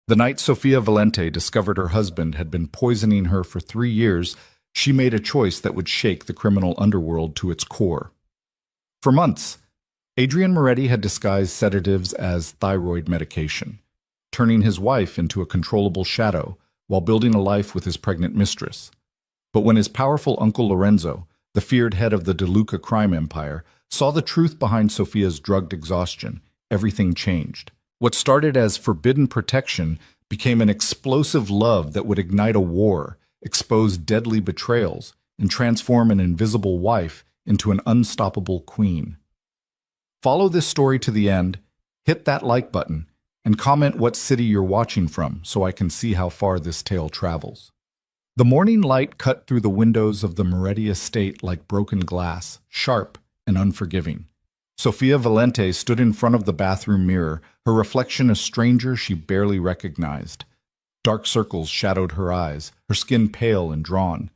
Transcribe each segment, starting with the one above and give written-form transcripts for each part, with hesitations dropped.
The night Sofia Valente discovered her husband had been poisoning her for 3 years, she made a choice that would shake the criminal underworld to its core. For months, Adrian Moretti had disguised sedatives as thyroid medication, turning his wife into a controllable shadow while building a life with his pregnant mistress. But when his powerful uncle Lorenzo, the feared head of the De Luca crime empire, saw the truth behind Sofia's drugged exhaustion, everything changed. What started as forbidden protection became an explosive love that would ignite a war, expose deadly betrayals, and transform an invisible wife into an unstoppable queen. Follow this story to the end, hit that like button, and comment what city you're watching from so I can see how far this tale travels. The morning light cut through the windows of the Moretti estate like broken glass, sharp and unforgiving. Sofia Valente stood in front of the bathroom mirror, her reflection a stranger she barely recognized. Dark circles shadowed her eyes, her skin pale and drawn.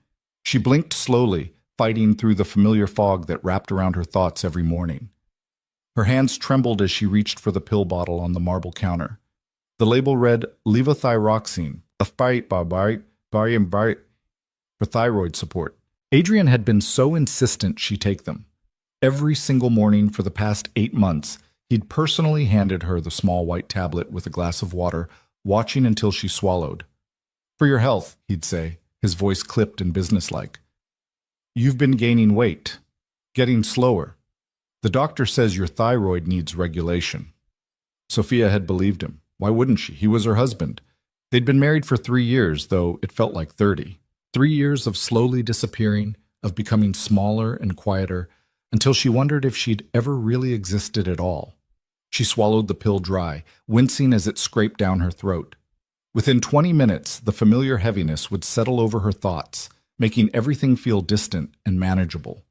She blinked slowly, fighting through the familiar fog that wrapped around her thoughts every morning. Her hands trembled as she reached for the pill bottle on the marble counter. The label read levothyroxine, a fight for thyroid support. Adrian had been so insistent she take them. Every single morning for the past 8 months, he'd personally handed her the small white tablet with a glass of water, watching until she swallowed. "For your health," he'd say, his voice clipped and businesslike. "You've been gaining weight, getting slower. The doctor says your thyroid needs regulation." Sofia had believed him. Why wouldn't she? He was her husband. They'd been married for 3 years, though it felt like 30. 3 years of slowly disappearing, of becoming smaller and quieter, until she wondered if she'd ever really existed at all. She swallowed the pill dry, wincing as it scraped down her throat. Within 20 minutes, the familiar heaviness would settle over her thoughts, making everything feel distant and manageable.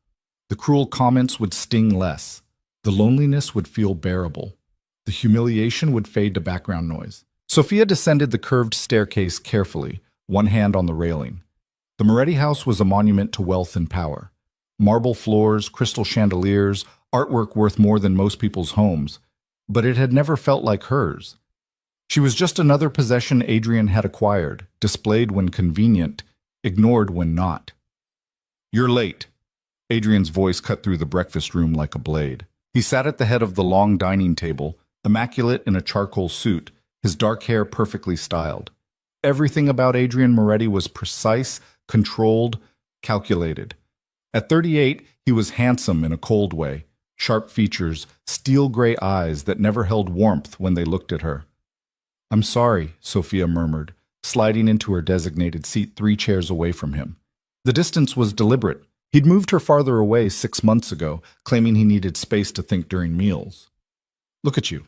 The cruel comments would sting less. The loneliness would feel bearable. The humiliation would fade to background noise. Sofia descended the curved staircase carefully, one hand on the railing. The Moretti house was a monument to wealth and power. Marble floors, crystal chandeliers, artwork worth more than most people's homes. But it had never felt like hers. She was just another possession Adrian had acquired, displayed when convenient, ignored when not. "You're late." Adrian's voice cut through the breakfast room like a blade. He sat at the head of the long dining table, immaculate in a charcoal suit, his dark hair perfectly styled. Everything about Adrian Moretti was precise, controlled, calculated. At 38, he was handsome in a cold way, sharp features, steel-gray eyes that never held warmth when they looked at her. "I'm sorry," Sofia murmured, sliding into her designated seat 3 chairs away from him. The distance was deliberate. He'd moved her farther away 6 months ago, claiming he needed space to think during meals. "Look at you."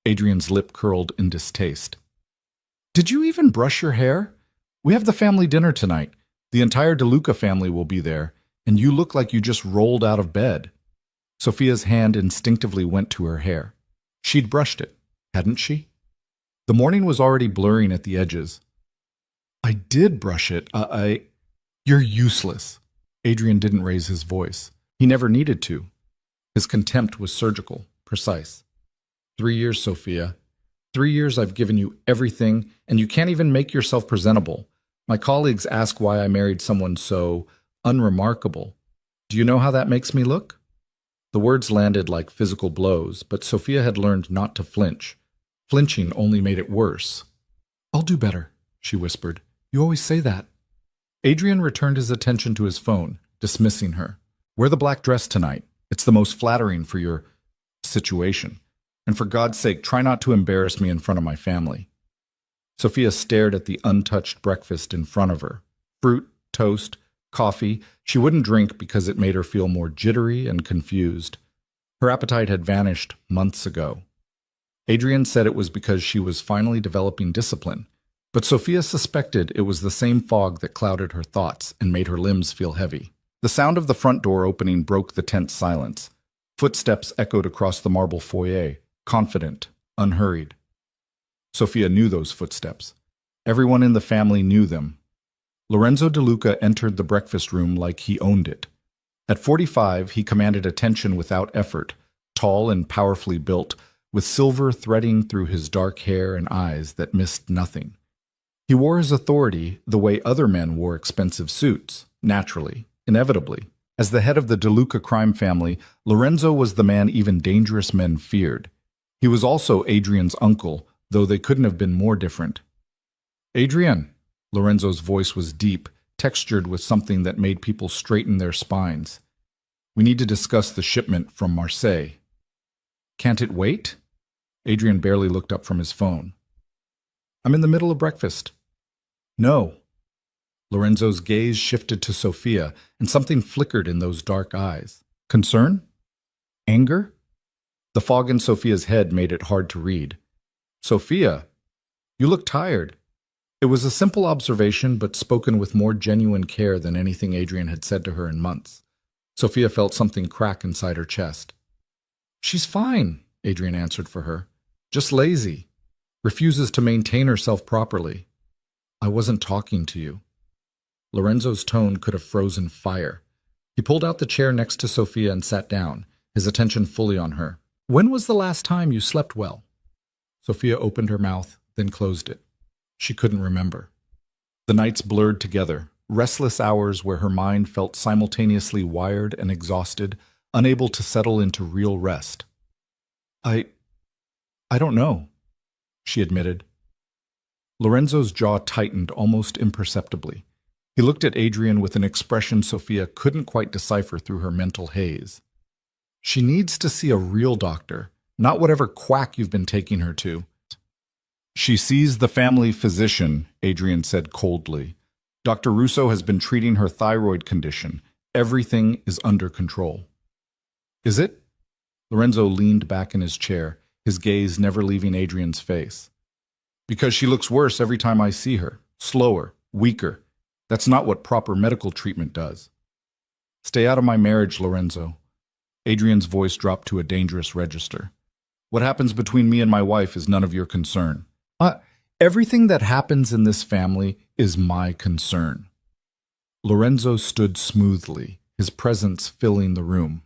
Adrian's lip curled in distaste. "Did you even brush your hair? We have the family dinner tonight. The entire De Luca family will be there, and you look like you just rolled out of bed." Sofia's hand instinctively went to her hair. She'd brushed it, hadn't she? The morning was already blurring at the edges. "I did brush it. You're useless." Adrian didn't raise his voice. He never needed to. His contempt was surgical, precise. 3 years, Sofia. 3 years I've given you everything, and you can't even make yourself presentable. My colleagues ask why I married someone so unremarkable. Do you know how that makes me look? The words landed like physical blows, but Sofia had learned not to flinch. Flinching only made it worse. "I'll do better," she whispered. "You always say that." Adrian returned his attention to his phone, dismissing her. "Wear the black dress tonight. It's the most flattering for your situation. And for God's sake, try not to embarrass me in front of my family." Sofia stared at the untouched breakfast in front of her. Fruit, toast, coffee. She wouldn't drink because it made her feel more jittery and confused. Her appetite had vanished months ago. Adrian said it was because she was finally developing discipline, but Sofia suspected it was the same fog that clouded her thoughts and made her limbs feel heavy. The sound of the front door opening broke the tense silence. Footsteps echoed across the marble foyer, confident, unhurried. Sofia knew those footsteps. Everyone in the family knew them. Lorenzo De Luca entered the breakfast room like he owned it. At 45, he commanded attention without effort, tall and powerfully built, with silver threading through his dark hair and eyes that missed nothing. He wore his authority the way other men wore expensive suits, naturally, inevitably. As the head of the De Luca crime family, Lorenzo was the man even dangerous men feared. He was also Adrian's uncle, though they couldn't have been more different. "Adrian," Lorenzo's voice was deep, textured with something that made people straighten their spines. "We need to discuss the shipment from Marseille." "Can't it wait?" Adrian barely looked up from his phone. "I'm in the middle of breakfast." "No." Lorenzo's gaze shifted to Sophia, and something flickered in those dark eyes. Concern? Anger? The fog in Sophia's head made it hard to read. "Sophia, you look tired." It was a simple observation, but spoken with more genuine care than anything Adrian had said to her in months. Sophia felt something crack inside her chest. "She's fine," Adrian answered for her. "Just lazy. Refuses to maintain herself properly." "I wasn't talking to you." Lorenzo's tone could have frozen fire. He pulled out the chair next to Sophia and sat down, his attention fully on her. "When was the last time you slept well?" Sophia opened her mouth, then closed it. She couldn't remember. The nights blurred together, restless hours where her mind felt simultaneously wired and exhausted, unable to settle into real rest. I don't know," she admitted. Lorenzo's jaw tightened almost imperceptibly. He looked at Adrian with an expression Sophia couldn't quite decipher through her mental haze. "She needs to see a real doctor, not whatever quack you've been taking her to." "She sees the family physician," Adrian said coldly. "Dr. Russo has been treating her thyroid condition. Everything is under control." "Is it?" Lorenzo leaned back in his chair, his gaze never leaving Adrian's face. "Because she looks worse every time I see her. Slower, weaker. That's not what proper medical treatment does." "Stay out of my marriage, Lorenzo." Adrian's voice dropped to a dangerous register. "What happens between me and my wife is none of your concern." Everything that happens in this family is my concern." Lorenzo stood smoothly, his presence filling the room.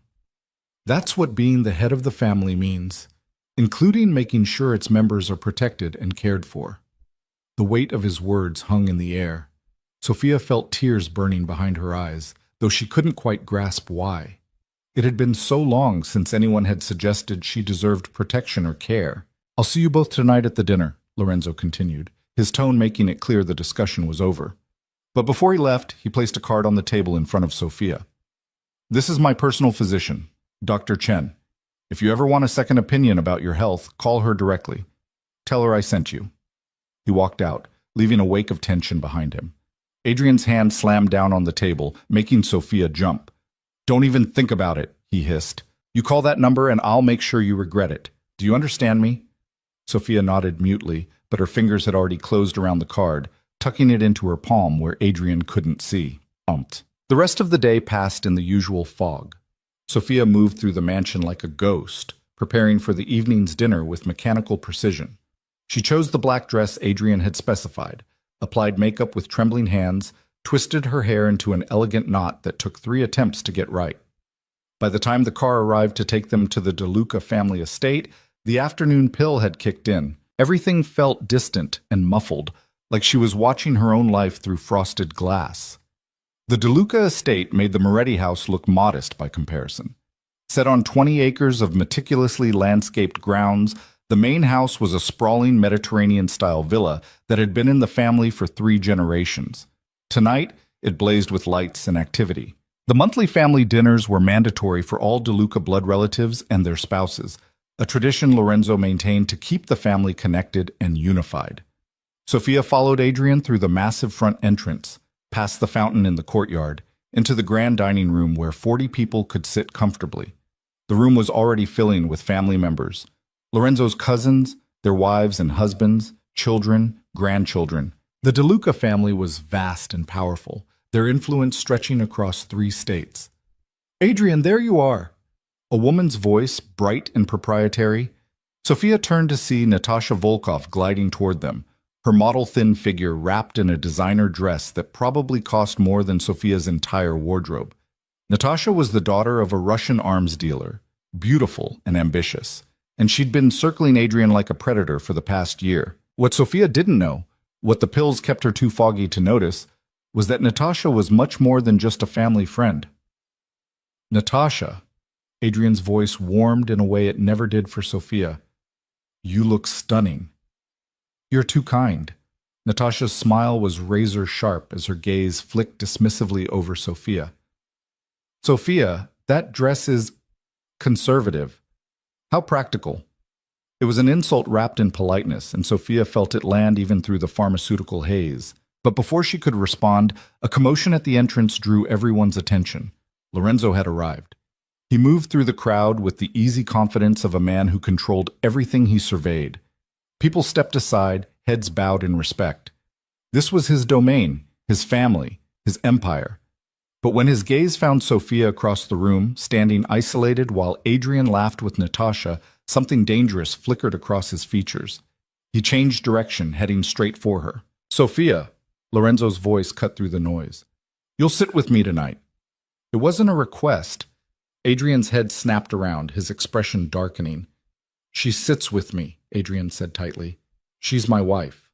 "That's what being the head of the family means, including making sure its members are protected and cared for." The weight of his words hung in the air. Sophia felt tears burning behind her eyes, though she couldn't quite grasp why. It had been so long since anyone had suggested she deserved protection or care. "I'll see you both tonight at the dinner," Lorenzo continued, his tone making it clear the discussion was over. But before he left, he placed a card on the table in front of Sophia. "This is my personal physician, Dr. Chen. If you ever want a second opinion about your health, call her directly. Tell her I sent you." He walked out, leaving a wake of tension behind him. Adrian's hand slammed down on the table, making Sophia jump. "Don't even think about it," he hissed. "You call that number and I'll make sure you regret it. Do you understand me?" Sophia nodded mutely, but her fingers had already closed around the card, tucking it into her palm where Adrian couldn't see. The rest of the day passed in the usual fog. Sophia moved through the mansion like a ghost, preparing for the evening's dinner with mechanical precision. She chose the black dress Adrian had specified, applied makeup with trembling hands, twisted her hair into an elegant knot that took 3 attempts to get right. By the time the car arrived to take them to the De Luca family estate, the afternoon pill had kicked in. Everything felt distant and muffled, like she was watching her own life through frosted glass. The De Luca estate made the Moretti house look modest by comparison. Set on 20 acres of meticulously landscaped grounds, the main house was a sprawling Mediterranean-style villa that had been in the family for 3 generations. Tonight, it blazed with lights and activity. The monthly family dinners were mandatory for all De Luca blood relatives and their spouses, a tradition Lorenzo maintained to keep the family connected and unified. Sophia followed Adrian through the massive front entrance, past the fountain in the courtyard, into the grand dining room where 40 people could sit comfortably. The room was already filling with family members. Lorenzo's cousins, their wives and husbands, children, grandchildren. The De Luca family was vast and powerful, their influence stretching across 3 states. "Adrian, there you are!" A woman's voice, bright and proprietary. Sophia turned to see Natasha Volkov gliding toward them, her model-thin figure wrapped in a designer dress that probably cost more than Sophia's entire wardrobe. Natasha was the daughter of a Russian arms dealer, beautiful and ambitious, and she'd been circling Adrian like a predator for the past year. What Sophia didn't know, what the pills kept her too foggy to notice, was that Natasha was much more than just a family friend. Natasha, Adrian's voice warmed in a way it never did for Sophia. You look stunning. You're too kind. Natasha's smile was razor sharp as her gaze flicked dismissively over Sophia. Sophia, that dress is conservative. How practical. It was an insult wrapped in politeness, and Sophia felt it land even through the pharmaceutical haze. But before she could respond, a commotion at the entrance drew everyone's attention. Lorenzo had arrived. He moved through the crowd with the easy confidence of a man who controlled everything he surveyed. People stepped aside, heads bowed in respect. This was his domain, his family, his empire. But when his gaze found Sophia across the room, standing isolated while Adrian laughed with Natasha, something dangerous flickered across his features. He changed direction, heading straight for her. Sophia, Lorenzo's voice cut through the noise. You'll sit with me tonight. It wasn't a request. Adrian's head snapped around, his expression darkening. She sits with me, Adrian said tightly. She's my wife.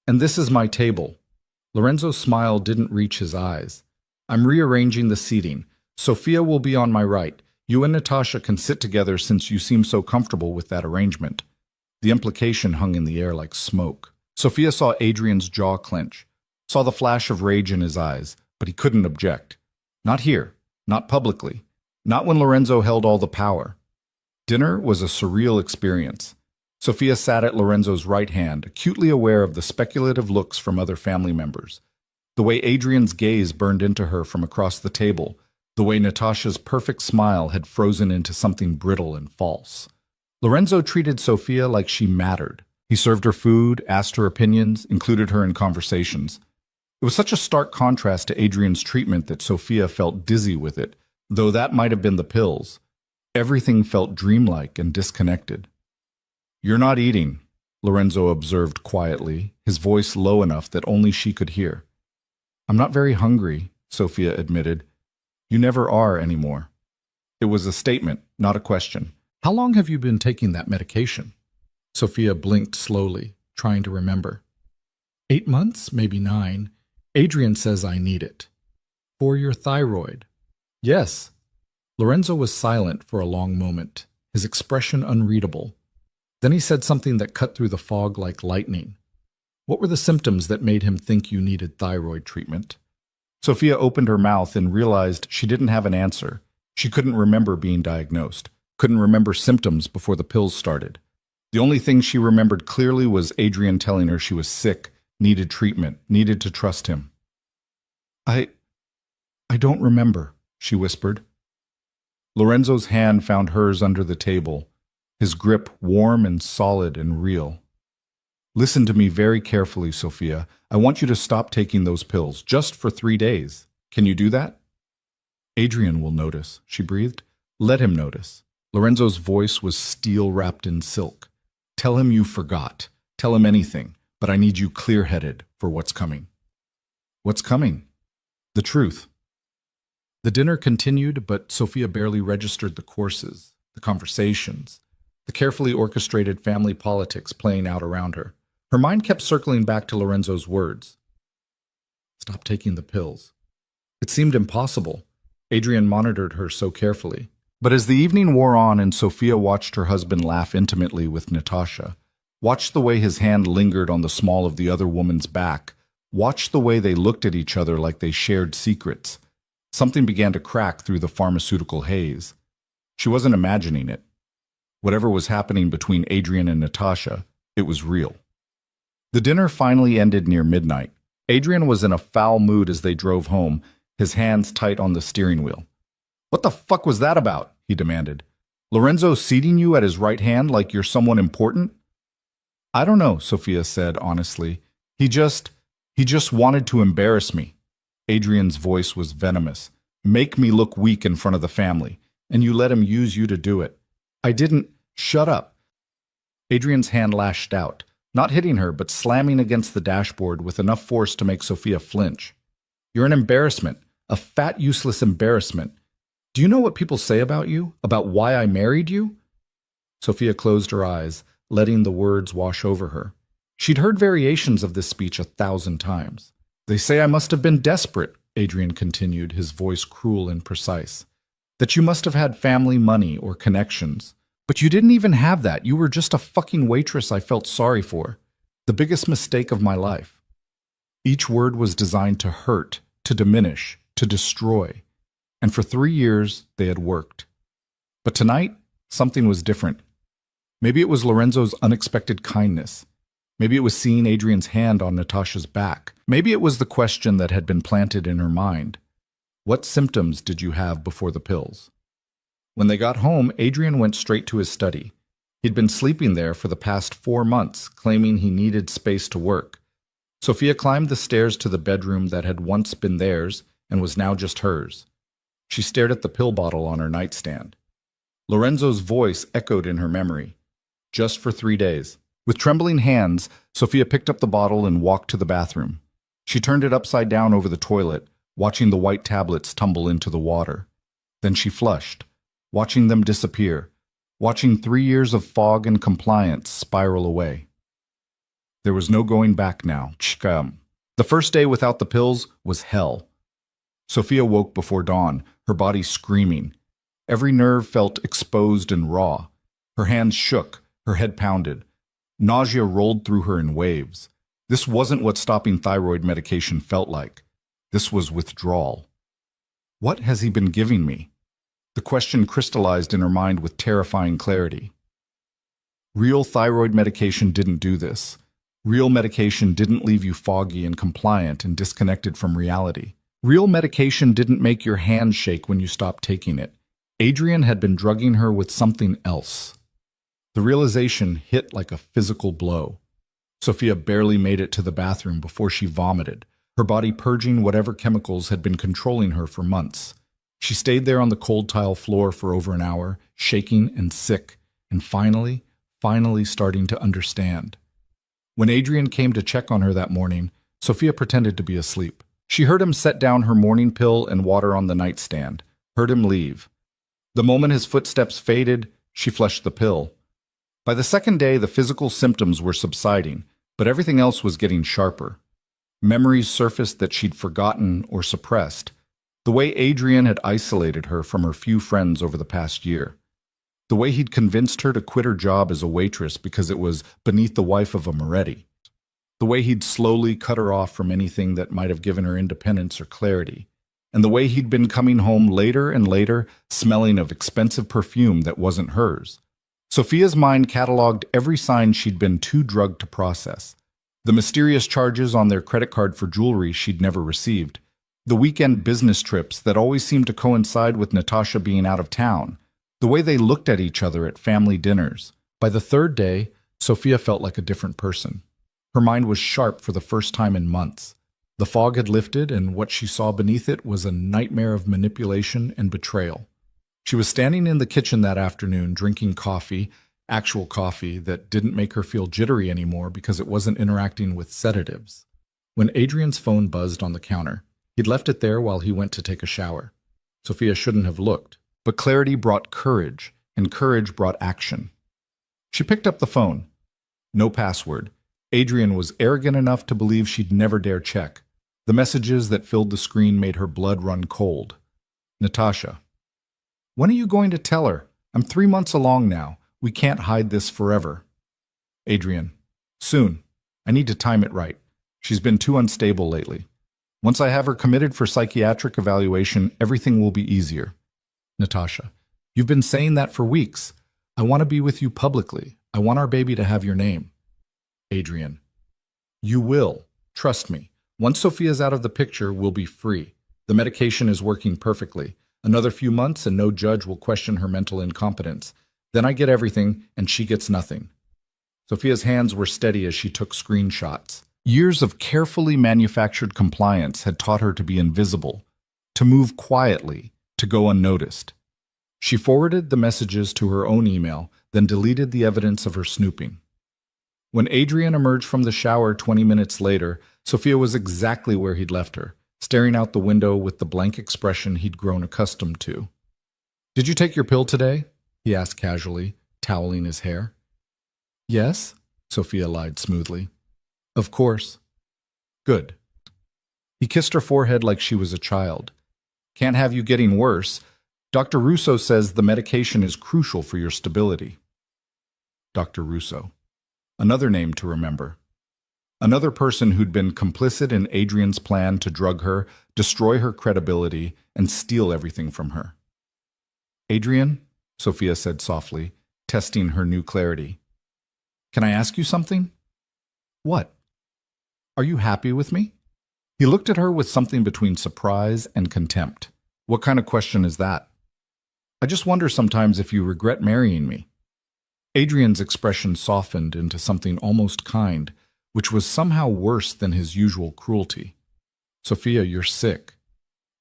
And this is my table. Lorenzo's smile didn't reach his eyes. I'm rearranging the seating. Sophia will be on my right. You and Natasha can sit together since you seem so comfortable with that arrangement. The implication hung in the air like smoke. Sophia saw Adrian's jaw clench, saw the flash of rage in his eyes, but he couldn't object. Not here, not publicly, not when Lorenzo held all the power. Dinner was a surreal experience. Sophia sat at Lorenzo's right hand, acutely aware of the speculative looks from other family members. The way Adrian's gaze burned into her from across the table, the way Natasha's perfect smile had frozen into something brittle and false. Lorenzo treated Sophia like she mattered. He served her food, asked her opinions, included her in conversations. It was such a stark contrast to Adrian's treatment that Sophia felt dizzy with it, though that might have been the pills. Everything felt dreamlike and disconnected. You're not eating, Lorenzo observed quietly, his voice low enough that only she could hear. I'm not very hungry, Sophia admitted. You never are anymore. It was a statement, not a question. How long have you been taking that medication? Sophia blinked slowly, trying to remember. 8 months, maybe 9. Adrian says I need it. For your thyroid. Yes. Lorenzo was silent for a long moment, his expression unreadable. Then he said something that cut through the fog like lightning. What were the symptoms that made him think you needed thyroid treatment? Sophia opened her mouth and realized she didn't have an answer. She couldn't remember being diagnosed, couldn't remember symptoms before the pills started. The only thing she remembered clearly was Adrian telling her she was sick, needed treatment, needed to trust him. I don't remember, she whispered. Lorenzo's hand found hers under the table, his grip warm and solid and real. Listen to me very carefully, Sophia. I want you to stop taking those pills, just for 3 days. Can you do that? Adrian will notice, she breathed. Let him notice. Lorenzo's voice was steel wrapped in silk. Tell him you forgot. Tell him anything, but I need you clear-headed for what's coming. What's coming? The truth. The dinner continued, but Sophia barely registered the courses, the conversations, the carefully orchestrated family politics playing out around her. Her mind kept circling back to Lorenzo's words. Stop taking the pills. It seemed impossible. Adrian monitored her so carefully. But as the evening wore on and Sophia watched her husband laugh intimately with Natasha, watched the way his hand lingered on the small of the other woman's back, watched the way they looked at each other like they shared secrets, something began to crack through the pharmaceutical haze. She wasn't imagining it. Whatever was happening between Adrian and Natasha, it was real. The dinner finally ended near midnight. Adrian was in a foul mood as they drove home, his hands tight on the steering wheel. What the fuck was that about? He demanded. Lorenzo seating you at his right hand like you're someone important? I don't know, Sophia said honestly. He just wanted to embarrass me. Adrian's voice was venomous. Make me look weak in front of the family, and you let him use you to do it. I didn't. Shut up. Adrian's hand lashed out, not hitting her, but slamming against the dashboard with enough force to make Sophia flinch. You're an embarrassment, a fat, useless embarrassment. Do you know what people say about you? About why I married you? Sophia closed her eyes, letting the words wash over her. She'd heard variations of this speech 1,000 times. They say I must have been desperate, Adrian continued, his voice cruel and precise. That you must have had family, money, or connections. But you didn't even have that. You were just a fucking waitress I felt sorry for. The biggest mistake of my life. Each word was designed to hurt, to diminish, to destroy. And for 3 years, they had worked. But tonight, something was different. Maybe it was Lorenzo's unexpected kindness. Maybe it was seeing Adrian's hand on Natasha's back. Maybe it was the question that had been planted in her mind. What symptoms did you have before the pills? When they got home, Adrian went straight to his study. He'd been sleeping there for the past 4 months, claiming he needed space to work. Sophia climbed the stairs to the bedroom that had once been theirs and was now just hers. She stared at the pill bottle on her nightstand. Lorenzo's voice echoed in her memory. Just for 3 days. With trembling hands, Sophia picked up the bottle and walked to the bathroom. She turned it upside down over the toilet, watching the white tablets tumble into the water. Then she flushed, watching them disappear, watching 3 years of fog and compliance spiral away. There was no going back now. The first day without the pills was hell. Sophia woke before dawn, her body screaming. Every nerve felt exposed and raw. Her hands shook, her head pounded. Nausea rolled through her in waves. This wasn't what stopping thyroid medication felt like. This was withdrawal. What has he been giving me? The question crystallized in her mind with terrifying clarity. Real thyroid medication didn't do this. Real medication didn't leave you foggy and compliant and disconnected from reality. Real medication didn't make your hands shake when you stopped taking it. Adrian had been drugging her with something else. The realization hit like a physical blow. Sophia barely made it to the bathroom before she vomited, her body purging whatever chemicals had been controlling her for months. She stayed there on the cold tile floor for over an hour, shaking and sick, and finally starting to understand. When Adrian came to check on her that morning, Sophia pretended to be asleep. She heard him set down her morning pill and water on the nightstand, heard him leave. The moment his footsteps faded, she flushed the pill. By the second day, the physical symptoms were subsiding, but everything else was getting sharper. Memories surfaced that she'd forgotten or suppressed. The way Adrian had isolated her from her few friends over the past year. The way he'd convinced her to quit her job as a waitress because it was beneath the wife of a Moretti. The way he'd slowly cut her off from anything that might have given her independence or clarity. And the way he'd been coming home later and later, smelling of expensive perfume that wasn't hers. Sophia's mind cataloged every sign she'd been too drugged to process. The mysterious charges on their credit card for jewelry she'd never received. The weekend business trips that always seemed to coincide with Natasha being out of town. The way they looked at each other at family dinners. By the third day, Sophia felt like a different person. Her mind was sharp for the first time in months. The fog had lifted, and what she saw beneath it was a nightmare of manipulation and betrayal. She was standing in the kitchen that afternoon, drinking coffee, actual coffee that didn't make her feel jittery anymore because it wasn't interacting with sedatives. When Adrian's phone buzzed on the counter, he'd left it there while he went to take a shower. Sophia shouldn't have looked, but clarity brought courage, and courage brought action. She picked up the phone. No password. Adrian was arrogant enough to believe she'd never dare check. The messages that filled the screen made her blood run cold. Natasha. When are you going to tell her? I'm 3 months along now. We can't hide this forever. Adrian. Soon. I need to time it right. She's been too unstable lately. Once I have her committed for psychiatric evaluation, everything will be easier. Natasha. You've been saying that for weeks. I want to be with you publicly. I want our baby to have your name. Adrian. You will. Trust me. Once Sophia's out of the picture, we'll be free. The medication is working perfectly. Another few months and no judge will question her mental incompetence. Then I get everything and she gets nothing. Sophia's hands were steady as she took screenshots. Years of carefully manufactured compliance had taught her to be invisible, to move quietly, to go unnoticed. She forwarded the messages to her own email, then deleted the evidence of her snooping. When Adrian emerged from the shower 20 minutes later, Sophia was exactly where he'd left her, staring out the window with the blank expression he'd grown accustomed to. Did you take your pill today? He asked casually. toweling his hair. Yes, Sophia lied smoothly. Of course. Good. He kissed her forehead like she was a child. Can't have you getting worse. Dr. Russo says the medication is crucial for your stability. Dr. Russo. Another name to remember. Another person who'd been complicit in Adrian's plan to drug her, destroy her credibility, and steal everything from her. Adrian, Sophia said softly, testing her new clarity. Can I ask you something? What? Are you happy with me? He looked at her with something between surprise and contempt. What kind of question is that? I just wonder sometimes if you regret marrying me. Adrian's expression softened into something almost kind, which was somehow worse than his usual cruelty. Sophia, you're sick.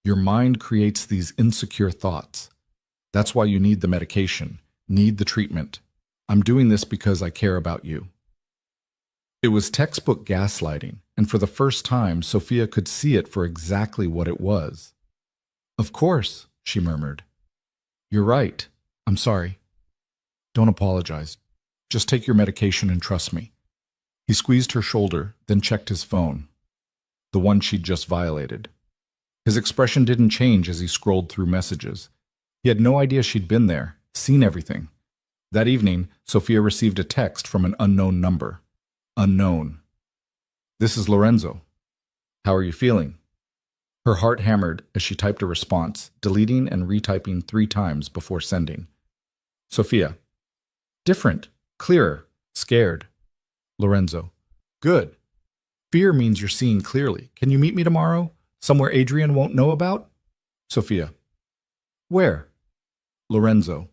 Your mind creates these insecure thoughts. That's why you need the medication, need the treatment. I'm doing this because I care about you. It was textbook gaslighting, and for the first time, Sophia could see it for exactly what it was. Of course, she murmured. You're right. I'm sorry. Don't apologize. Just take your medication and trust me. He squeezed her shoulder, then checked his phone, the one she'd just violated. His expression didn't change as he scrolled through messages. He had no idea she'd been there, seen everything. That evening, Sophia received a text from an unknown number. Unknown. This is Lorenzo. How are you feeling? Her heart hammered as she typed a response, deleting and retyping 3 times before sending. Sophia. Different, clearer, scared. Lorenzo. Good. Fear means you're seeing clearly. Can you meet me tomorrow? Somewhere Adrian won't know about? Sophia. Where? Lorenzo.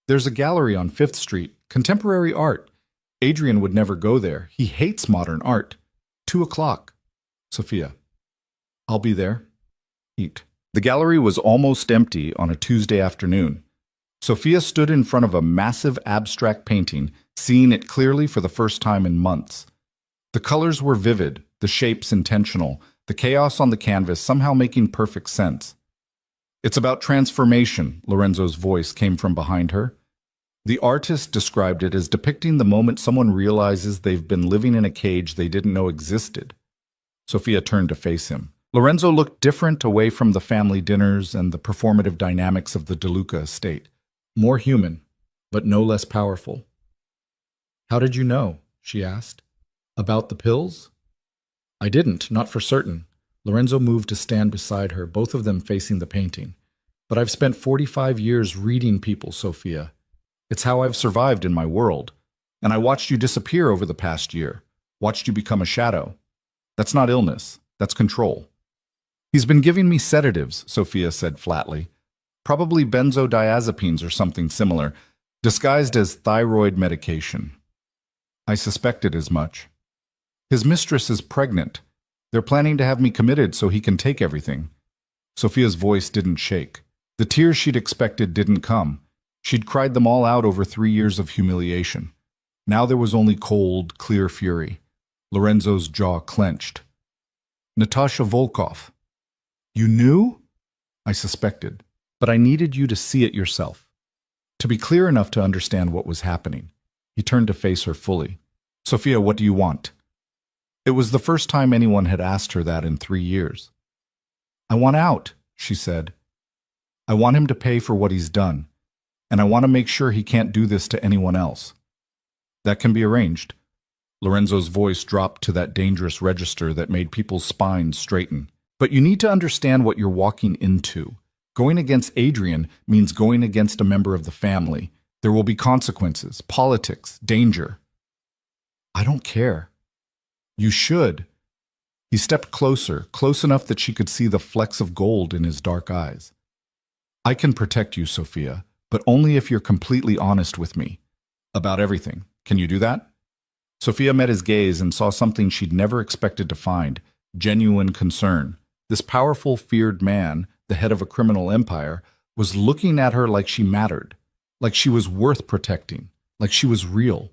There's a gallery on 5th Street, contemporary art. Adrian would never go there. He hates modern art. 2 o'clock. Sophia. I'll be there. Eat. The gallery was almost empty on a Tuesday afternoon. Sophia stood in front of a massive abstract painting, seeing it clearly for the first time in months. The colors were vivid, the shapes intentional, the chaos on the canvas somehow making perfect sense. It's about transformation, Lorenzo's voice came from behind her. The artist described it as depicting the moment someone realizes they've been living in a cage they didn't know existed. Sophia turned to face him. Lorenzo looked different away from the family dinners and the performative dynamics of the DeLuca estate. More human, but no less powerful. How did you know? She asked. About the pills? I didn't, not for certain. Lorenzo moved to stand beside her, both of them facing the painting. But I've spent 45 years reading people, Sophia. It's how I've survived in my world. And I watched you disappear over the past year. Watched you become a shadow. That's not illness. That's control. He's been giving me sedatives, Sophia said flatly. Probably benzodiazepines or something similar, disguised as thyroid medication. I suspected as much. His mistress is pregnant. They're planning to have me committed so he can take everything. Sophia's voice didn't shake. The tears she'd expected didn't come. She'd cried them all out over 3 years of humiliation. Now there was only cold, clear fury. Lorenzo's jaw clenched. Natasha Volkov. You knew? I suspected, but I needed you to see it yourself. To be clear enough to understand what was happening. He turned to face her fully. Sophia, what do you want? It was the first time anyone had asked her that in 3 years. I want out, she said. I want him to pay for what he's done, and I want to make sure he can't do this to anyone else. That can be arranged. Lorenzo's voice dropped to that dangerous register that made people's spines straighten. But you need to understand what you're walking into. Going against Adrian means going against a member of the family. There will be consequences, politics, danger. I don't care. You should. He stepped closer, close enough that she could see the flecks of gold in his dark eyes. I can protect you, Sophia, but only if you're completely honest with me. About everything. Can you do that? Sophia met his gaze and saw something she'd never expected to find, genuine concern. This powerful, feared man, the head of a criminal empire, was looking at her like she mattered, like she was worth protecting, like she was real.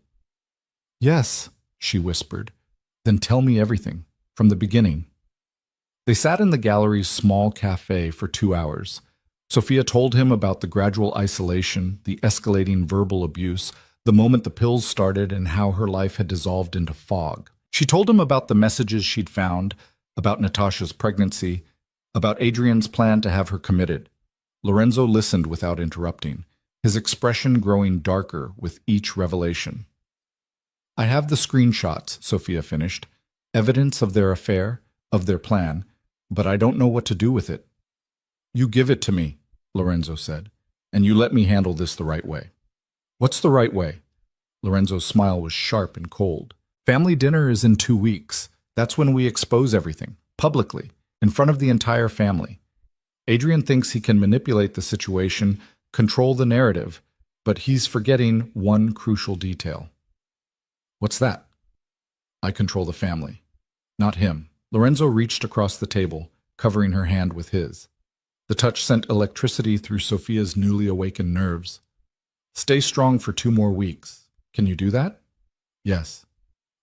Yes, she whispered. Then tell me everything, from the beginning. They sat in the gallery's small cafe for 2 hours. Sophia told him about the gradual isolation, the escalating verbal abuse, the moment the pills started, and how her life had dissolved into fog. She told him about the messages she'd found, about Natasha's pregnancy, about Adrian's plan to have her committed. Lorenzo listened without interrupting, his expression growing darker with each revelation. "I have the screenshots," Sophia finished, "evidence of their affair, of their plan, but I don't know what to do with it." "You give it to me," Lorenzo said, "and you let me handle this the right way." "What's the right way?" Lorenzo's smile was sharp and cold. "Family dinner is in 2 weeks. That's when we expose everything, publicly, in front of the entire family. Adrian thinks he can manipulate the situation, control the narrative, but he's forgetting one crucial detail." "What's that?" "I control the family, not him." Lorenzo reached across the table, covering her hand with his. The touch sent electricity through Sophia's newly awakened nerves. "Stay strong for 2 more weeks. Can you do that?" "Yes."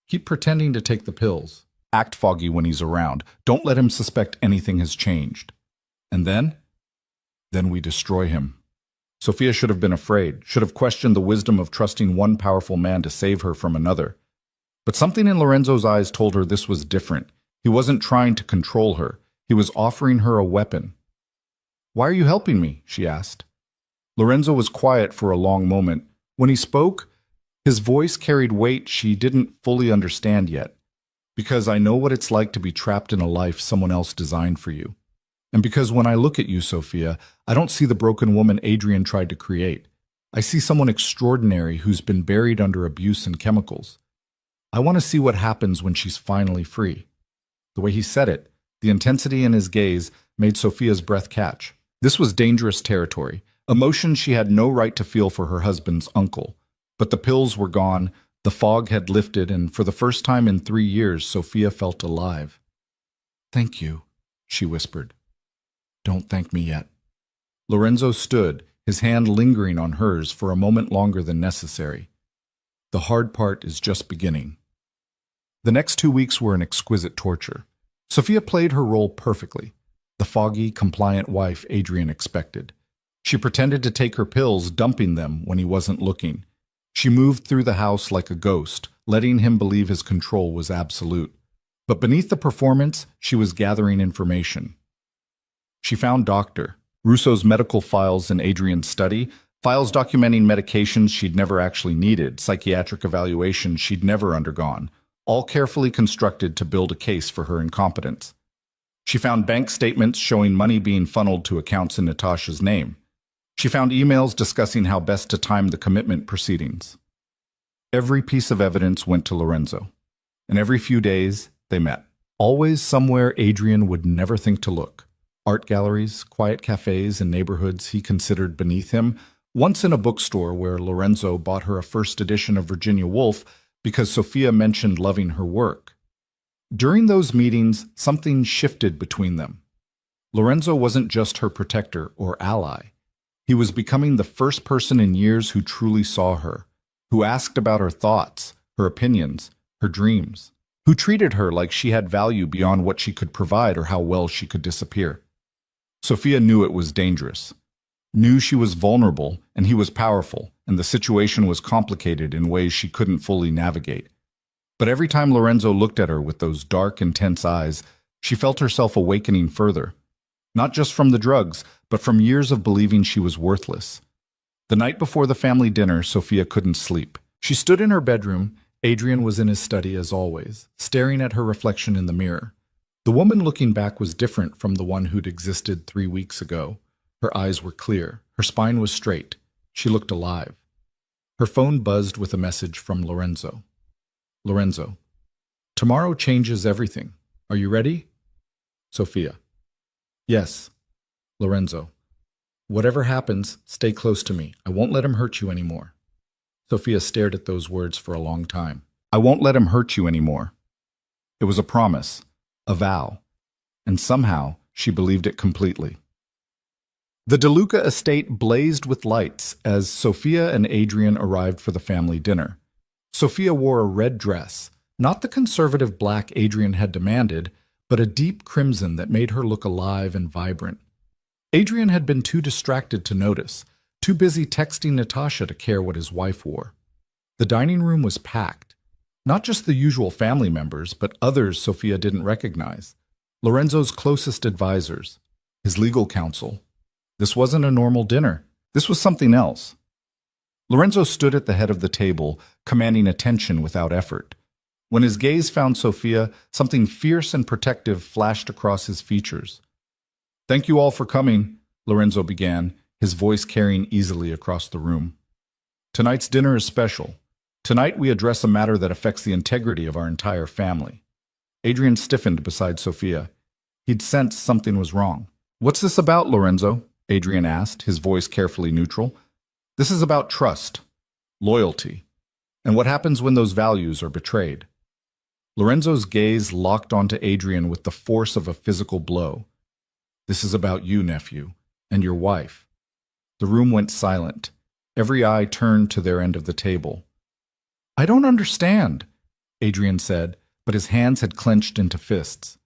"Keep pretending to take the pills. Act foggy when he's around. Don't let him suspect anything has changed. And then? Then we destroy him." Sophia should have been afraid, should have questioned the wisdom of trusting one powerful man to save her from another. But something in Lorenzo's eyes told her this was different. He wasn't trying to control her. He was offering her a weapon. "Why are you helping me?" she asked. Lorenzo was quiet for a long moment. When he spoke, his voice carried weight she didn't fully understand yet. "Because I know what it's like to be trapped in a life someone else designed for you. And because when I look at you, Sophia, I don't see the broken woman Adrian tried to create. I see someone extraordinary who's been buried under abuse and chemicals. I want to see what happens when she's finally free." The way he said it, the intensity in his gaze, made Sophia's breath catch. This was dangerous territory, emotion she had no right to feel for her husband's uncle. But the pills were gone, the fog had lifted, and for the first time in 3 years, Sophia felt alive. "Thank you," she whispered. "Don't thank me yet." Lorenzo stood, his hand lingering on hers for a moment longer than necessary. "The hard part is just beginning." The next 2 weeks were an exquisite torture. Sophia played her role perfectly, the foggy, compliant wife Adrian expected. She pretended to take her pills, dumping them when he wasn't looking. She moved through the house like a ghost, letting him believe his control was absolute. But beneath the performance, she was gathering information. She found Dr. Russo's medical files in Adrian's study, files documenting medications she'd never actually needed, psychiatric evaluations she'd never undergone, all carefully constructed to build a case for her incompetence. She found bank statements showing money being funneled to accounts in Natasha's name. She found emails discussing how best to time the commitment proceedings. Every piece of evidence went to Lorenzo, and every few days they met. Always somewhere Adrian would never think to look. Art galleries, quiet cafes, and neighborhoods he considered beneath him. Once in a bookstore where Lorenzo bought her a first edition of Virginia Woolf because Sophia mentioned loving her work. During those meetings, something shifted between them. Lorenzo wasn't just her protector or ally. He was becoming the first person in years who truly saw her, who asked about her thoughts, her opinions, her dreams, who treated her like she had value beyond what she could provide or how well she could disappear. Sophia knew it was dangerous, knew she was vulnerable and he was powerful, and the situation was complicated in ways she couldn't fully navigate. But every time Lorenzo looked at her with those dark, intense eyes, she felt herself awakening further. Not just from the drugs, but from years of believing she was worthless. The night before the family dinner, Sophia couldn't sleep. She stood in her bedroom. Adrian was in his study as always, staring at her reflection in the mirror. The woman looking back was different from the one who'd existed 3 weeks ago. Her eyes were clear. Her spine was straight. She looked alive. Her phone buzzed with a message from Lorenzo. "Lorenzo, tomorrow changes everything. Are you ready?" Sophia. "Yes." Lorenzo. "Whatever happens, stay close to me. I won't let him hurt you anymore." Sophia stared at those words for a long time. "I won't let him hurt you anymore." It was a promise, a vow, and somehow she believed it completely. The DeLuca estate blazed with lights as Sophia and Adrian arrived for the family dinner. Sophia wore a red dress, not the conservative black Adrian had demanded, but a deep crimson that made her look alive and vibrant. Adrian had been too distracted to notice, too busy texting Natasha to care what his wife wore. The dining room was packed. Not just the usual family members, but others Sophia didn't recognize. Lorenzo's closest advisors, his legal counsel. This wasn't a normal dinner. This was something else. Lorenzo stood at the head of the table, commanding attention without effort. When his gaze found Sophia, something fierce and protective flashed across his features. "Thank you all for coming," Lorenzo began, his voice carrying easily across the room. "Tonight's dinner is special. Tonight we address a matter that affects the integrity of our entire family." Adrian stiffened beside Sophia. He'd sensed something was wrong. "What's this about, Lorenzo?" Adrian asked, his voice carefully neutral. "This is about trust, loyalty, and what happens when those values are betrayed." Lorenzo's gaze locked onto Adrian with the force of a physical blow. "This is about you, nephew, and your wife." The room went silent. Every eye turned to their end of the table. "I don't understand," Adrian said, but his hands had clenched into fists.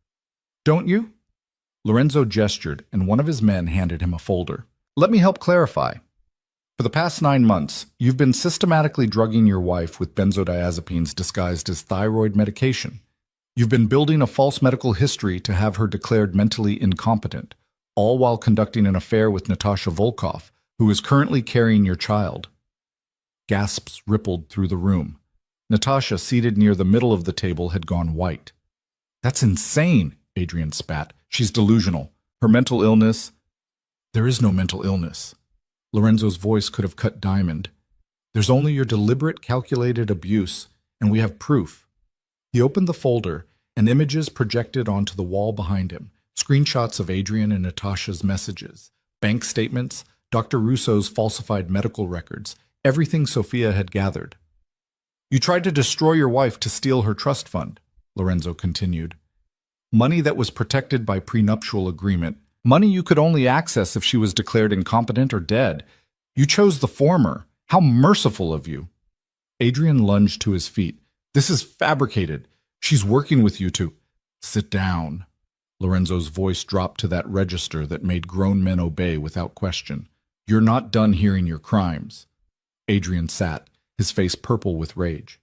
"Don't you?" Lorenzo gestured, and one of his men handed him a folder. "Let me help clarify. For the past 9 months, you've been systematically drugging your wife with benzodiazepines disguised as thyroid medication. You've been building a false medical history to have her declared mentally incompetent, all while conducting an affair with Natasha Volkov, who is currently carrying your child." Gasps rippled through the room. Natasha, seated near the middle of the table, had gone white. "That's insane," Adrian spat. "She's delusional. Her mental illness—" "There is no mental illness." Lorenzo's voice could have cut diamond. "There's only your deliberate, calculated abuse, and we have proof." He opened the folder, and images projected onto the wall behind him. Screenshots of Adrian and Natasha's messages, bank statements, Dr. Russo's falsified medical records, everything Sophia had gathered. "You tried to destroy your wife to steal her trust fund," Lorenzo continued. "Money that was protected by prenuptial agreement. Money you could only access if she was declared incompetent or dead. You chose the former. How merciful of you." Adrian lunged to his feet. "This is fabricated. She's working with you to—" "Sit down." Lorenzo's voice dropped to that register that made grown men obey without question. "You're not done hearing your crimes." Adrian sat, his face purple with rage.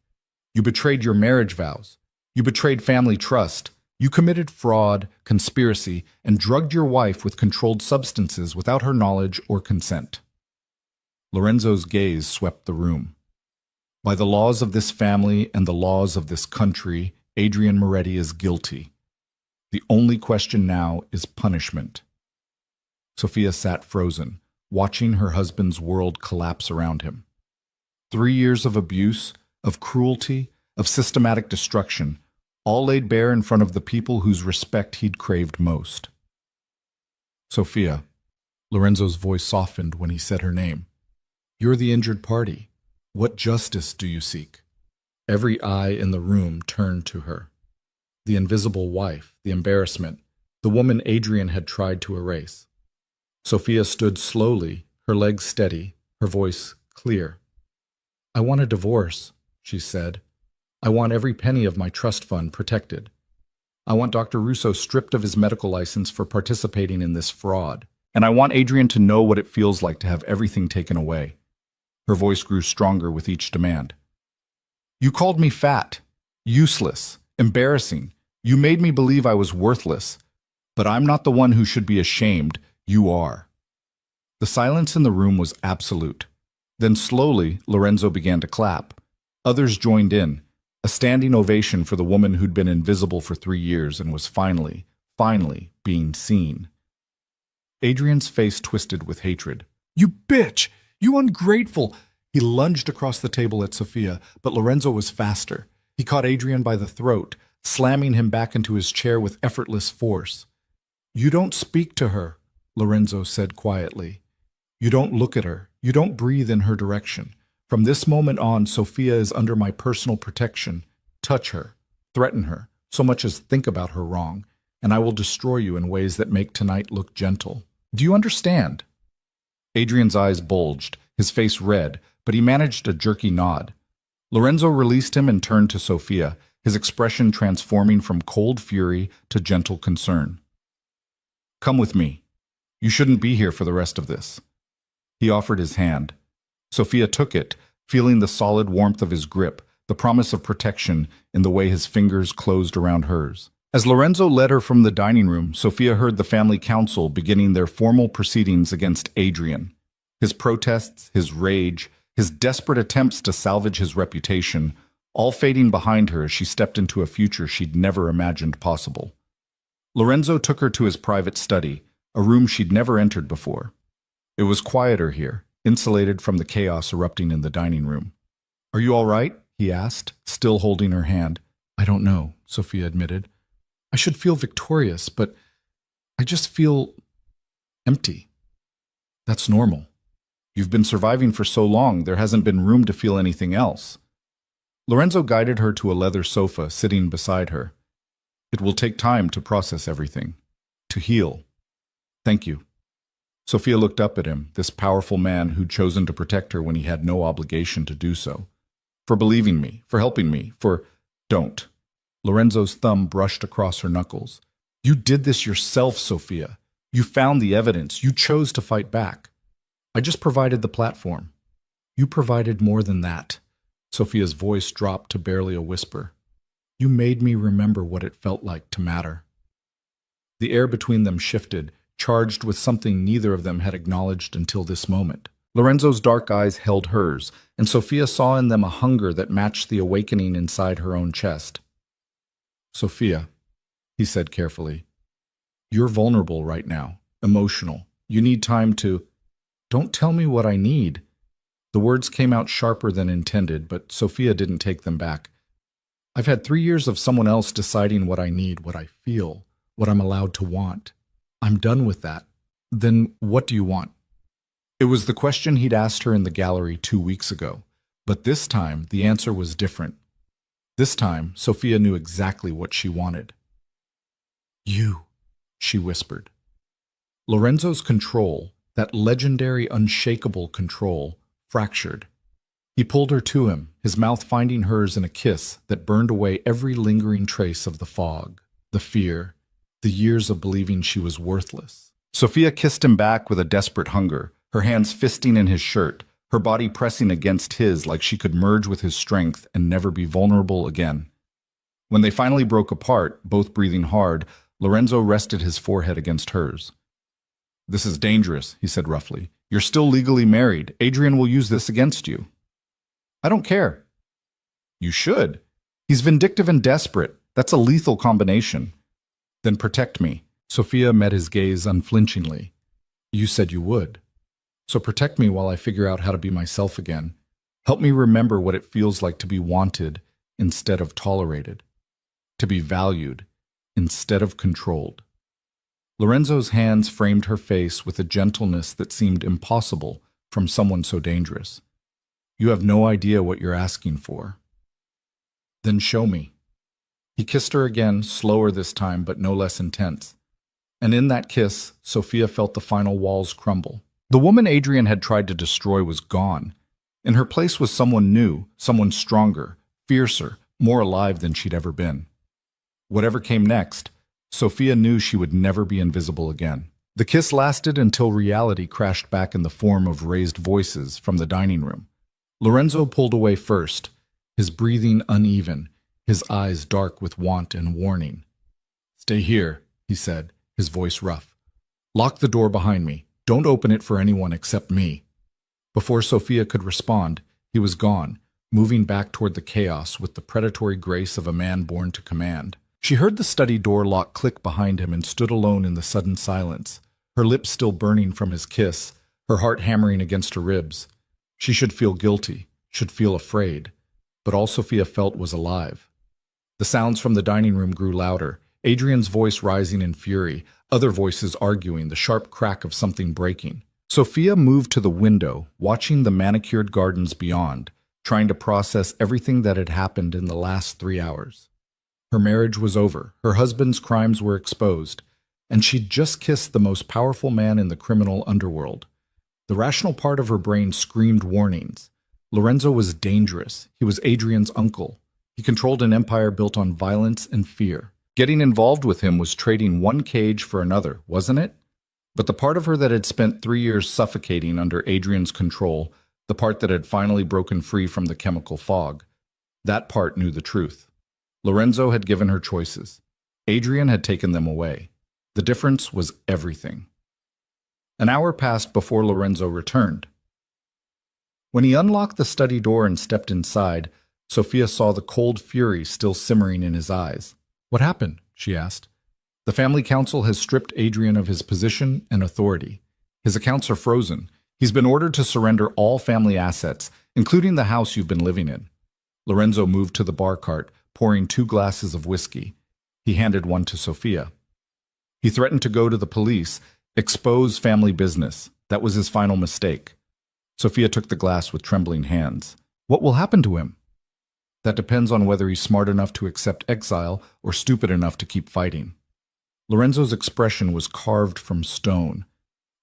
"You betrayed your marriage vows. You betrayed family trust. You committed fraud, conspiracy, and drugged your wife with controlled substances without her knowledge or consent." Lorenzo's gaze swept the room. "By the laws of this family and the laws of this country, Adrian Moretti is guilty. The only question now is punishment." Sophia sat frozen, watching her husband's world collapse around him. 3 years of abuse, of cruelty, of systematic destruction, all laid bare in front of the people whose respect he'd craved most. "Sophia," Lorenzo's voice softened when he said her name. "You're the injured party. What justice do you seek?" Every eye in the room turned to her. The invisible wife, the embarrassment, the woman Adrian had tried to erase. Sophia stood slowly, her legs steady, her voice clear. "I want a divorce," she said. "I want every penny of my trust fund protected. I want Dr. Russo stripped of his medical license for participating in this fraud. And I want Adrian to know what it feels like to have everything taken away." Her voice grew stronger with each demand. "You called me fat, useless, embarrassing. You made me believe I was worthless. But I'm not the one who should be ashamed. You are." The silence in the room was absolute. Then slowly, Lorenzo began to clap. Others joined in. A standing ovation for the woman who'd been invisible for 3 years and was finally being seen. Adrian's face twisted with hatred. "You bitch! You ungrateful!" He lunged across the table at Sophia, but Lorenzo was faster. He caught Adrian by the throat, slamming him back into his chair with effortless force. "You don't speak to her," Lorenzo said quietly. "You don't look at her. You don't breathe in her direction. From this moment on, Sophia is under my personal protection. Touch her, threaten her, so much as think about her wrong, and I will destroy you in ways that make tonight look gentle. Do you understand?" Adrian's eyes bulged, his face red, but he managed a jerky nod. Lorenzo released him and turned to Sophia, his expression transforming from cold fury to gentle concern. "Come with me." You shouldn't be here for the rest of this. He offered his hand. Sophia took it, feeling the solid warmth of his grip, the promise of protection in the way his fingers closed around hers. As Lorenzo led her from the dining room, Sophia heard the family council beginning their formal proceedings against Adrian. His protests, his rage, his desperate attempts to salvage his reputation, all fading behind her as she stepped into a future she'd never imagined possible. Lorenzo took her to his private study, a room she'd never entered before. It was quieter here, insulated from the chaos erupting in the dining room. "Are you all right?" he asked, still holding her hand. "I don't know," Sophia admitted. "I should feel victorious, but I just feel empty. That's normal. You've been surviving for so long, there hasn't been room to feel anything else." Lorenzo guided her to a leather sofa sitting beside her. "It will take time to process everything, to heal. Thank you." Sophia looked up at him, this powerful man who'd chosen to protect her when he had no obligation to do so. "For believing me, for helping me, for—" "Don't." Lorenzo's thumb brushed across her knuckles. "You did this yourself, Sophia. You found the evidence. You chose to fight back. I just provided the platform. You provided more than that." Sophia's voice dropped to barely a whisper. "You made me remember what it felt like to matter." The air between them shifted, charged with something neither of them had acknowledged until this moment. Lorenzo's dark eyes held hers, and Sophia saw in them a hunger that matched the awakening inside her own chest. "Sophia," he said carefully, "you're vulnerable right now, emotional. You need time to—" "Don't tell me what I need." The words came out sharper than intended, but Sophia didn't take them back. "I've had 3 years of someone else deciding what I need, what I feel, what I'm allowed to want. I'm done with that. Then what do you want?" It was the question he'd asked her in the gallery 2 weeks ago, but this time the answer was different. This time, Sophia knew exactly what she wanted. "You," she whispered. Lorenzo's control, that legendary, unshakable control, fractured. He pulled her to him, his mouth finding hers in a kiss that burned away every lingering trace of the fog, the fear, the years of believing she was worthless. Sophia kissed him back with a desperate hunger, her hands fisting in his shirt, her body pressing against his like she could merge with his strength and never be vulnerable again. When they finally broke apart, both breathing hard, Lorenzo rested his forehead against hers. "This is dangerous," he said roughly. "You're still legally married. Adrian will use this against you." "I don't care." "You should. He's vindictive and desperate. That's a lethal combination." "Then protect me." Sophia met his gaze unflinchingly. "You said you would. So protect me while I figure out how to be myself again. Help me remember what it feels like to be wanted instead of tolerated, to be valued instead of controlled." Lorenzo's hands framed her face with a gentleness that seemed impossible from someone so dangerous. "You have no idea what you're asking for." "Then show me." He kissed her again, slower this time, but no less intense. And in that kiss, Sophia felt the final walls crumble. The woman Adrian had tried to destroy was gone. In her place was someone new, someone stronger, fiercer, more alive than she'd ever been. Whatever came next, Sophia knew she would never be invisible again. The kiss lasted until reality crashed back in the form of raised voices from the dining room. Lorenzo pulled away first, his breathing uneven, his eyes dark with want and warning. "Stay here," he said, his voice rough. "Lock the door behind me. Don't open it for anyone except me." Before Sophia could respond, he was gone, moving back toward the chaos with the predatory grace of a man born to command. She heard the study door lock click behind him and stood alone in the sudden silence, her lips still burning from his kiss, her heart hammering against her ribs. She should feel guilty, should feel afraid, but all Sophia felt was alive. The sounds from the dining room grew louder, Adrian's voice rising in fury, other voices arguing, the sharp crack of something breaking. Sophia moved to the window, watching the manicured gardens beyond, trying to process everything that had happened in the last 3 hours. Her marriage was over, her husband's crimes were exposed, and she'd just kissed the most powerful man in the criminal underworld. The rational part of her brain screamed warnings. Lorenzo was dangerous. He was Adrian's uncle. He controlled an empire built on violence and fear. Getting involved with him was trading one cage for another, wasn't it? But the part of her that had spent 3 years suffocating under Adrian's control, the part that had finally broken free from the chemical fog, that part knew the truth. Lorenzo had given her choices. Adrian had taken them away. The difference was everything. An hour passed before Lorenzo returned. When he unlocked the study door and stepped inside, Sophia saw the cold fury still simmering in his eyes. "What happened?" she asked. "The family council has stripped Adrian of his position and authority. His accounts are frozen. He's been ordered to surrender all family assets, including the house you've been living in." Lorenzo moved to the bar cart, pouring 2 glasses of whiskey. He handed one to Sophia. He threatened to go to the police, expose family business. That was his final mistake. Sophia took the glass with trembling hands. "What will happen to him?" "That depends on whether he's smart enough to accept exile or stupid enough to keep fighting." Lorenzo's expression was carved from stone.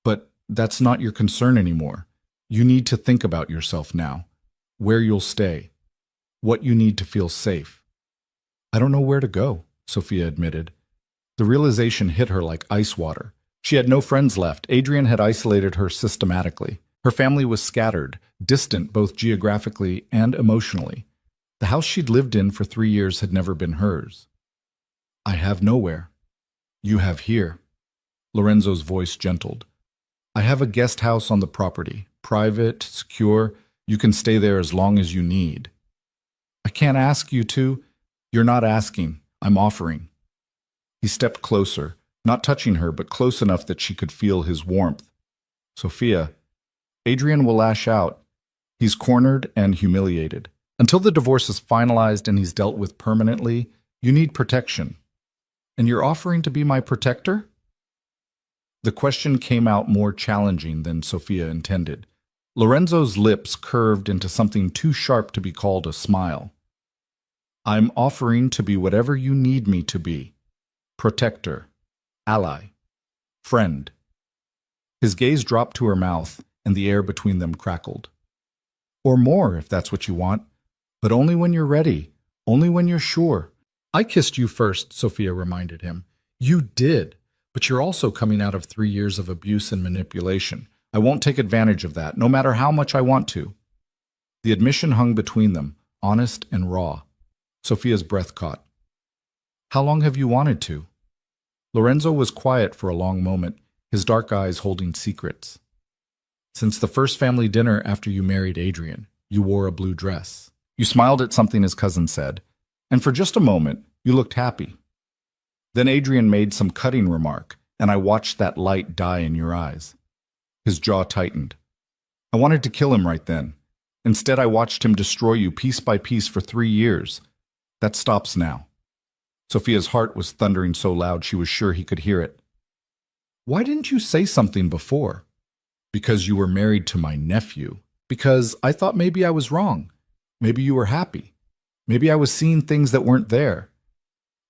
"But that's not your concern anymore. You need to think about yourself now, where you'll stay, what you need to feel safe." "I don't know where to go," Sophia admitted. The realization hit her like ice water. She had no friends left. Adrian had isolated her systematically. Her family was scattered, distant both geographically and emotionally. The house she'd lived in for 3 years had never been hers. "I have nowhere. You have here." Lorenzo's voice gentled. "I have a guest house on the property. Private, secure. You can stay there as long as you need." "I can't ask you to." "You're not asking. I'm offering." He stepped closer, not touching her, but close enough that she could feel his warmth. "Sophia, Adrian will lash out. He's cornered and humiliated. Until the divorce is finalized and he's dealt with permanently, you need protection. And you're offering to be my protector?" The question came out more challenging than Sophia intended. Lorenzo's lips curved into something too sharp to be called a smile. "I'm offering to be whatever you need me to be. Protector, ally, friend." His gaze dropped to her mouth, and the air between them crackled. "Or more, if that's what you want. But only when you're ready, only when you're sure." "I kissed you first," Sophia reminded him. "You did, but you're also coming out of 3 years of abuse and manipulation. I won't take advantage of that, no matter how much I want to." The admission hung between them, honest and raw. Sophia's breath caught. "How long have you wanted to?" Lorenzo was quiet for a long moment, his dark eyes holding secrets. "Since the first family dinner after you married Adrian, you wore a blue dress. You smiled at something his cousin said, and for just a moment, you looked happy. Then Adrian made some cutting remark, and I watched that light die in your eyes." His jaw tightened. "I wanted to kill him right then. Instead, I watched him destroy you piece by piece for 3 years. That stops now." Sophia's heart was thundering so loud she was sure he could hear it. "Why didn't you say something before?" "Because you were married to my nephew. Because I thought maybe I was wrong. Maybe you were happy. Maybe I was seeing things that weren't there."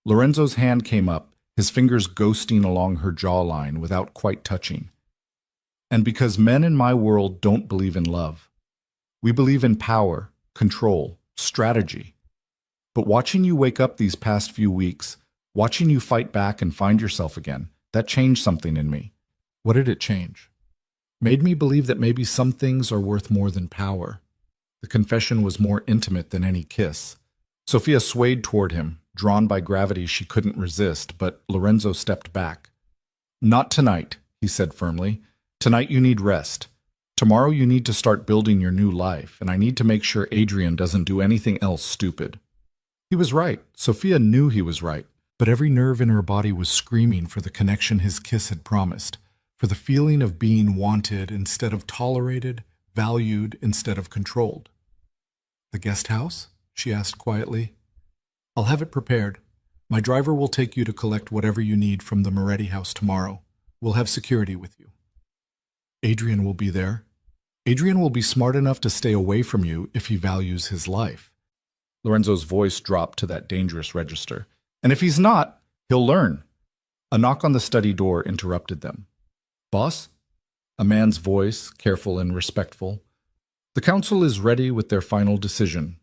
Lorenzo's hand came up, his fingers ghosting along her jawline without quite touching. "And because men in my world don't believe in love. We believe in power, control, strategy. But watching you wake up these past few weeks, watching you fight back and find yourself again, that changed something in me." "What did it change?" "Made me believe that maybe some things are worth more than power." The confession was more intimate than any kiss. Sophia swayed toward him, drawn by gravity she couldn't resist, but Lorenzo stepped back. "Not tonight," he said firmly. "Tonight you need rest. Tomorrow you need to start building your new life, and I need to make sure Adrian doesn't do anything else stupid." He was right. Sophia knew he was right, but every nerve in her body was screaming for the connection his kiss had promised, for the feeling of being wanted instead of tolerated, valued instead of controlled. "The guest house?" she asked quietly. "I'll have it prepared. My driver will take you to collect whatever you need from the Moretti house tomorrow. We'll have security with you." "Adrian will be there." "Adrian will be smart enough to stay away from you if he values his life." Lorenzo's voice dropped to that dangerous register. "And if he's not, he'll learn." A knock on the study door interrupted them. "Boss?" A man's voice, careful and respectful. "The council is ready with their final decision."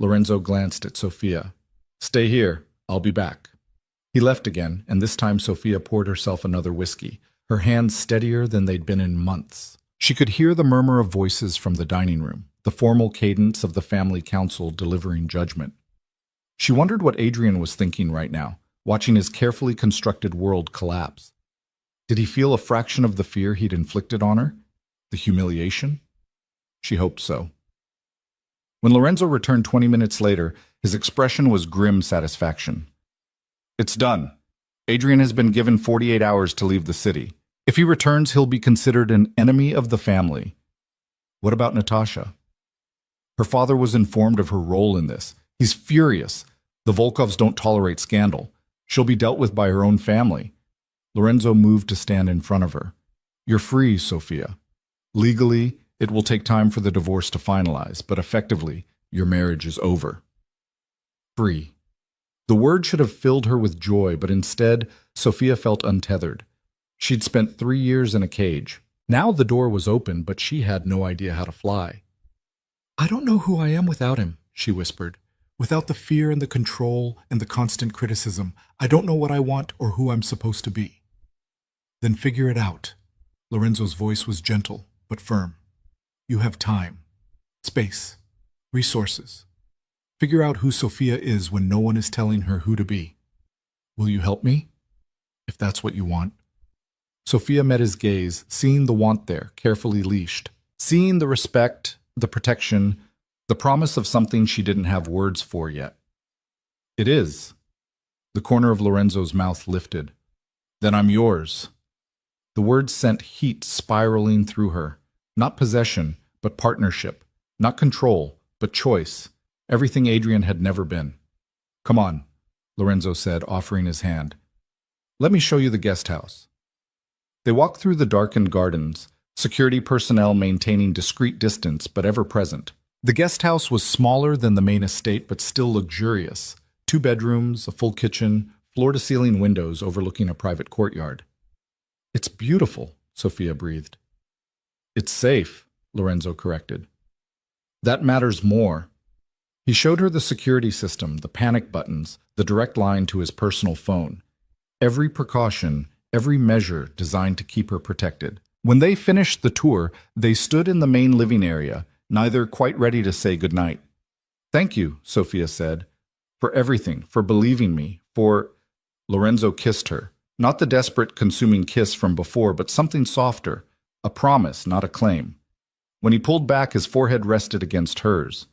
Lorenzo glanced at Sophia. "Stay here. I'll be back." He left again, and this time Sophia poured herself another whiskey. her hands steadier than they'd been in months. She could hear the murmur of voices from the dining room, the formal cadence of the family council delivering judgment. She wondered what Adrian was thinking right now, watching his carefully constructed world collapse. Did he feel a fraction of the fear he'd inflicted on her? The humiliation? She hoped so. When Lorenzo returned 20 minutes later, his expression was grim satisfaction. "It's done. Adrian has been given 48 hours to leave the city. If he returns, he'll be considered an enemy of the family." What about Natasha? Her father was informed of her role in this. He's furious. The Volkovs don't tolerate scandal. She'll be dealt with by her own family. Lorenzo moved to stand in front of her. "You're free, Sophia. Legally, it will take time for the divorce to finalize, but effectively, your marriage is over." Free. The word should have filled her with joy, but instead, Sophia felt untethered. She'd spent 3 years in a cage. Now the door was open, but she had no idea how to fly. "I don't know who I am without him," she whispered. "Without the fear and the control and the constant criticism, I don't know what I want or who I'm supposed to be." "Then figure it out." Lorenzo's voice was gentle, but firm. "You have time, space, resources. Figure out who Sophia is when no one is telling her who to be. Will you help me? If that's what you want." Sophia met his gaze, seeing the want there, carefully leashed. Seeing the respect, the protection, the promise of something she didn't have words for yet. "It is." The corner of Lorenzo's mouth lifted. "Then I'm yours." The words sent heat spiraling through her. Not possession, but partnership. Not control, but choice. Everything Adrian had never been. "Come on," Lorenzo said, offering his hand. "Let me show you the guest house." They walked through the darkened gardens, security personnel maintaining discreet distance but ever present. The guest house was smaller than the main estate but still luxurious. 2 bedrooms, a full kitchen, floor-to-ceiling windows overlooking a private courtyard. "It's beautiful," Sophia breathed. "It's safe," Lorenzo corrected. "That matters more." He showed her the security system, the panic buttons, the direct line to his personal phone. Every precaution, every measure designed to keep her protected. When they finished the tour, they stood in the main living area, neither quite ready to say goodnight. "Thank you," Sophia said, "for everything, for believing me, for—" Lorenzo kissed her. Not the desperate, consuming kiss from before, but something softer, a promise, not a claim. When he pulled back, his forehead rested against hers.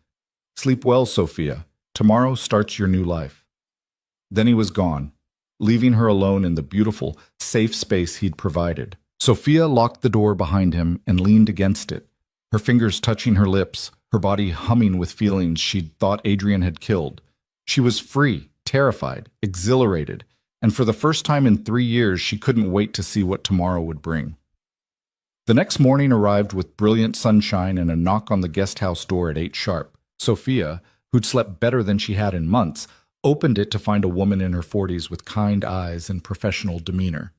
"Sleep well, Sophia. Tomorrow starts your new life." Then he was gone, leaving her alone in the beautiful, safe space he'd provided. Sophia locked the door behind him and leaned against it, her fingers touching her lips, her body humming with feelings she'd thought Adrian had killed. She was free, terrified, exhilarated, and for the first time in 3 years she couldn't wait to see what tomorrow would bring. The next morning arrived with brilliant sunshine and a knock on the guest house door at 8 sharp. Sophia, who'd slept better than she had in months, opened it to find a woman in her 40s with kind eyes and professional demeanor.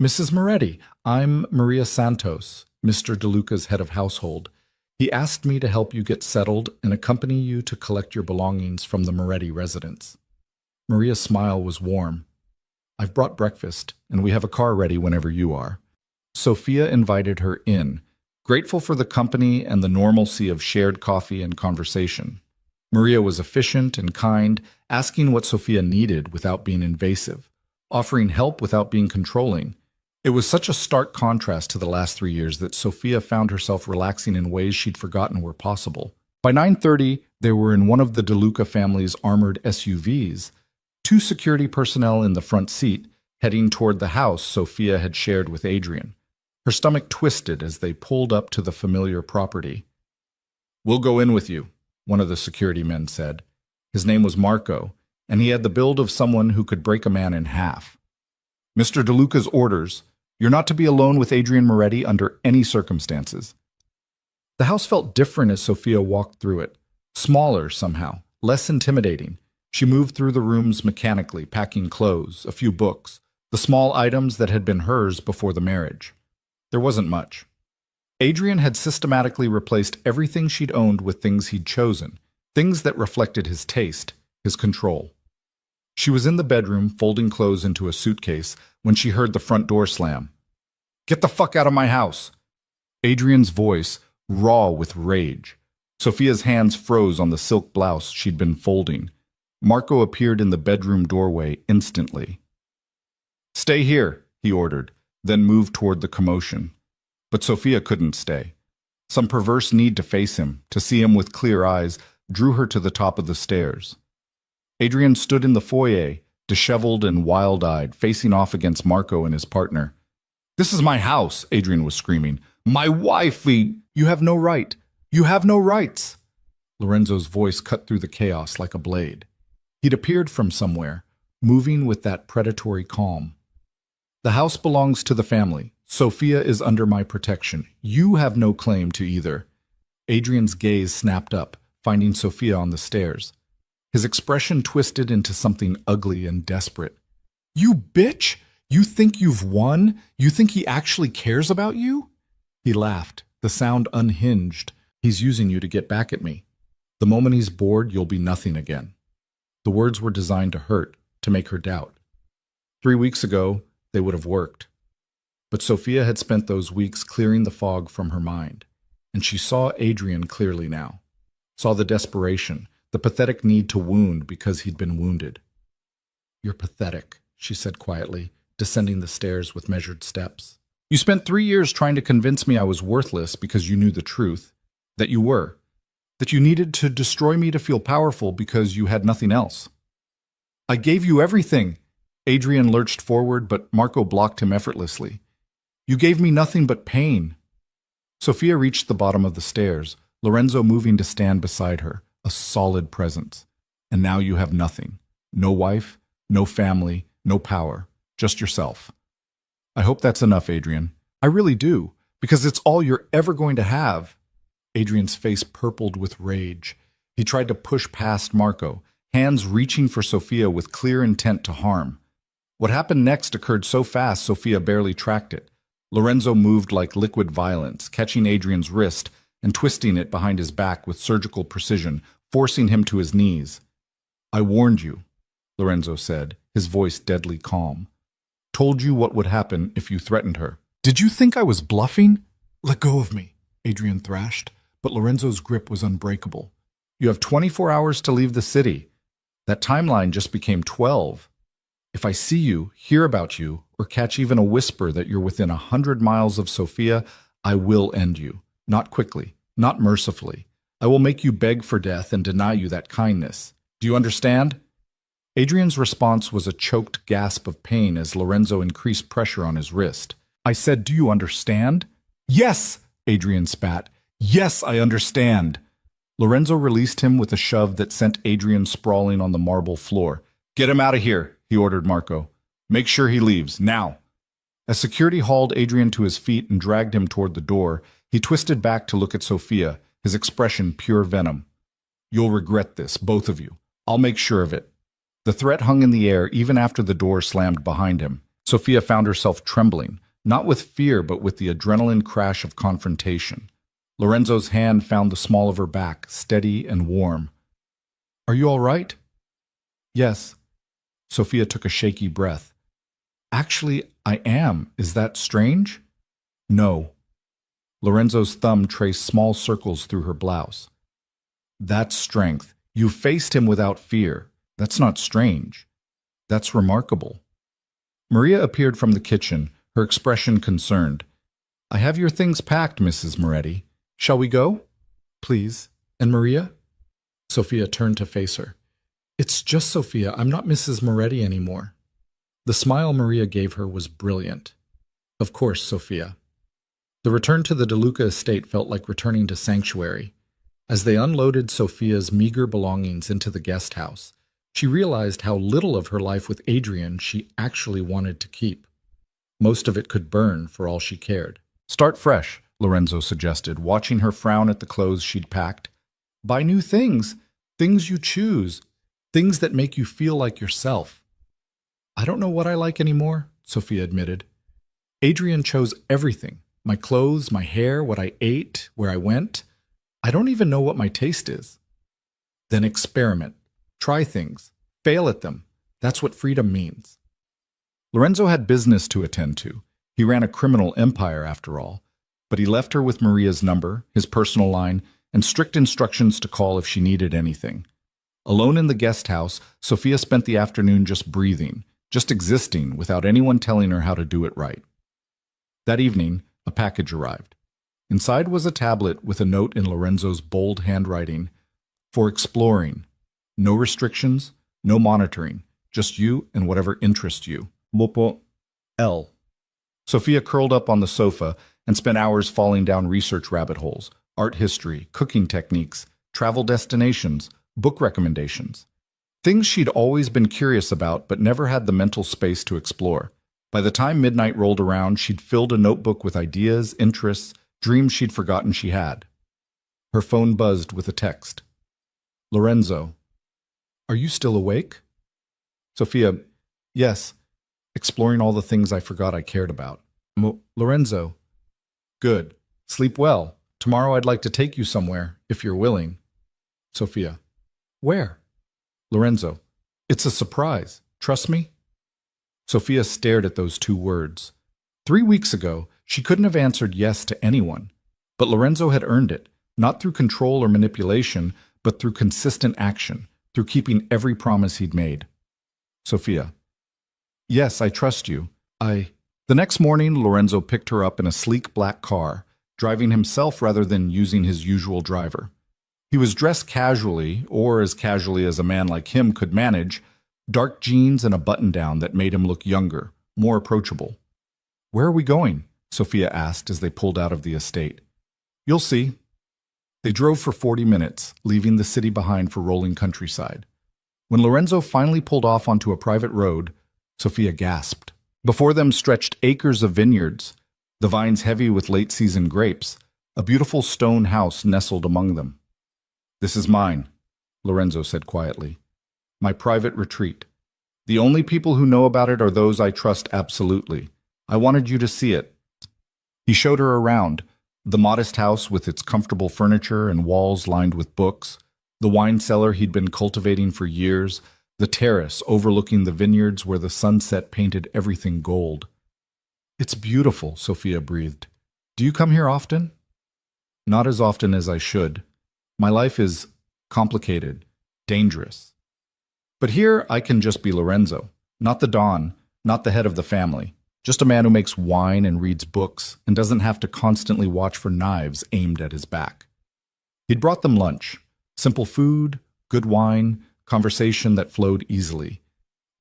"Mrs. Moretti, I'm Maria Santos, Mr. DeLuca's head of household. He asked me to help you get settled and accompany you to collect your belongings from the Moretti residence." Maria's smile was warm. "I've brought breakfast, and we have a car ready whenever you are." Sophia invited her in, grateful for the company and the normalcy of shared coffee and conversation. Maria was efficient and kind, asking what Sophia needed without being invasive, offering help without being controlling. It was such a stark contrast to the last 3 years that Sophia found herself relaxing in ways she'd forgotten were possible. By 9:30, they were in one of the DeLuca family's armored SUVs, 2 security personnel in the front seat, heading toward the house Sophia had shared with Adrian. Her stomach twisted as they pulled up to the familiar property. "We'll go in with you," one of the security men said. His name was Marco, and he had the build of someone who could break a man in half. "Mr. DeLuca's orders. You're not to be alone with Adrian Moretti under any circumstances." The house felt different as Sophia walked through it. Smaller somehow, less intimidating. She moved through the rooms mechanically, packing clothes, a few books, the small items that had been hers before the marriage. There wasn't much. Adrian had systematically replaced everything she'd owned with things he'd chosen, things that reflected his taste, his control. She was in the bedroom, folding clothes into a suitcase, when she heard the front door slam. Get the fuck out of my house. Adrian's voice, raw with rage. Sophia's hands froze on the silk blouse she'd been folding. Marco appeared in the bedroom doorway instantly. Stay here, he ordered, then moved toward the commotion. But Sophia couldn't stay. Some perverse need to face him, to see him with clear eyes, drew her to the top of the stairs. Adrian stood in the foyer, disheveled and wild-eyed, facing off against Marco and his partner. This is my house, Adrian was screaming. My wife, You have no right. You have no rights. Lorenzo's voice cut through the chaos like a blade. He'd appeared from somewhere, moving with that predatory calm. The house belongs to the family. Sophia is under my protection. You have no claim to either. Adrian's gaze snapped up, finding Sophia on the stairs. His expression twisted into something ugly and desperate. You bitch! You think you've won? You think he actually cares about you? He laughed, the sound unhinged. He's using you to get back at me. The moment he's bored, you'll be nothing again. The words were designed to hurt, to make her doubt. 3 weeks ago, they would have worked. But Sophia had spent those weeks clearing the fog from her mind, and she saw Adrian clearly now. Saw the desperation, the pathetic need to wound because he'd been wounded. You're pathetic, she said quietly, descending the stairs with measured steps. You spent 3 years trying to convince me I was worthless because you knew the truth, that you were, that you needed to destroy me to feel powerful because you had nothing else. I gave you everything. Adrian lurched forward, but Marco blocked him effortlessly. You gave me nothing but pain. Sophia reached the bottom of the stairs, Lorenzo moving to stand beside her, a solid presence. And now you have nothing. No wife, no family, no power, just yourself. I hope that's enough, Adrian. I really do, because it's all you're ever going to have. Adrian's face purpled with rage. He tried to push past Marco, hands reaching for Sophia with clear intent to harm. What happened next occurred so fast Sophia barely tracked it. Lorenzo moved like liquid violence, catching Adrian's wrist and twisting it behind his back with surgical precision, forcing him to his knees. I warned you, Lorenzo said, his voice deadly calm. Told you what would happen if you threatened her. Did you think I was bluffing? Let go of me, Adrian thrashed, but Lorenzo's grip was unbreakable. You have 24 hours to leave the city. That timeline just became 12. If I see you, hear about you, or catch even a whisper that you're within 100 miles of Sophia, I will end you. Not quickly, not mercifully. I will make you beg for death and deny you that kindness. Do you understand? Adrian's response was a choked gasp of pain as Lorenzo increased pressure on his wrist. I said, do you understand? Yes, Adrian spat. Yes, I understand. Lorenzo released him with a shove that sent Adrian sprawling on the marble floor. Get him out of here, he ordered Marco. Make sure he leaves, now. As security hauled Adrian to his feet and dragged him toward the door, he twisted back to look at Sophia, his expression pure venom. You'll regret this, both of you. I'll make sure of it. The threat hung in the air even after the door slammed behind him. Sophia found herself trembling, not with fear but with the adrenaline crash of confrontation. Lorenzo's hand found the small of her back, steady and warm. Are you all right? Yes. Sophia took a shaky breath. Actually, I am. Is that strange? No. Lorenzo's thumb traced small circles through her blouse. That's strength. You faced him without fear. That's not strange. That's remarkable. Maria appeared from the kitchen, her expression concerned. I have your things packed, Mrs. Moretti. Shall we go? Please. And Maria? Sophia turned to face her. It's just Sophia. I'm not Mrs. Moretti anymore. The smile Maria gave her was brilliant. Of course, Sophia. The return to the DeLuca estate felt like returning to sanctuary. As they unloaded Sophia's meager belongings into the guest house, she realized how little of her life with Adrian she actually wanted to keep. Most of it could burn for all she cared. Start fresh, Lorenzo suggested, watching her frown at the clothes she'd packed. Buy new things, things you choose, things that make you feel like yourself. I don't know what I like anymore, Sophia admitted. Adrian chose everything, my clothes, my hair, what I ate, where I went. I don't even know what my taste is. Then experiment. Try things. Fail at them. That's what freedom means. Lorenzo had business to attend to. He ran a criminal empire, after all. But he left her with Maria's number, his personal line, and strict instructions to call if she needed anything. Alone in the guest house, Sophia spent the afternoon just breathing, just existing, without anyone telling her how to do it right. That evening, a package arrived. Inside was a tablet with a note in Lorenzo's bold handwriting. For exploring. No restrictions, no monitoring. Just you and whatever interests you. Mopo L. Sophia curled up on the sofa and spent hours falling down research rabbit holes, art history, cooking techniques, travel destinations, book recommendations. Things she'd always been curious about but never had the mental space to explore. By the time midnight rolled around, she'd filled a notebook with ideas, interests, dreams she'd forgotten she had. Her phone buzzed with a text. Lorenzo, are you still awake? Sophia, yes, exploring all the things I forgot I cared about. Lorenzo, good. Sleep well. Tomorrow I'd like to take you somewhere, if you're willing. Sophia, where? Lorenzo, it's a surprise. Trust me? Sophia stared at those two words. 3 weeks ago, she couldn't have answered yes to anyone. But Lorenzo had earned it, not through control or manipulation, but through consistent action, through keeping every promise he'd made. Sophia, yes, I trust you. The next morning, Lorenzo picked her up in a sleek black car, driving himself rather than using his usual driver. He was dressed casually, or as casually as a man like him could manage, dark jeans and a button-down that made him look younger, more approachable. Where are we going? Sophia asked as they pulled out of the estate. You'll see. They drove for 40 minutes, leaving the city behind for rolling countryside. When Lorenzo finally pulled off onto a private road, Sophia gasped. Before them stretched acres of vineyards, the vines heavy with late-season grapes, a beautiful stone house nestled among them. This is mine, Lorenzo said quietly. My private retreat. The only people who know about it are those I trust absolutely. I wanted you to see it. He showed her around, the modest house with its comfortable furniture and walls lined with books, the wine cellar he'd been cultivating for years, the terrace overlooking the vineyards where the sunset painted everything gold. It's beautiful, Sophia breathed. Do you come here often? Not as often as I should. My life is complicated, dangerous. But here I can just be Lorenzo, not the Don, not the head of the family, just a man who makes wine and reads books and doesn't have to constantly watch for knives aimed at his back. He'd brought them lunch, simple food, good wine, conversation that flowed easily.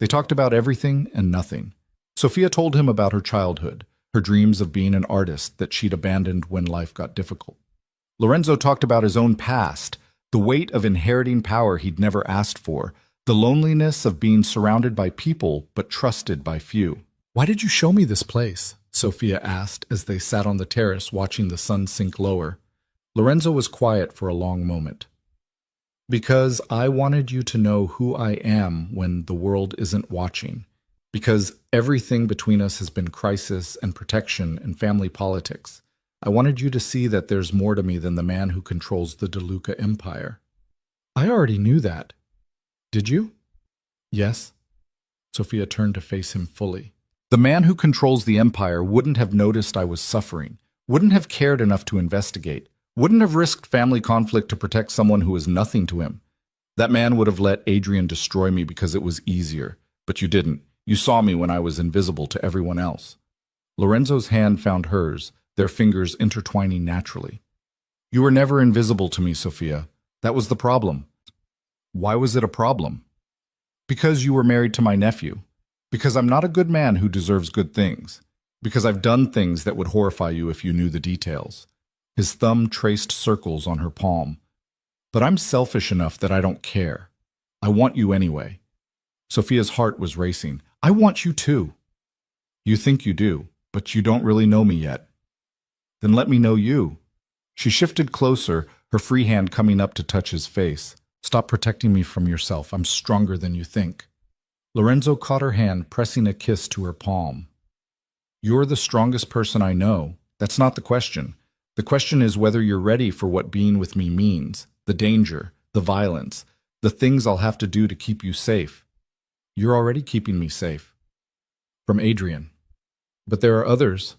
They talked about everything and nothing. Sophia told him about her childhood, her dreams of being an artist that she'd abandoned when life got difficult. Lorenzo talked about his own past, the weight of inheriting power he'd never asked for, the loneliness of being surrounded by people but trusted by few. Why did you show me this place? Sophia asked as they sat on the terrace watching the sun sink lower. Lorenzo was quiet for a long moment. Because I wanted you to know who I am when the world isn't watching. Because everything between us has been crisis and protection and family politics. I wanted you to see that there's more to me than the man who controls the DeLuca empire. I already knew that. Did you? Yes. Sophia turned to face him fully. The man who controls the empire wouldn't have noticed I was suffering, wouldn't have cared enough to investigate, wouldn't have risked family conflict to protect someone who was nothing to him. That man would have let Adrian destroy me because it was easier. But you didn't. You saw me when I was invisible to everyone else. Lorenzo's hand found hers, their fingers intertwining naturally. You were never invisible to me, Sophia. That was the problem. Why was it a problem? Because you were married to my nephew. Because I'm not a good man who deserves good things. Because I've done things that would horrify you if you knew the details. His thumb traced circles on her palm. But I'm selfish enough that I don't care. I want you anyway. Sophia's heart was racing. I want you too. You think you do, but you don't really know me yet. Then let me know you. She shifted closer, her free hand coming up to touch his face. Stop protecting me from yourself. I'm stronger than you think. Lorenzo caught her hand, pressing a kiss to her palm. You're the strongest person I know. That's not the question. The question is whether you're ready for what being with me means, the danger, the violence, the things I'll have to do to keep you safe. You're already keeping me safe. From Adrian. But there are others,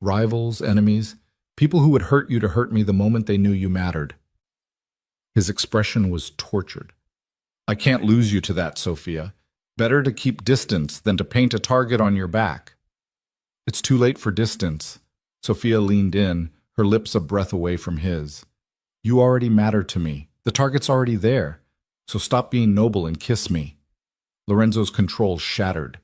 rivals, enemies, people who would hurt you to hurt me the moment they knew you mattered. His expression was tortured. I can't lose you to that, Sophia. Better to keep distance than to paint a target on your back. It's too late for distance. Sophia leaned in, her lips a breath away from his. You already matter to me. The target's already there. So stop being noble and kiss me. Lorenzo's control shattered.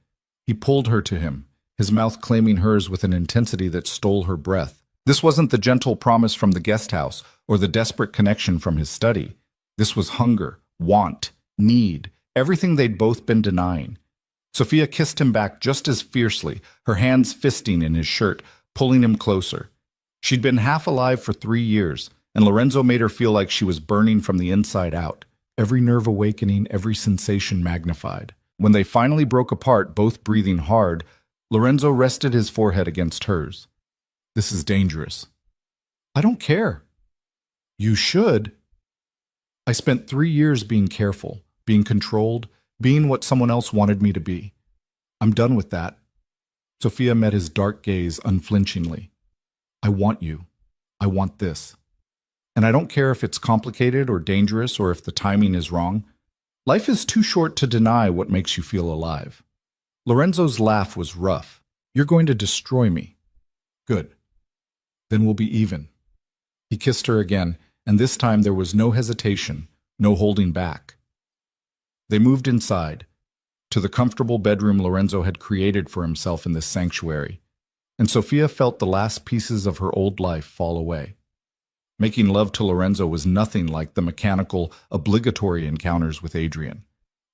He pulled her to him, his mouth claiming hers with an intensity that stole her breath. This wasn't the gentle promise from the guest house or the desperate connection from his study. This was hunger, want, need, everything they'd both been denying. Sophia kissed him back just as fiercely, her hands fisting in his shirt, pulling him closer. She'd been half alive for 3 years, and Lorenzo made her feel like she was burning from the inside out, every nerve awakening, every sensation magnified. When they finally broke apart, both breathing hard, Lorenzo rested his forehead against hers. This is dangerous. I don't care. You should. I spent 3 years being careful, being controlled, being what someone else wanted me to be. I'm done with that. Sophia met his dark gaze unflinchingly. I want you. I want this. And I don't care if it's complicated or dangerous or if the timing is wrong. Life is too short to deny what makes you feel alive. Lorenzo's laugh was rough. You're going to destroy me. Good. Then we'll be even. He kissed her again, and this time there was no hesitation, no holding back. They moved inside, to the comfortable bedroom Lorenzo had created for himself in this sanctuary, and Sophia felt the last pieces of her old life fall away. Making love to Lorenzo was nothing like the mechanical, obligatory encounters with Adrian.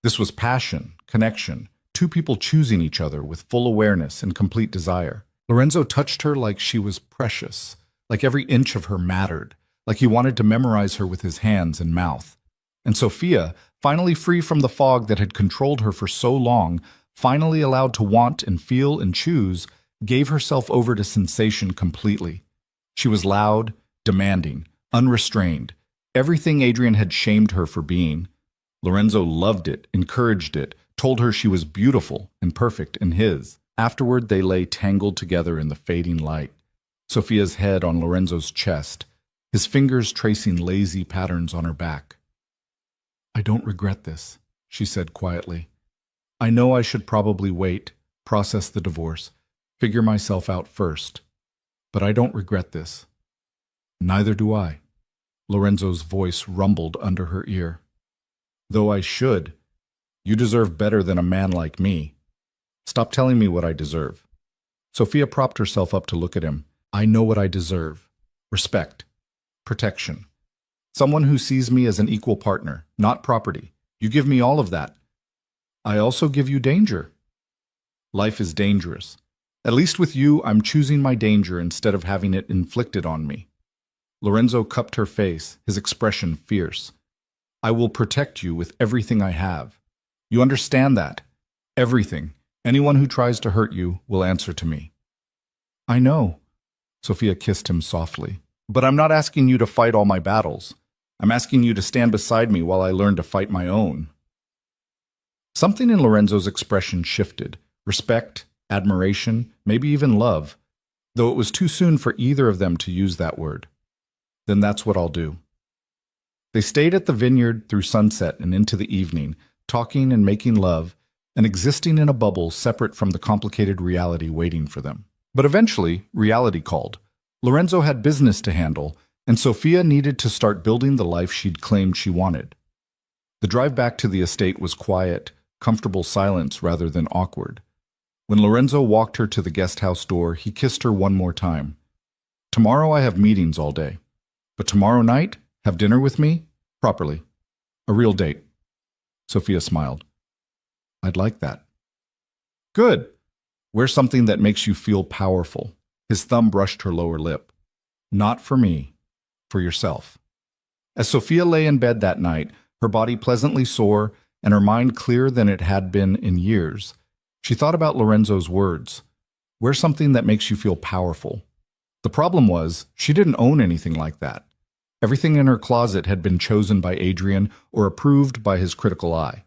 This was passion, connection, two people choosing each other with full awareness and complete desire. Lorenzo touched her like she was precious, like every inch of her mattered, like he wanted to memorize her with his hands and mouth. And Sophia, finally free from the fog that had controlled her for so long, finally allowed to want and feel and choose, gave herself over to sensation completely. She was loud, demanding, unrestrained, everything Adrian had shamed her for being. Lorenzo loved it, encouraged it, told her she was beautiful and perfect in his. Afterward, they lay tangled together in the fading light, Sophia's head on Lorenzo's chest, his fingers tracing lazy patterns on her back. I don't regret this, she said quietly. I know I should probably wait, process the divorce, figure myself out first. But I don't regret this. Neither do I. Lorenzo's voice rumbled under her ear. Though I should. You deserve better than a man like me. Stop telling me what I deserve. Sophia propped herself up to look at him. I know what I deserve. Respect. Protection. Someone who sees me as an equal partner, not property. You give me all of that. I also give you danger. Life is dangerous. At least with you, I'm choosing my danger instead of having it inflicted on me. Lorenzo cupped her face, his expression fierce. I will protect you with everything I have. You understand that? Everything. Anyone who tries to hurt you will answer to me. I know. Sophia kissed him softly. But I'm not asking you to fight all my battles. I'm asking you to stand beside me while I learn to fight my own. Something in Lorenzo's expression shifted. Respect, admiration, maybe even love, though it was too soon for either of them to use that word. Then that's what I'll do. They stayed at the vineyard through sunset and into the evening, talking and making love, and existing in a bubble separate from the complicated reality waiting for them. But eventually, reality called. Lorenzo had business to handle, and Sophia needed to start building the life she'd claimed she wanted. The drive back to the estate was quiet, comfortable silence rather than awkward. When Lorenzo walked her to the guest house door, he kissed her one more time. Tomorrow I have meetings all day. But tomorrow night, have dinner with me? Properly. A real date. Sophia smiled. I'd like that. Good. Wear something that makes you feel powerful. His thumb brushed her lower lip. Not for me. For yourself. As Sophia lay in bed that night, her body pleasantly sore and her mind clearer than it had been in years, she thought about Lorenzo's words. Wear something that makes you feel powerful. The problem was, she didn't own anything like that. Everything in her closet had been chosen by Adrian or approved by his critical eye.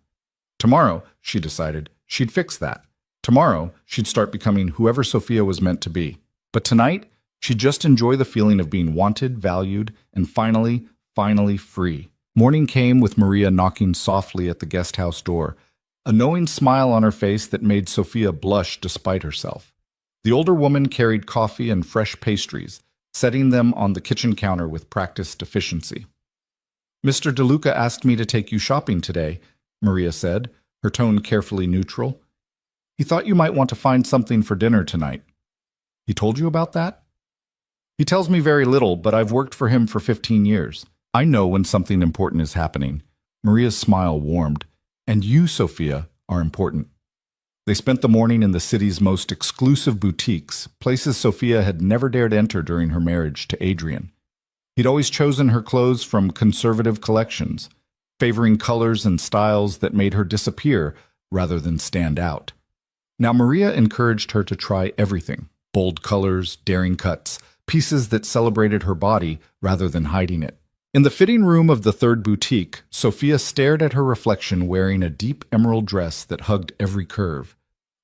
Tomorrow, she decided, she'd fix that. Tomorrow, she'd start becoming whoever Sophia was meant to be. But tonight, she'd just enjoy the feeling of being wanted, valued, and finally free. Morning came with Maria knocking softly at the guest house door, a knowing smile on her face that made Sophia blush despite herself. The older woman carried coffee and fresh pastries, setting them on the kitchen counter with practiced efficiency. "Mr. DeLuca asked me to take you shopping today," Maria said, her tone carefully neutral. "He thought you might want to find something for dinner tonight." "He told you about that?" "He tells me very little, but I've worked for him for 15 years. I know when something important is happening." Maria's smile warmed. "And you, Sophia, are important." They spent the morning in the city's most exclusive boutiques, places Sophia had never dared enter during her marriage to Adrian. He'd always chosen her clothes from conservative collections, favoring colors and styles that made her disappear rather than stand out. Now Maria encouraged her to try everything: bold colors, daring cuts, pieces that celebrated her body rather than hiding it. In the fitting room of the third boutique, Sophia stared at her reflection wearing a deep emerald dress that hugged every curve.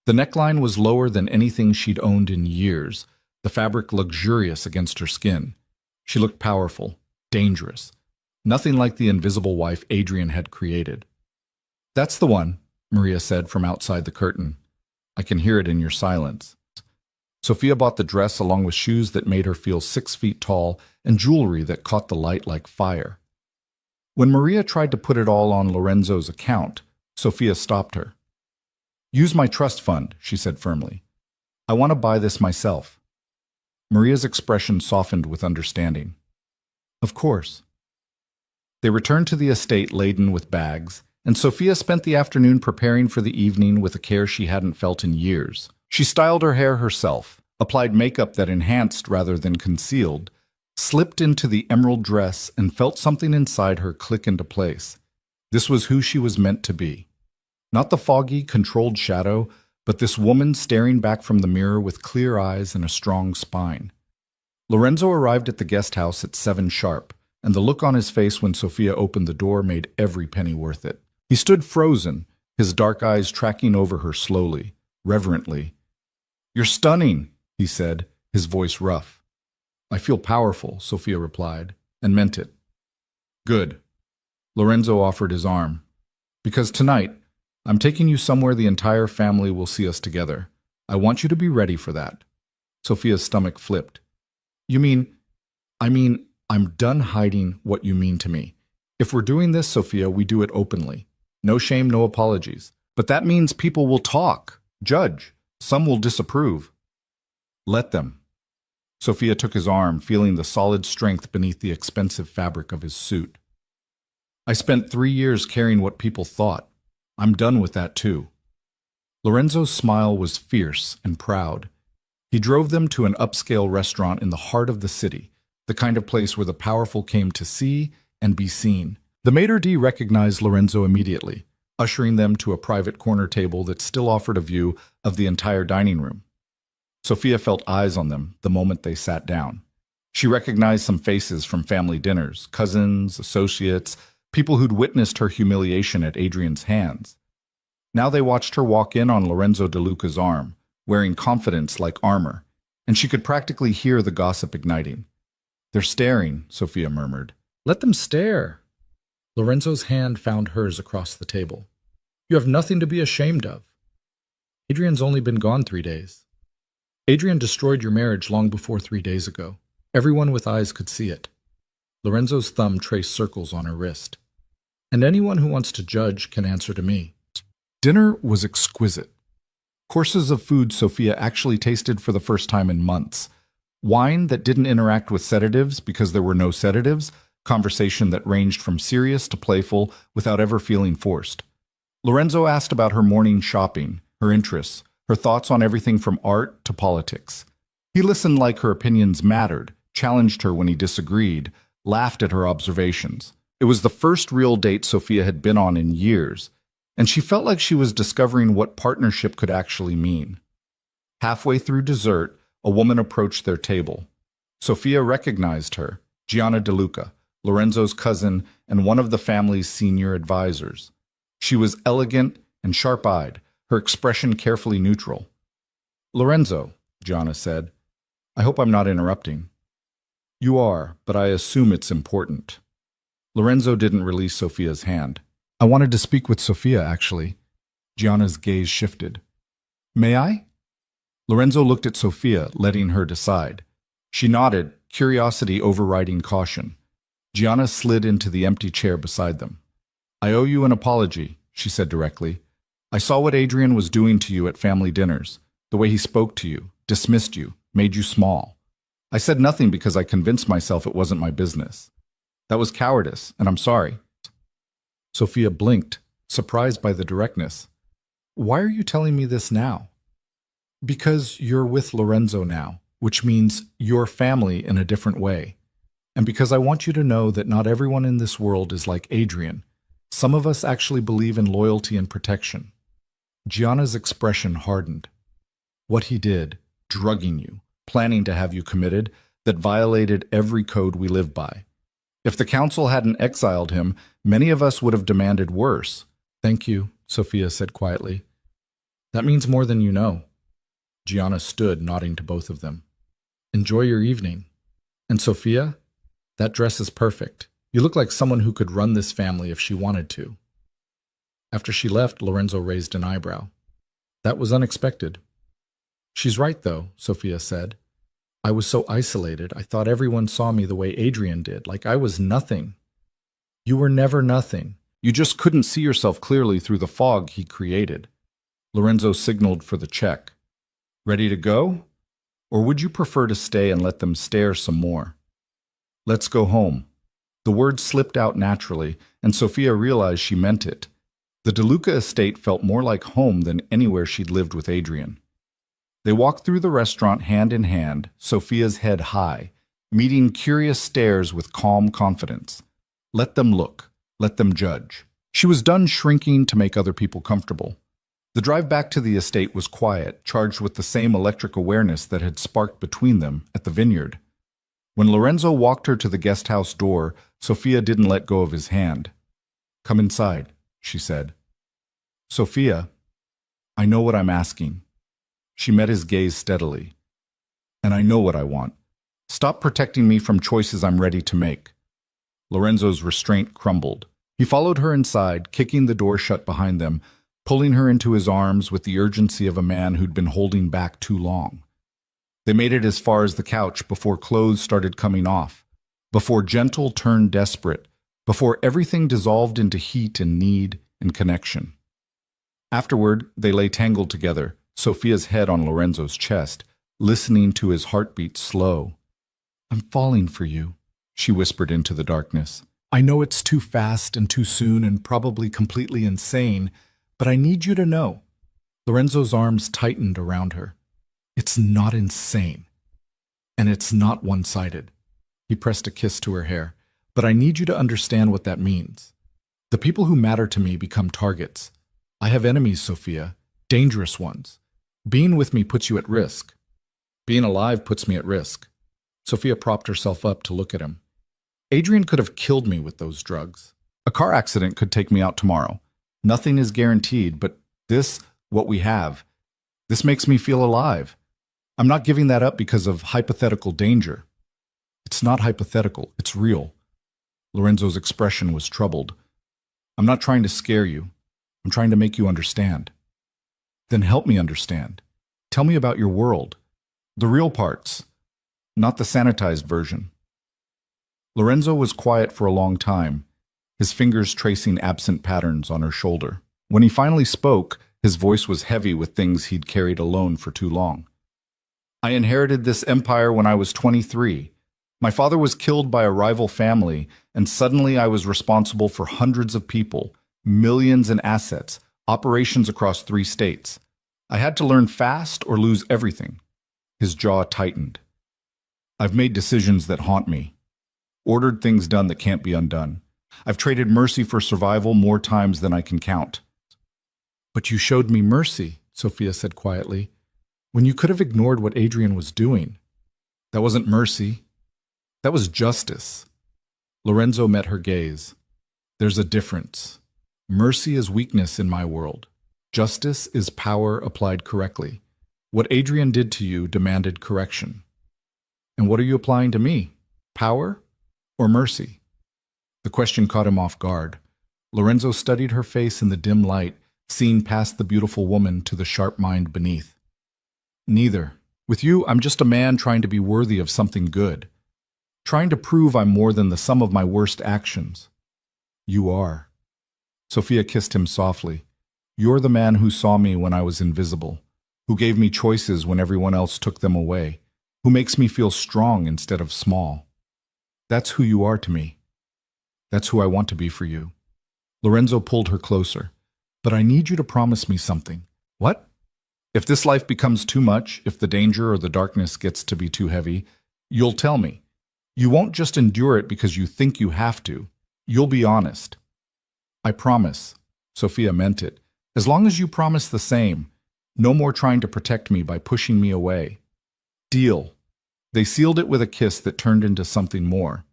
The neckline was lower than anything she'd owned in years, the fabric luxurious against her skin. She looked powerful, dangerous, nothing like the invisible wife Adrian had created. "That's the one," Maria said from outside the curtain. "I can hear it in your silence." Sophia bought the dress along with shoes that made her feel 6 feet tall and jewelry that caught the light like fire. When Maria tried to put it all on Lorenzo's account, Sophia stopped her. "Use my trust fund," she said firmly. "I want to buy this myself." Maria's expression softened with understanding. "Of course." They returned to the estate laden with bags, and Sophia spent the afternoon preparing for the evening with a care she hadn't felt in years. She styled her hair herself, applied makeup that enhanced rather than concealed, slipped into the emerald dress, and felt something inside her click into place. This was who she was meant to be. Not the foggy, controlled shadow, but this woman staring back from the mirror with clear eyes and a strong spine. Lorenzo arrived at the guest house at 7 sharp, and the look on his face when Sophia opened the door made every penny worth it. He stood frozen, his dark eyes tracking over her slowly, reverently. "You're stunning," he said, his voice rough. "I feel powerful," Sophia replied, and meant it. "Good." Lorenzo offered his arm. "Because tonight, I'm taking you somewhere the entire family will see us together. I want you to be ready for that." Sophia's stomach flipped. "You mean, I'm done hiding what you mean to me. If we're doing this, Sophia, we do it openly. No shame, no apologies. But that means people will talk, judge. Some will disapprove." "Let them." Sophia took his arm, feeling the solid strength beneath the expensive fabric of his suit. "I spent 3 years caring what people thought. I'm done with that too." Lorenzo's smile was fierce and proud. He drove them to an upscale restaurant in the heart of the city, the kind of place where the powerful came to see and be seen. The maitre d' recognized Lorenzo immediately, ushering them to a private corner table that still offered a view of the entire dining room. Sophia felt eyes on them the moment they sat down. She recognized some faces from family dinners, cousins, associates, people who'd witnessed her humiliation at Adrian's hands. Now they watched her walk in on Lorenzo DeLuca's arm, wearing confidence like armor, and she could practically hear the gossip igniting. "They're staring," Sophia murmured. "Let them stare." Lorenzo's hand found hers across the table. "You have nothing to be ashamed of. Adrian's only been gone 3 days. Adrian destroyed your marriage long before 3 days ago. Everyone with eyes could see it." Lorenzo's thumb traced circles on her wrist. "And anyone who wants to judge can answer to me." Dinner was exquisite. Courses of food Sophia actually tasted for the first time in months. Wine that didn't interact with sedatives because there were no sedatives, conversation that ranged from serious to playful without ever feeling forced. Lorenzo asked about her morning shopping, her interests, her thoughts on everything from art to politics. He listened like her opinions mattered, challenged her when he disagreed, laughed at her observations. It was the first real date Sophia had been on in years, and she felt like she was discovering what partnership could actually mean. Halfway through dessert, a woman approached their table. Sophia recognized her, Gianna DeLuca, Lorenzo's cousin and one of the family's senior advisors. She was elegant and sharp-eyed, her expression carefully neutral. "Lorenzo," Gianna said, "I hope I'm not interrupting." "You are, but I assume it's important." Lorenzo didn't release Sophia's hand. "I wanted to speak with Sophia, actually." Gianna's gaze shifted. "May I?" Lorenzo looked at Sophia, letting her decide. She nodded, curiosity overriding caution. Gianna slid into the empty chair beside them. "I owe you an apology," she said directly. "I saw what Adrian was doing to you at family dinners, the way he spoke to you, dismissed you, made you small. I said nothing because I convinced myself it wasn't my business. That was cowardice, and I'm sorry." Sophia blinked, surprised by the directness. "Why are you telling me this now?" "Because you're with Lorenzo now, which means your family in a different way. And because I want you to know that not everyone in this world is like Adrian. Some of us actually believe in loyalty and protection." Gianna's expression hardened. "What he did, drugging you, planning to have you committed, that violated every code we live by. If the council hadn't exiled him, many of us would have demanded worse." "Thank you," Sophia said quietly. "That means more than you know." Gianna stood, nodding to both of them. "Enjoy your evening. And Sophia, that dress is perfect. You look like someone who could run this family if she wanted to." After she left, Lorenzo raised an eyebrow. "That was unexpected." "She's right, though," Sophia said. "I was so isolated, I thought everyone saw me the way Adrian did, like I was nothing." "You were never nothing. You just couldn't see yourself clearly through the fog he created." Lorenzo signaled for the check. "Ready to go? Or would you prefer to stay and let them stare some more?" "Let's go home." The word slipped out naturally, and Sophia realized she meant it. The DeLuca estate felt more like home than anywhere she'd lived with Adrian. They walked through the restaurant hand in hand, Sophia's head high, meeting curious stares with calm confidence. Let them look. Let them judge. She was done shrinking to make other people comfortable. The drive back to the estate was quiet, charged with the same electric awareness that had sparked between them at the vineyard. When Lorenzo walked her to the guest house door, Sophia didn't let go of his hand. "Come inside," she said. "Sophia, I know what I'm asking." She met his gaze steadily. "And I know what I want. Stop protecting me from choices I'm ready to make." Lorenzo's restraint crumbled. He followed her inside, kicking the door shut behind them, pulling her into his arms with the urgency of a man who'd been holding back too long. They made it as far as the couch before clothes started coming off, before gentle turned desperate, before everything dissolved into heat and need and connection. Afterward, they lay tangled together, Sophia's head on Lorenzo's chest, listening to his heartbeat slow. "I'm falling for you," she whispered into the darkness. "I know it's too fast and too soon and probably completely insane, but I need you to know." Lorenzo's arms tightened around her. "It's not insane. And it's not one-sided." He pressed a kiss to her hair. "But I need you to understand what that means. The people who matter to me become targets. I have enemies, Sophia, dangerous ones. Being with me puts you at risk. Being alive puts me at risk." Sophia propped herself up to look at him. "Adrian could have killed me with those drugs. A car accident could take me out tomorrow. Nothing is guaranteed, but this, what we have, this makes me feel alive. I'm not giving that up because of hypothetical danger." "It's not hypothetical, it's real." Lorenzo's expression was troubled. "I'm not trying to scare you. I'm trying to make you understand." "Then help me understand. Tell me about your world. The real parts, not the sanitized version." Lorenzo was quiet for a long time, his fingers tracing absent patterns on her shoulder. When he finally spoke, his voice was heavy with things he'd carried alone for too long. "I inherited this empire when I was 23. My father was killed by a rival family, and suddenly I was responsible for hundreds of people, millions in assets, operations across 3 states. I had to learn fast or lose everything." His jaw tightened. "I've made decisions that haunt me. Ordered things done that can't be undone. I've traded mercy for survival more times than I can count." "But you showed me mercy," Sophia said quietly, "when you could have ignored what Adrian was doing." "That wasn't mercy. That was justice." Lorenzo met her gaze. "There's a difference. Mercy is weakness in my world. Justice is power applied correctly. What Adrian did to you demanded correction. And what are you applying to me? Power or mercy? The question caught him off guard. Lorenzo studied her face in the dim light, seeing past the beautiful woman to the sharp mind beneath. Neither. With you, I'm just a man trying to be worthy of something good. Trying to prove I'm more than the sum of my worst actions. You are. Sophia kissed him softly. You're the man who saw me when I was invisible, who gave me choices when everyone else took them away, who makes me feel strong instead of small. That's who you are to me. That's who I want to be for you. Lorenzo pulled her closer. But I need you to promise me something. What? If this life becomes too much, if the danger or the darkness gets to be too heavy, you'll tell me. You won't just endure it because you think you have to. You'll be honest. I promise. Sophia meant it. As long as you promise the same, no more trying to protect me by pushing me away. Deal. They sealed it with a kiss that turned into something more.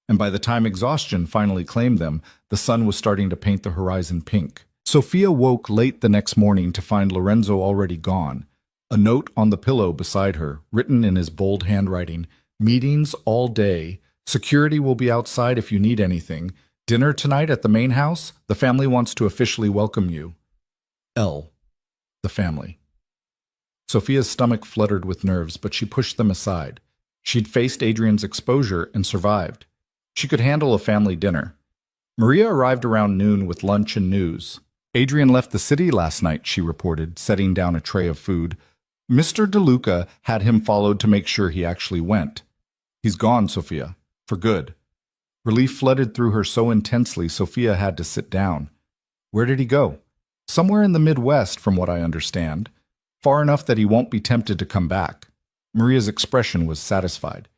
And by the time exhaustion finally claimed them, the sun was starting to paint the horizon pink. Sophia woke late the next morning to find Lorenzo already gone. A note on the pillow beside her, written in his bold handwriting, meetings all day, security will be outside if you need anything, dinner tonight at the main house, the family wants to officially welcome you. L. The family. Sophia's stomach fluttered with nerves, but she pushed them aside. She'd faced Adrian's exposure and survived. She could handle a family dinner. Maria arrived around noon with lunch and news. Adrian left the city last night, she reported, setting down a tray of food. Mr. DeLuca had him followed to make sure he actually went. He's gone, Sophia. For good. Relief flooded through her so intensely Sophia had to sit down. Where did he go? Somewhere in the Midwest, from what I understand. Far enough that he won't be tempted to come back. Maria's expression was satisfied.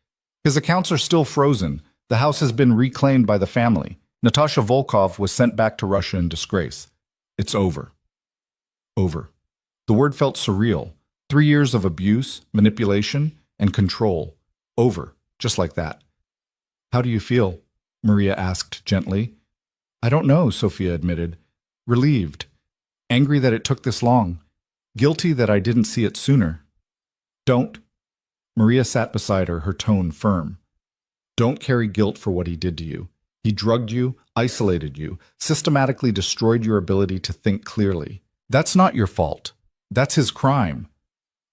His accounts are still frozen. The house has been reclaimed by the family. Natasha Volkov was sent back to Russia in disgrace. It's over. Over. The word felt surreal. 3 years of abuse, manipulation, and control. Over. Just like that. How do you feel? Maria asked gently. I don't know, Sophia admitted. Relieved. Angry that it took this long. Guilty that I didn't see it sooner. Don't. Maria sat beside her, her tone firm. Don't carry guilt for what he did to you. He drugged you, isolated you, systematically destroyed your ability to think clearly. That's not your fault. That's his crime.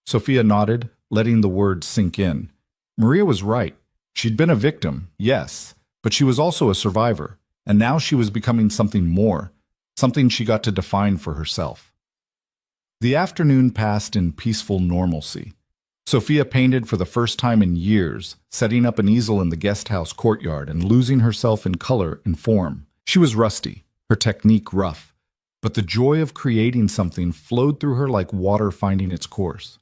Sophia nodded, letting the words sink in. Maria was right. She'd been a victim, yes, but she was also a survivor, and now she was becoming something more, something she got to define for herself. The afternoon passed in peaceful normalcy. Sophia painted for the first time in years, setting up an easel in the guest house courtyard and losing herself in color and form. She was rusty, her technique rough, but the joy of creating something flowed through her like water finding its course.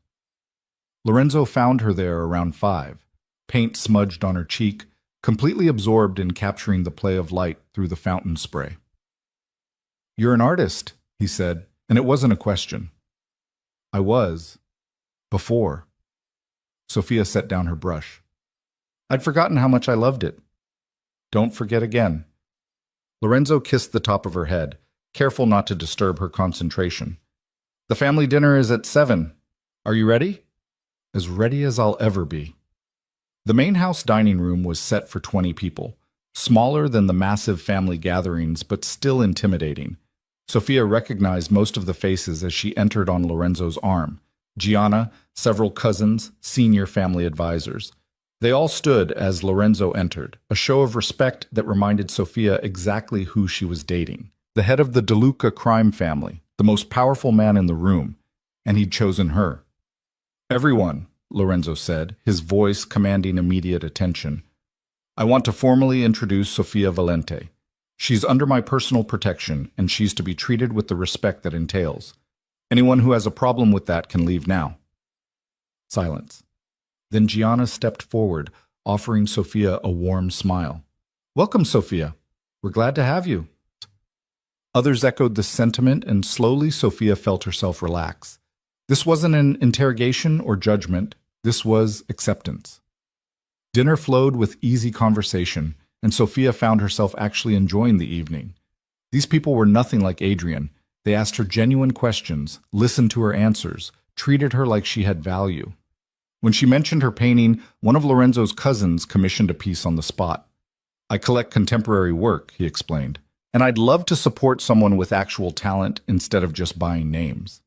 Lorenzo found her there around 5, paint smudged on her cheek, completely absorbed in capturing the play of light through the fountain spray. You're an artist, he said, and it wasn't a question. I was. Before. Sophia set down her brush. I'd forgotten how much I loved it. Don't forget again. Lorenzo kissed the top of her head, careful not to disturb her concentration. The family dinner is at 7. Are you ready? As ready as I'll ever be. The main house dining room was set for 20 people, smaller than the massive family gatherings, but still intimidating. Sophia recognized most of the faces as she entered on Lorenzo's arm. Gianna, several cousins, senior family advisors. They all stood as Lorenzo entered, a show of respect that reminded Sophia exactly who she was dating. The head of the DeLuca crime family, the most powerful man in the room, and he'd chosen her. Everyone, Lorenzo said, his voice commanding immediate attention. I want to formally introduce Sofia Valente. She's under my personal protection, and she's to be treated with the respect that entails. Anyone who has a problem with that can leave now. Silence. Then Gianna stepped forward, offering Sophia a warm smile. Welcome, Sophia. We're glad to have you. Others echoed the sentiment, and slowly Sophia felt herself relax. This wasn't an interrogation or judgment. This was acceptance. Dinner flowed with easy conversation, and Sophia found herself actually enjoying the evening. These people were nothing like Adrian, They asked her genuine questions, listened to her answers, treated her like she had value. When she mentioned her painting, one of Lorenzo's cousins commissioned a piece on the spot. "I collect contemporary work," he explained, "and I'd love to support someone with actual talent instead of just buying names."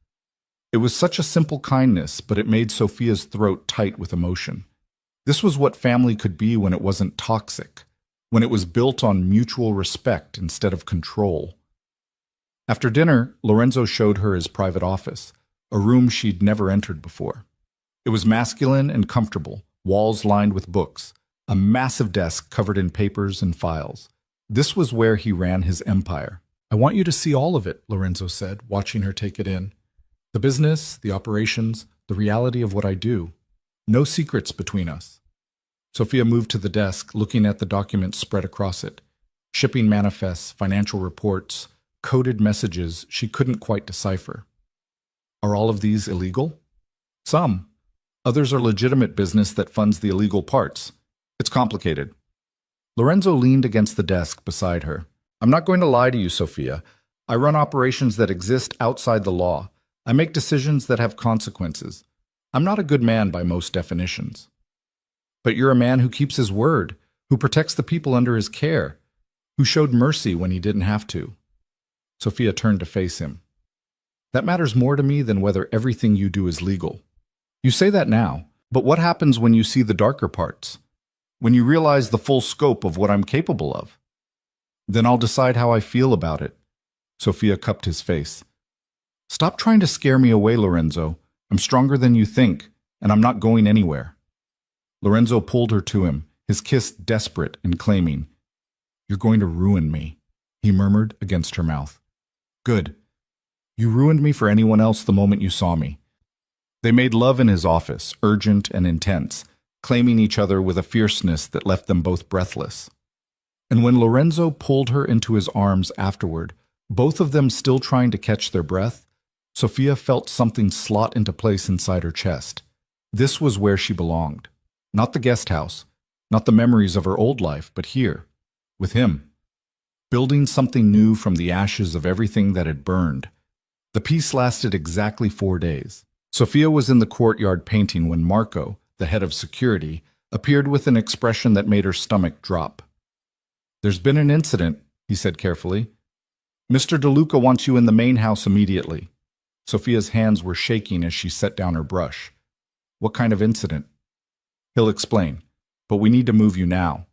It was such a simple kindness, but it made Sophia's throat tight with emotion. This was what family could be when it wasn't toxic, when it was built on mutual respect instead of control. After dinner, Lorenzo showed her his private office, a room she'd never entered before. It was masculine and comfortable, walls lined with books, a massive desk covered in papers and files. This was where he ran his empire. "I want you to see all of it," Lorenzo said, watching her take it in. "The business, the operations, the reality of what I do. No secrets between us." Sophia moved to the desk, looking at the documents spread across it. Shipping manifests, financial reports, coded messages she couldn't quite decipher. "Are all of these illegal?" "Some. Others are legitimate business that funds the illegal parts. It's complicated." Lorenzo leaned against the desk beside her. "I'm not going to lie to you, Sophia. I run operations that exist outside the law. I make decisions that have consequences. I'm not a good man by most definitions." "But you're a man who keeps his word, who protects the people under his care, who showed mercy when he didn't have to." Sophia turned to face him. "That matters more to me than whether everything you do is legal. You say that now, but what happens when you see the darker parts? When you realize the full scope of what I'm capable of? Then I'll decide how I feel about it." Sophia cupped his face. "Stop trying to scare me away, Lorenzo. I'm stronger than you think, and I'm not going anywhere." Lorenzo pulled her to him, his kiss desperate and claiming. "You're going to ruin me," he murmured against her mouth. "Good. You ruined me for anyone else the moment you saw me." They made love in his office, urgent and intense, claiming each other with a fierceness that left them both breathless. And when Lorenzo pulled her into his arms afterward, both of them still trying to catch their breath, Sophia felt something slot into place inside her chest. This was where she belonged. Not the guest house, not the memories of her old life, but here, with him. Building something new from the ashes of everything that had burned. The peace lasted exactly 4 days. Sophia was in the courtyard painting when Marco, the head of security, appeared with an expression that made her stomach drop. "There's been an incident," he said carefully. "Mr. DeLuca wants you in the main house immediately." Sophia's hands were shaking as she set down her brush. "What kind of incident?" "He'll explain, but we need to move you now."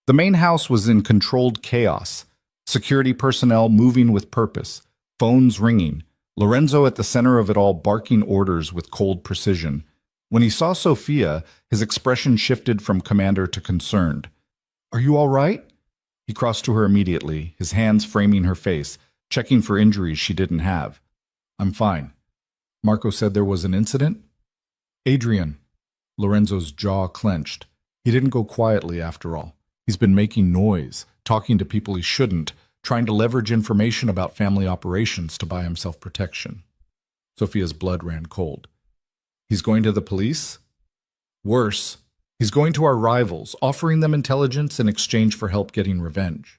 The main house was in controlled chaos. Security personnel moving with purpose, phones ringing, Lorenzo at the center of it all barking orders with cold precision. When he saw Sophia, his expression shifted from commander to concerned. "Are you all right?" He crossed to her immediately, his hands framing her face, checking for injuries she didn't have. "I'm fine." Marco said there was an incident? "Adrian." Lorenzo's jaw clenched. He didn't go quietly after all. He's been making noise, talking to people he shouldn't, trying to leverage information about family operations to buy himself protection. Sophia's blood ran cold. "He's going to the police?" "Worse, he's going to our rivals, offering them intelligence in exchange for help getting revenge."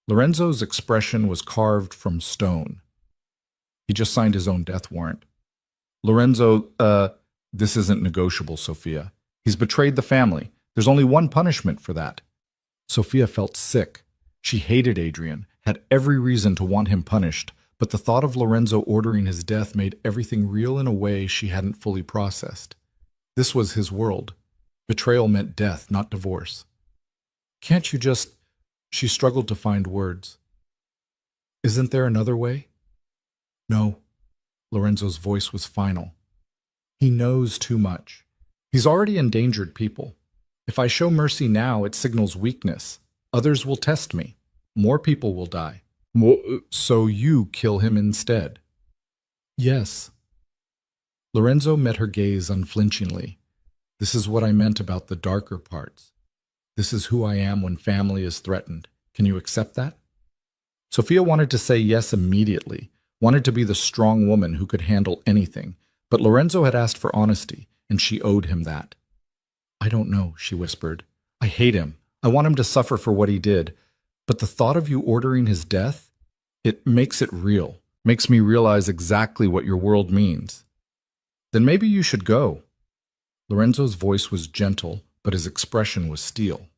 Lorenzo's expression was carved from stone. He just signed his own death warrant. "Lorenzo, this isn't negotiable, Sophia. He's betrayed the family. There's only one punishment for that." Sophia felt sick. She hated Adrian, had every reason to want him punished, but the thought of Lorenzo ordering his death made everything real in a way she hadn't fully processed. This was his world. Betrayal meant death, not divorce. "Can't you just—" She struggled to find words. "Isn't there another way?" "No." Lorenzo's voice was final. "He knows too much. He's already endangered people. If I show mercy now, it signals weakness. Others will test me. More people will die. So you kill him instead." "Yes." Lorenzo met her gaze unflinchingly. "This is what I meant about the darker parts. This is who I am when family is threatened. Can you accept that?" Sophia wanted to say yes immediately, wanted to be the strong woman who could handle anything, but Lorenzo had asked for honesty, and she owed him that. "I don't know," she whispered. "I hate him. I want him to suffer for what he did. But the thought of you ordering his death, it makes it real. Makes me realize exactly what your world means. Then maybe you should go. Lorenzo's voice was gentle, but his expression was steel.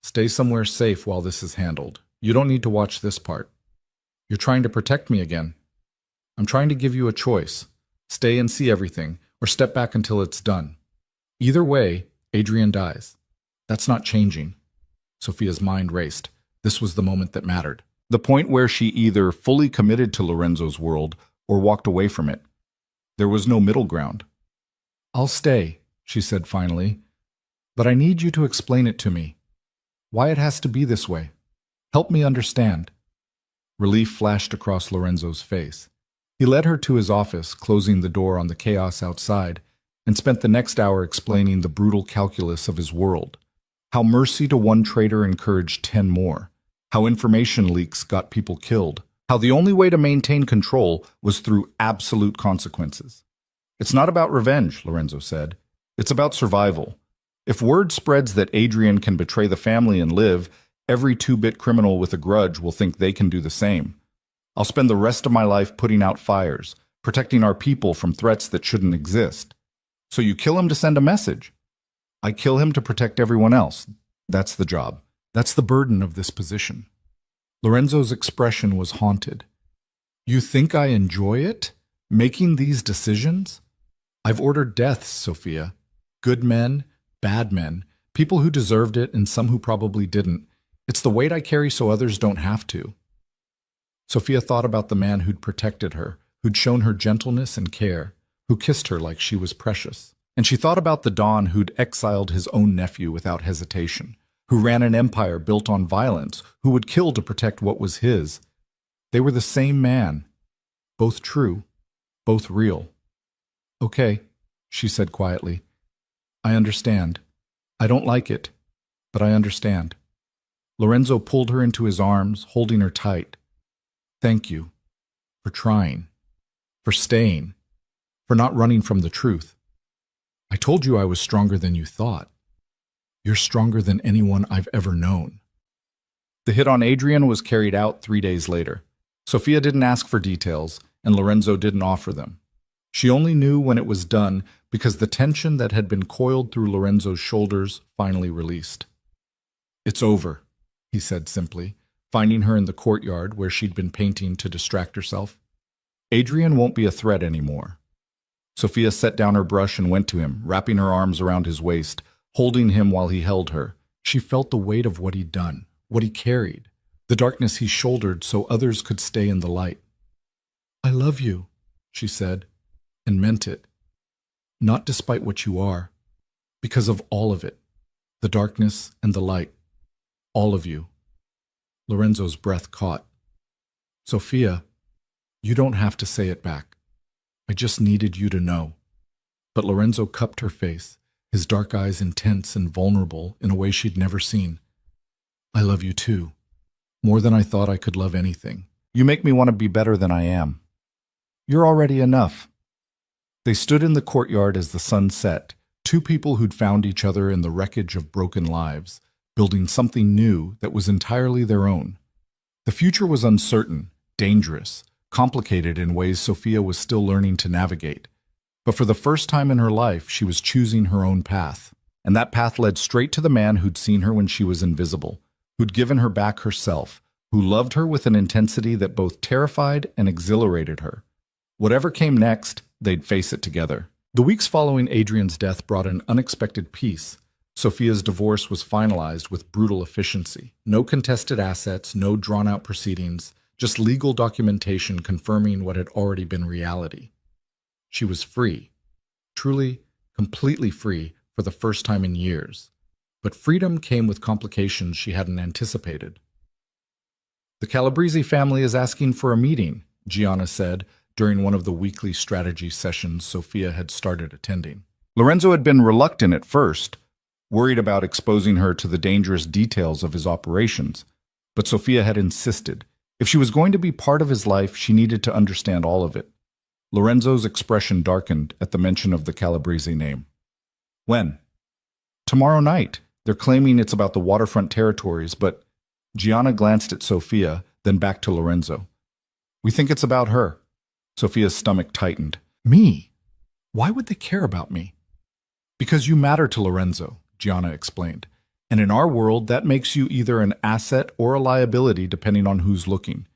Stay somewhere safe while this is handled. You don't need to watch this part. You're trying to protect me again. I'm trying to give you a choice. Stay and see everything, or step back until it's done. Either way, Adrian dies. That's not changing. Sophia's mind raced. This was the moment that mattered. The point where she either fully committed to Lorenzo's world or walked away from it. There was no middle ground. I'll stay, she said finally, but I need you to explain it to me. Why it has to be this way. Help me understand. Relief flashed across Lorenzo's face. He led her to his office, closing the door on the chaos outside, and spent the next hour explaining the brutal calculus of his world. How mercy to one traitor encouraged 10 more. How information leaks got people killed. How the only way to maintain control was through absolute consequences. It's not about revenge, Lorenzo said. It's about survival. If word spreads that Adrian can betray the family and live, every two-bit criminal with a grudge will think they can do the same. I'll spend the rest of my life putting out fires, protecting our people from threats that shouldn't exist. So you kill him to send a message. I kill him to protect everyone else. That's the job. That's the burden of this position. Lorenzo's expression was haunted. You think I enjoy it? Making these decisions? I've ordered deaths, Sophia. Good men, bad men, people who deserved it and some who probably didn't. It's the weight I carry so others don't have to. Sophia thought about the man who'd protected her, who'd shown her gentleness and care, who kissed her like she was precious. And she thought about the Don who'd exiled his own nephew without hesitation, who ran an empire built on violence, who would kill to protect what was his. They were the same man, both true, both real. Okay, she said quietly. I understand. I don't like it, but I understand. Lorenzo pulled her into his arms, holding her tight. Thank you for trying, for staying, for not running from the truth. I told you I was stronger than you thought. You're stronger than anyone I've ever known. The hit on Adrian was carried out 3 days later. Sophia didn't ask for details, and Lorenzo didn't offer them. She only knew when it was done because the tension that had been coiled through Lorenzo's shoulders finally released. It's over, he said simply, finding her in the courtyard where she'd been painting to distract herself. Adrian won't be a threat anymore. Sophia set down her brush and went to him, wrapping her arms around his waist, holding him while he held her. She felt the weight of what he'd done, what he carried, the darkness he shouldered so others could stay in the light. I love you, she said, and meant it. Not despite what you are, because of all of it, the darkness and the light, all of you. Lorenzo's breath caught. Sophia, you don't have to say it back. I just needed you to know. But Lorenzo cupped her face, his dark eyes intense and vulnerable in a way she'd never seen. I love you too, more than I thought I could love anything. You make me want to be better than I am. You're already enough. They stood in the courtyard as the sun set, two people who'd found each other in the wreckage of broken lives, building something new that was entirely their own. The future was uncertain, dangerous, complicated in ways Sophia was still learning to navigate. But for the first time in her life, she was choosing her own path. And that path led straight to the man who'd seen her when she was invisible, who'd given her back herself, who loved her with an intensity that both terrified and exhilarated her. Whatever came next, they'd face it together. The weeks following Adrian's death brought an unexpected peace. Sophia's divorce was finalized with brutal efficiency. No contested assets, no drawn-out proceedings, just legal documentation confirming what had already been reality. She was free, truly, completely free for the first time in years. But freedom came with complications she hadn't anticipated. The Calabrese family is asking for a meeting, Gianna said during one of the weekly strategy sessions Sophia had started attending. Lorenzo had been reluctant at first, worried about exposing her to the dangerous details of his operations, but Sophia had insisted. If she was going to be part of his life, she needed to understand all of it. Lorenzo's expression darkened at the mention of the Calabrese name. When? Tomorrow night. They're claiming it's about the waterfront territories, but Gianna glanced at Sophia, then back to Lorenzo. We think it's about her. Sophia's stomach tightened. Me? Why would they care about me? Because you matter to Lorenzo, Gianna explained. And in our world, that makes you either an asset or a liability depending on who's looking.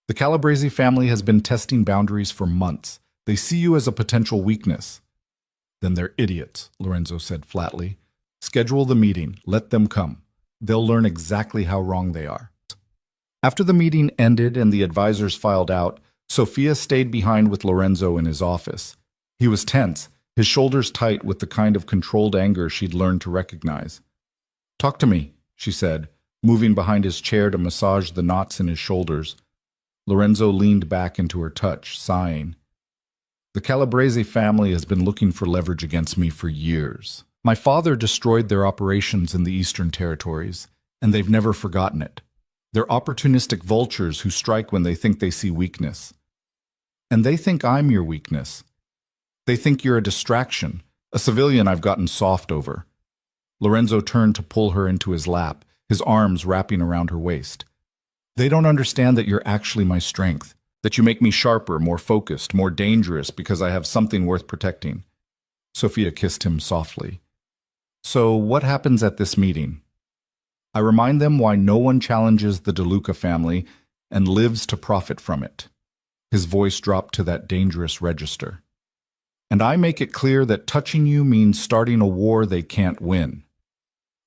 The Calabrese family has been testing boundaries for months. They see you as a potential weakness. Then they're idiots, Lorenzo said flatly. Schedule the meeting. Let them come. They'll learn exactly how wrong they are. After the meeting ended and the advisors filed out, Sophia stayed behind with Lorenzo in his office. He was tense, his shoulders tight with the kind of controlled anger she'd learned to recognize. Talk to me, she said, moving behind his chair to massage the knots in his shoulders. Lorenzo leaned back into her touch, sighing. The Calabrese family has been looking for leverage against me for years. My father destroyed their operations in the Eastern Territories, and they've never forgotten it. They're opportunistic vultures who strike when they think they see weakness. And they think I'm your weakness. They think you're a distraction, a civilian I've gotten soft over. Lorenzo turned to pull her into his lap, his arms wrapping around her waist. They don't understand that you're actually my strength, that you make me sharper, more focused, more dangerous because I have something worth protecting. Sophia kissed him softly. So what happens at this meeting? I remind them why no one challenges the DeLuca family and lives to profit from it. His voice dropped to that dangerous register. And I make it clear that touching you means starting a war they can't win.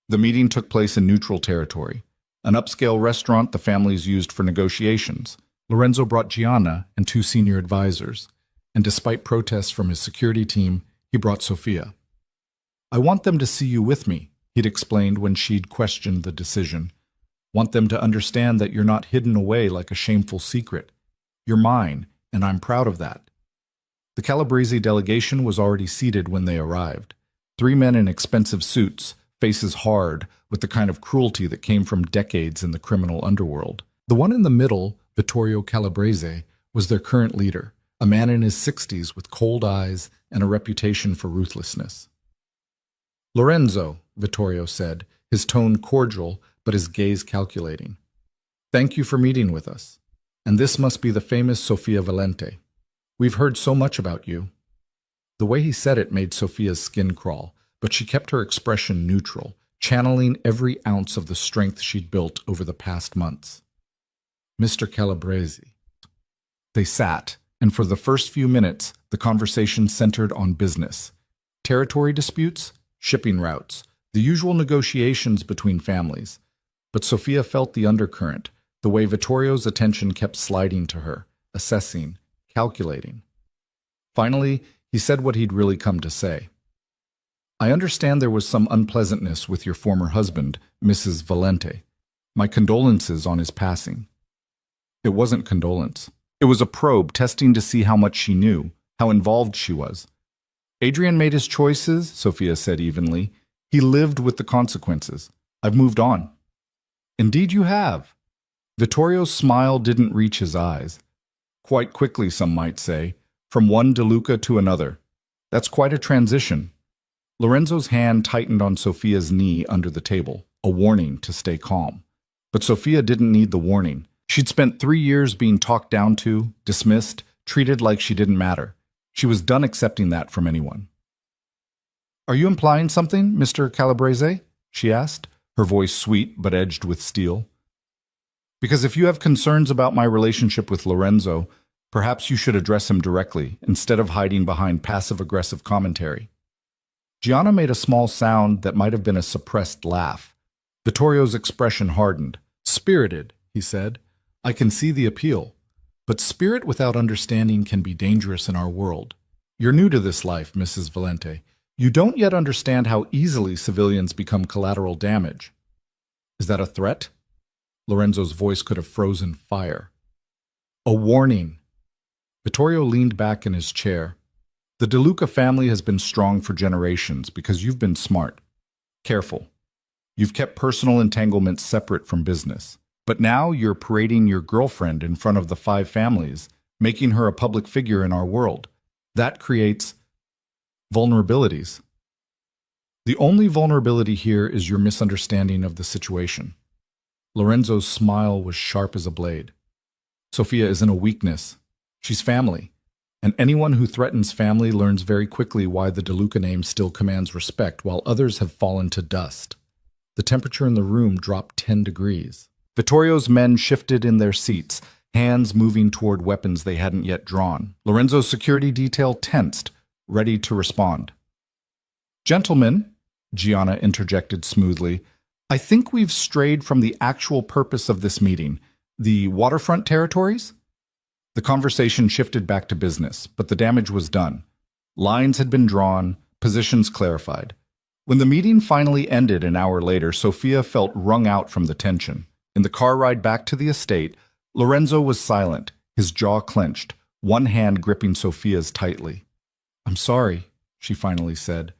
The meeting took place in neutral territory, an upscale restaurant the families used for negotiations. Lorenzo brought Gianna and 2 senior advisors, and despite protests from his security team, he brought Sophia. I want them to see you with me, he'd explained when she'd questioned the decision. Want them to understand that you're not hidden away like a shameful secret. You're mine, and I'm proud of that. The Calabrese delegation was already seated when they arrived. 3 men in expensive suits, faces hard, with the kind of cruelty that came from decades in the criminal underworld. The one in the middle, Vittorio Calabrese, was their current leader, a man in his 60s with cold eyes and a reputation for ruthlessness. Lorenzo, Vittorio said, his tone cordial but his gaze calculating. Thank you for meeting with us. And this must be the famous Sofia Valente. We've heard so much about you. The way he said it made Sophia's skin crawl, but she kept her expression neutral, channeling every ounce of the strength she'd built over the past months. Mr. Calabrese. They sat, and for the first few minutes, the conversation centered on business. Territory disputes, shipping routes, the usual negotiations between families. But Sophia felt the undercurrent, the way Vittorio's attention kept sliding to her, assessing, calculating. Finally, he said what he'd really come to say. I understand there was some unpleasantness with your former husband, Mrs. Valente. My condolences on his passing. It wasn't condolence. It was a probe testing to see how much she knew, how involved she was. Adrian made his choices, Sophia said evenly. He lived with the consequences. I've moved on. Indeed you have. Vittorio's smile didn't reach his eyes. Quite quickly, some might say, from one DeLuca to another. That's quite a transition. Lorenzo's hand tightened on Sophia's knee under the table, a warning to stay calm. But Sophia didn't need the warning. She'd spent 3 years being talked down to, dismissed, treated like she didn't matter. She was done accepting that from anyone. Are you implying something, Mr. Calabrese? She asked, her voice sweet but edged with steel. Because if you have concerns about my relationship with Lorenzo, perhaps you should address him directly, instead of hiding behind passive-aggressive commentary. Gianna made a small sound that might have been a suppressed laugh. Vittorio's expression hardened. Spirited, he said. I can see the appeal. But spirit without understanding can be dangerous in our world. You're new to this life, Mrs. Valente. You don't yet understand how easily civilians become collateral damage. Is that a threat? Lorenzo's voice could have frozen fire. A warning. Vittorio leaned back in his chair. The DeLuca family has been strong for generations because you've been smart, careful. You've kept personal entanglements separate from business. But now you're parading your girlfriend in front of the 5 families, making her a public figure in our world. That creates vulnerabilities. The only vulnerability here is your misunderstanding of the situation. Lorenzo's smile was sharp as a blade. Sophia isn't a weakness. She's family. And anyone who threatens family learns very quickly why the DeLuca name still commands respect while others have fallen to dust. The temperature in the room dropped 10 degrees. Vittorio's men shifted in their seats, hands moving toward weapons they hadn't yet drawn. Lorenzo's security detail tensed, ready to respond. "Gentlemen," Gianna interjected smoothly, "I think we've strayed from the actual purpose of this meeting. The waterfront territories?" The conversation shifted back to business, but the damage was done. Lines had been drawn, positions clarified. When the meeting finally ended an hour later, Sophia felt wrung out from the tension. In the car ride back to the estate, Lorenzo was silent, his jaw clenched, one hand gripping Sophia's tightly. "I'm sorry," she finally said.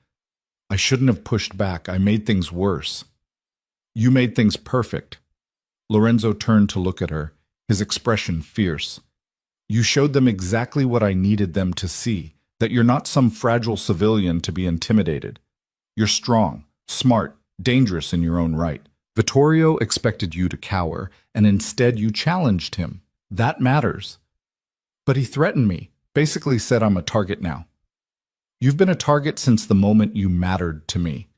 "I shouldn't have pushed back. I made things worse." "You made things perfect." Lorenzo turned to look at her, his expression fierce. "You showed them exactly what I needed them to see, that you're not some fragile civilian to be intimidated. You're strong, smart, dangerous in your own right. Vittorio expected you to cower, and instead you challenged him. That matters." "But he threatened me, basically said I'm a target now." "You've been a target since the moment you mattered to me.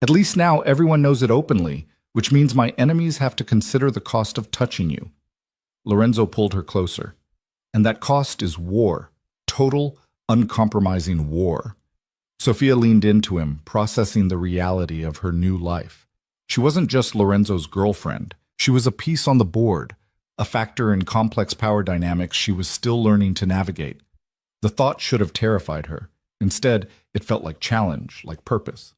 At least now everyone knows it openly, which means my enemies have to consider the cost of touching you." Lorenzo pulled her closer. "And that cost is war. Total, uncompromising war." Sophia leaned into him, processing the reality of her new life. She wasn't just Lorenzo's girlfriend. She was a piece on the board, a factor in complex power dynamics she was still learning to navigate. The thought should have terrified her. Instead, it felt like challenge, like purpose.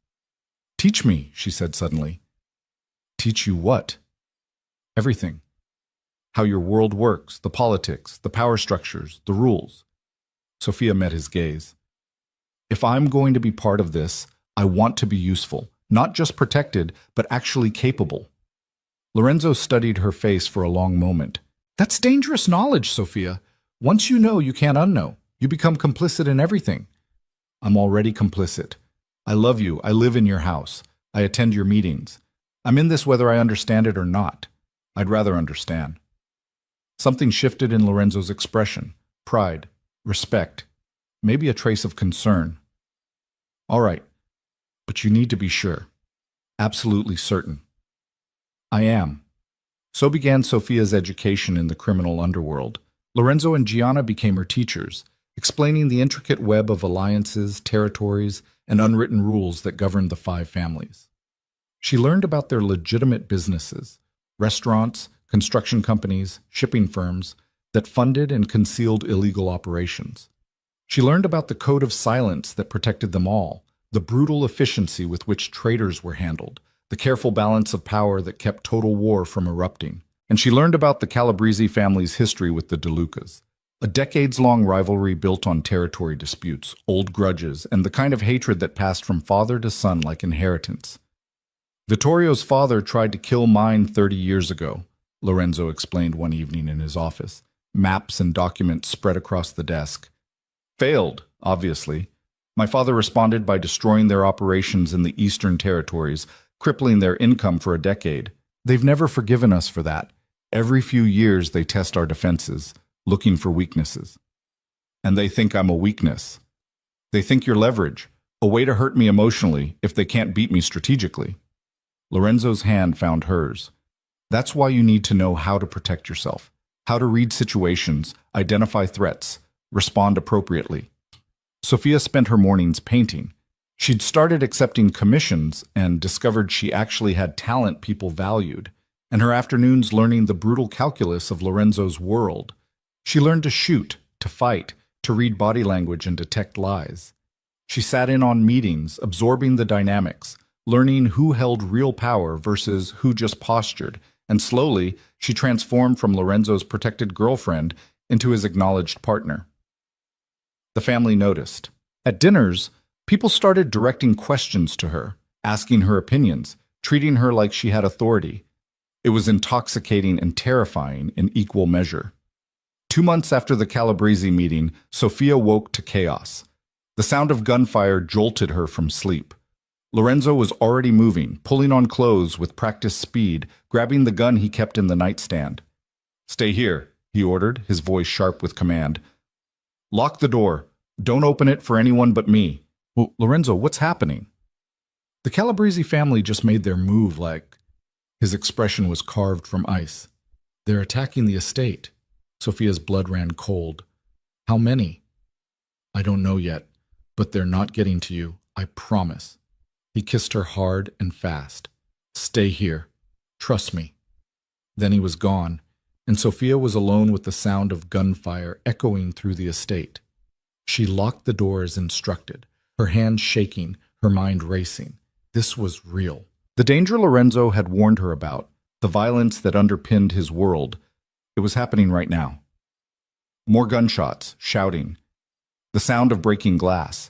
"Teach me," she said suddenly. "Teach you what?" "Everything. How your world works, the politics, the power structures, the rules." Sophia met his gaze. "If I'm going to be part of this, I want to be useful. Not just protected, but actually capable." Lorenzo studied her face for a long moment. "That's dangerous knowledge, Sophia. Once you know, you can't unknow. You become complicit in everything." "I'm already complicit. I love you. I live in your house. I attend your meetings. I'm in this whether I understand it or not. I'd rather understand." Something shifted in Lorenzo's expression. Pride, respect, maybe a trace of concern. "All right. But you need to be sure. Absolutely certain." "I am." So began Sophia's education in the criminal underworld. Lorenzo and Gianna became her teachers, explaining the intricate web of alliances, territories, and unwritten rules that governed the 5 families. She learned about their legitimate businesses, restaurants, construction companies, shipping firms, that funded and concealed illegal operations. She learned about the code of silence that protected them all, the brutal efficiency with which traitors were handled, the careful balance of power that kept total war from erupting. And she learned about the Calabrese family's history with the DeLucas, a decades-long rivalry built on territory disputes, old grudges, and the kind of hatred that passed from father to son like inheritance. "Vittorio's father tried to kill mine 30 years ago, Lorenzo explained one evening in his office, maps and documents spread across the desk. "Failed, obviously. My father responded by destroying their operations in the Eastern Territories, crippling their income for a decade. They've never forgiven us for that. Every few years they test our defenses, looking for weaknesses. And they think I'm a weakness. They think you're leverage, a way to hurt me emotionally if they can't beat me strategically." Lorenzo's hand found hers. "That's why you need to know how to protect yourself, how to read situations, identify threats, respond appropriately." Sophia spent her mornings painting. She'd started accepting commissions and discovered she actually had talent people valued, and her afternoons learning the brutal calculus of Lorenzo's world. She learned to shoot, to fight, to read body language and detect lies. She sat in on meetings, absorbing the dynamics, learning who held real power versus who just postured, and slowly she transformed from Lorenzo's protected girlfriend into his acknowledged partner. The family noticed. At dinners, people started directing questions to her, asking her opinions, treating her like she had authority. It was intoxicating and terrifying in equal measure. 2 months after the Calabrese meeting, Sophia woke to chaos. The sound of gunfire jolted her from sleep. Lorenzo was already moving, pulling on clothes with practiced speed, grabbing the gun he kept in the nightstand. "Stay here," he ordered, his voice sharp with command. Lock the door. Don't open it for anyone but me. Well, Lorenzo, what's happening? The Calabrese family just made their move like... His expression was carved from ice. They're attacking the estate. Sophia's blood ran cold. How many? I don't know yet, but they're not getting to you, I promise. He kissed her hard and fast. Stay here. Trust me. Then he was gone, and Sophia was alone with the sound of gunfire echoing through the estate. She locked the door as instructed, her hands shaking, her mind racing. This was real. The danger Lorenzo had warned her about, the violence that underpinned his world, it was happening right now. More gunshots, shouting. The sound of breaking glass.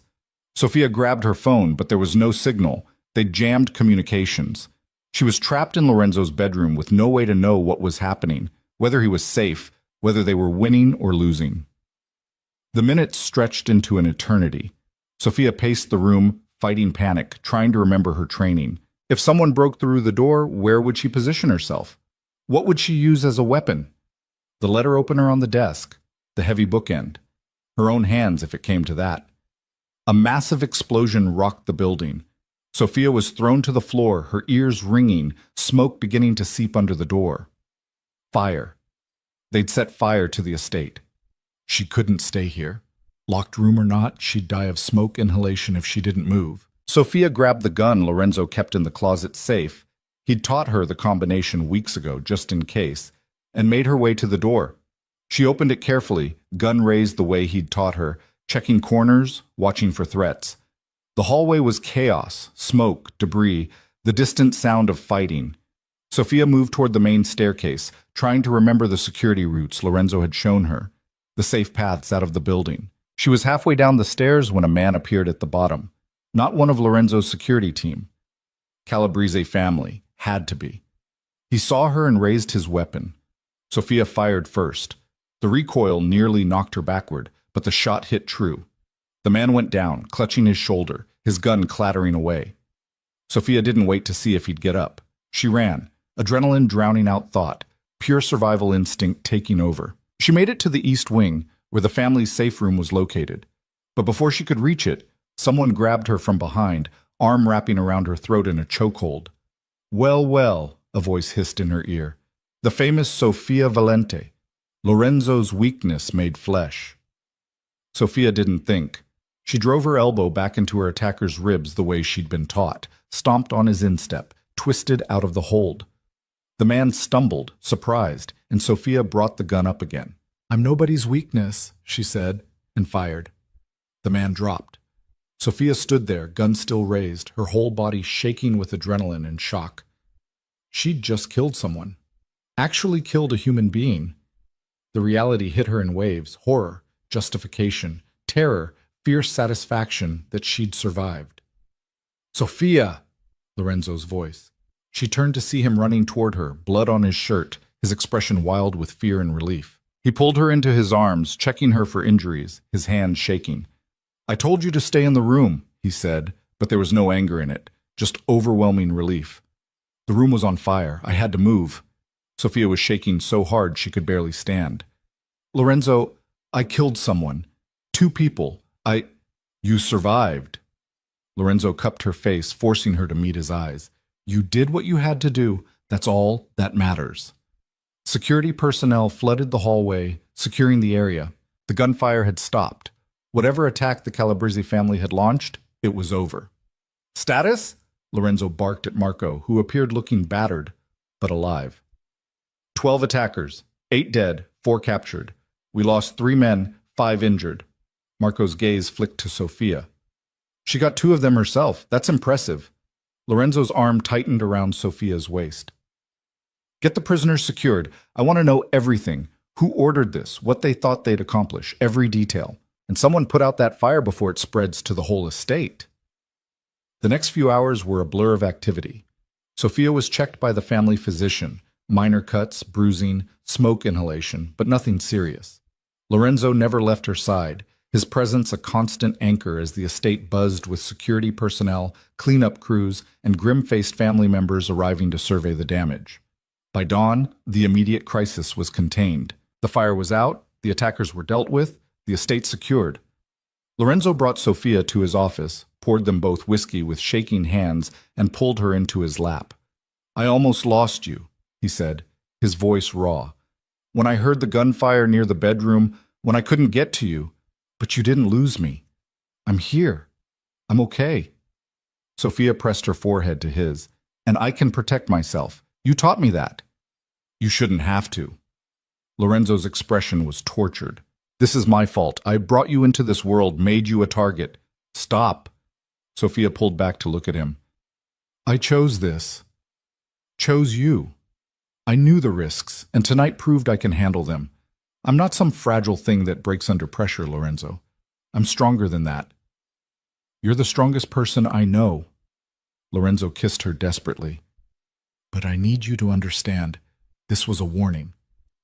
Sophia grabbed her phone, but there was no signal. They'd jammed communications. She was trapped in Lorenzo's bedroom with no way to know what was happening, whether he was safe, whether they were winning or losing. The minutes stretched into an eternity. Sophia paced the room, fighting panic, trying to remember her training. If someone broke through the door, where would she position herself? What would she use as a weapon? The letter opener on the desk, the heavy bookend, her own hands if it came to that. A massive explosion rocked the building. Sophia was thrown to the floor, her ears ringing, smoke beginning to seep under the door. Fire. They'd set fire to the estate. She couldn't stay here. Locked room or not, she'd die of smoke inhalation if she didn't move. Sophia grabbed the gun Lorenzo kept in the closet safe. He'd taught her the combination weeks ago, just in case, and made her way to the door. She opened it carefully, gun raised the way he'd taught her, checking corners, watching for threats. The hallway was chaos, smoke, debris, the distant sound of fighting. Sophia moved toward the main staircase, trying to remember the security routes Lorenzo had shown her, the safe paths out of the building. She was halfway down the stairs when a man appeared at the bottom. Not one of Lorenzo's security team. Calabrese family. Had to be. He saw her and raised his weapon. Sophia fired first. The recoil nearly knocked her backward, but the shot hit true. The man went down, clutching his shoulder, his gun clattering away. Sophia didn't wait to see if he'd get up. She ran, adrenaline drowning out thought, pure survival instinct taking over. She made it to the east wing, where the family's safe room was located. But before she could reach it, someone grabbed her from behind, arm wrapping around her throat in a chokehold. Well, well, a voice hissed in her ear. The famous Sofia Valente. Lorenzo's weakness made flesh. Sophia didn't think. She drove her elbow back into her attacker's ribs the way she'd been taught, stomped on his instep, twisted out of the hold. The man stumbled, surprised, and Sophia brought the gun up again. I'm nobody's weakness, she said, and fired. The man dropped. Sophia stood there, gun still raised, her whole body shaking with adrenaline and shock. She'd just killed someone. Actually killed a human being. The reality hit her in waves, horror, justification, terror, fierce satisfaction that she'd survived. Sophia! Lorenzo's voice. She turned to see him running toward her, blood on his shirt, his expression wild with fear and relief. He pulled her into his arms, checking her for injuries, his hands shaking. I told you to stay in the room, he said, but there was no anger in it, just overwhelming relief. The room was on fire. I had to move. Sophia was shaking so hard she could barely stand. Lorenzo, I killed someone. 2 people. You survived. Lorenzo cupped her face, forcing her to meet his eyes. You did what you had to do. That's all that matters. Security personnel flooded the hallway, securing the area. The gunfire had stopped. Whatever attack the Calabrese family had launched, it was over. Status? Lorenzo barked at Marco, who appeared looking battered, but alive. 12 attackers, 8 dead, 4 captured. We lost 3 men, 5 injured. Marco's gaze flicked to Sophia. She got 2 of them herself. That's impressive. Lorenzo's arm tightened around Sophia's waist. Get the prisoners secured. I want to know everything. Who ordered this, what they thought they'd accomplish, every detail. And someone put out that fire before it spreads to the whole estate. The next few hours were a blur of activity. Sophia was checked by the family physician. Minor cuts, bruising, smoke inhalation, but nothing serious. Lorenzo never left her side, his presence a constant anchor as the estate buzzed with security personnel, cleanup crews, and grim-faced family members arriving to survey the damage. By dawn, the immediate crisis was contained. The fire was out, the attackers were dealt with, the estate secured. Lorenzo brought Sophia to his office, poured them both whiskey with shaking hands, and pulled her into his lap. "I almost lost you," he said, his voice raw. "When I heard the gunfire near the bedroom, when I couldn't get to you, but you didn't lose me. I'm here. I'm okay." Sophia pressed her forehead to his. "And I can protect myself. You taught me that." "You shouldn't have to." Lorenzo's expression was tortured. "This is my fault. I brought you into this world, made you a target." "Stop." Sophia pulled back to look at him. "I chose this. Chose you. I knew the risks, and tonight proved I can handle them. I'm not some fragile thing that breaks under pressure, Lorenzo. I'm stronger than that." "You're the strongest person I know." Lorenzo kissed her desperately. "But I need you to understand. This was a warning.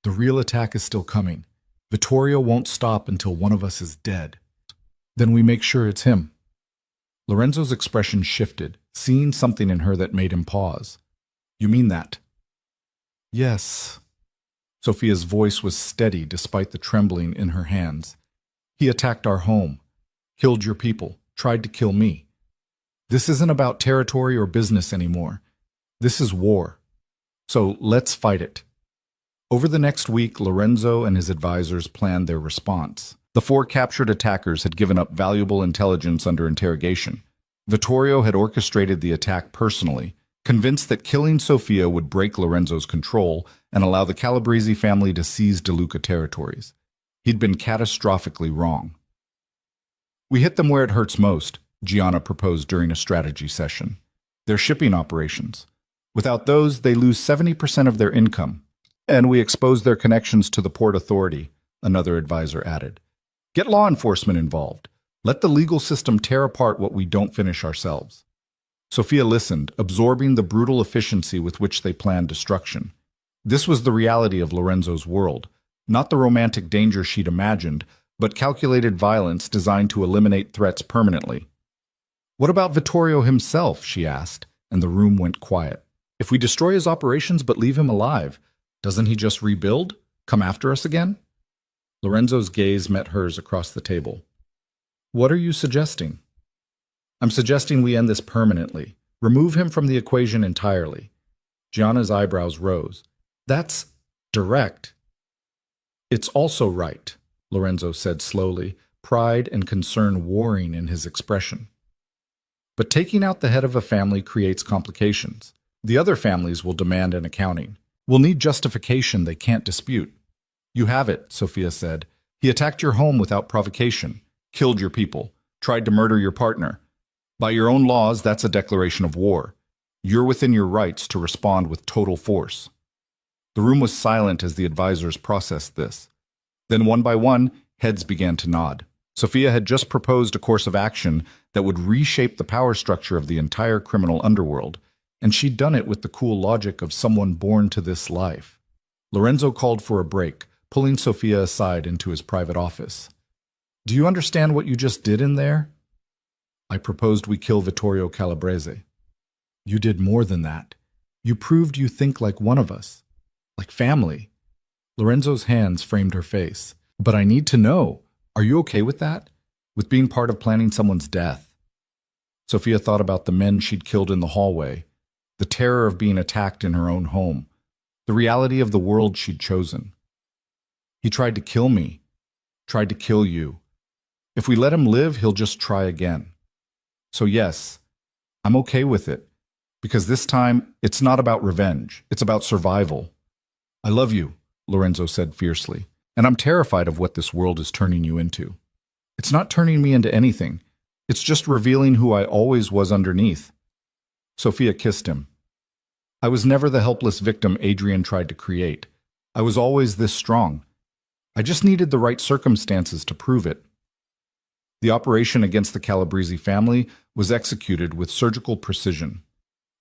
The real attack is still coming. Vittorio won't stop until one of us is dead. Then we make sure it's him." Lorenzo's expression shifted, seeing something in her that made him pause. "You mean that?" "Yes." Sophia's voice was steady despite the trembling in her hands. "He attacked our home, killed your people, tried to kill me. This isn't about territory or business anymore. This is war. So let's fight it." Over the next week, Lorenzo and his advisors planned their response. The 4 captured attackers had given up valuable intelligence under interrogation. Vittorio had orchestrated the attack personally, convinced that killing Sophia would break Lorenzo's control and allow the Calabrese family to seize De Luca territories. He'd been catastrophically wrong. "We hit them where it hurts most," Gianna proposed during a strategy session. "Their shipping operations. Without those, they lose 70% of their income. And we expose their connections to the Port Authority," another advisor added. "Get law enforcement involved. Let the legal system tear apart what we don't finish ourselves." Sophia listened, absorbing the brutal efficiency with which they planned destruction. This was the reality of Lorenzo's world, not the romantic danger she'd imagined, but calculated violence designed to eliminate threats permanently. "What about Vittorio himself?" she asked, and the room went quiet. "If we destroy his operations but leave him alive, doesn't he just rebuild? Come after us again?" Lorenzo's gaze met hers across the table. "What are you suggesting?" "I'm suggesting we end this permanently. Remove him from the equation entirely." Gianna's eyebrows rose. "That's direct." "It's also right," Lorenzo said slowly, pride and concern warring in his expression. "But taking out the head of a family creates complications. The other families will demand an accounting. We'll need justification they can't dispute." "You have it," Sophia said. "He attacked your home without provocation, killed your people, tried to murder your partner. By your own laws, that's a declaration of war. You're within your rights to respond with total force." The room was silent as the advisors processed this. Then one by one, heads began to nod. Sophia had just proposed a course of action that would reshape the power structure of the entire criminal underworld, and she'd done it with the cool logic of someone born to this life. Lorenzo called for a break, pulling Sophia aside into his private office. "Do you understand what you just did in there?" "I proposed we kill Vittorio Calabrese." "You did more than that. You proved you think like one of us. Like family." Lorenzo's hands framed her face. "But I need to know, are you okay with that? With being part of planning someone's death?" Sophia thought about the men she'd killed in the hallway, the terror of being attacked in her own home, the reality of the world she'd chosen. "He tried to kill me, tried to kill you. If we let him live, he'll just try again. So yes, I'm okay with it, because this time it's not about revenge, it's about survival." "I love you," Lorenzo said fiercely, "and I'm terrified of what this world is turning you into." "It's not turning me into anything. It's just revealing who I always was underneath." Sophia kissed him. "I was never the helpless victim Adrian tried to create. I was always this strong. I just needed the right circumstances to prove it." The operation against the Calabrese family was executed with surgical precision.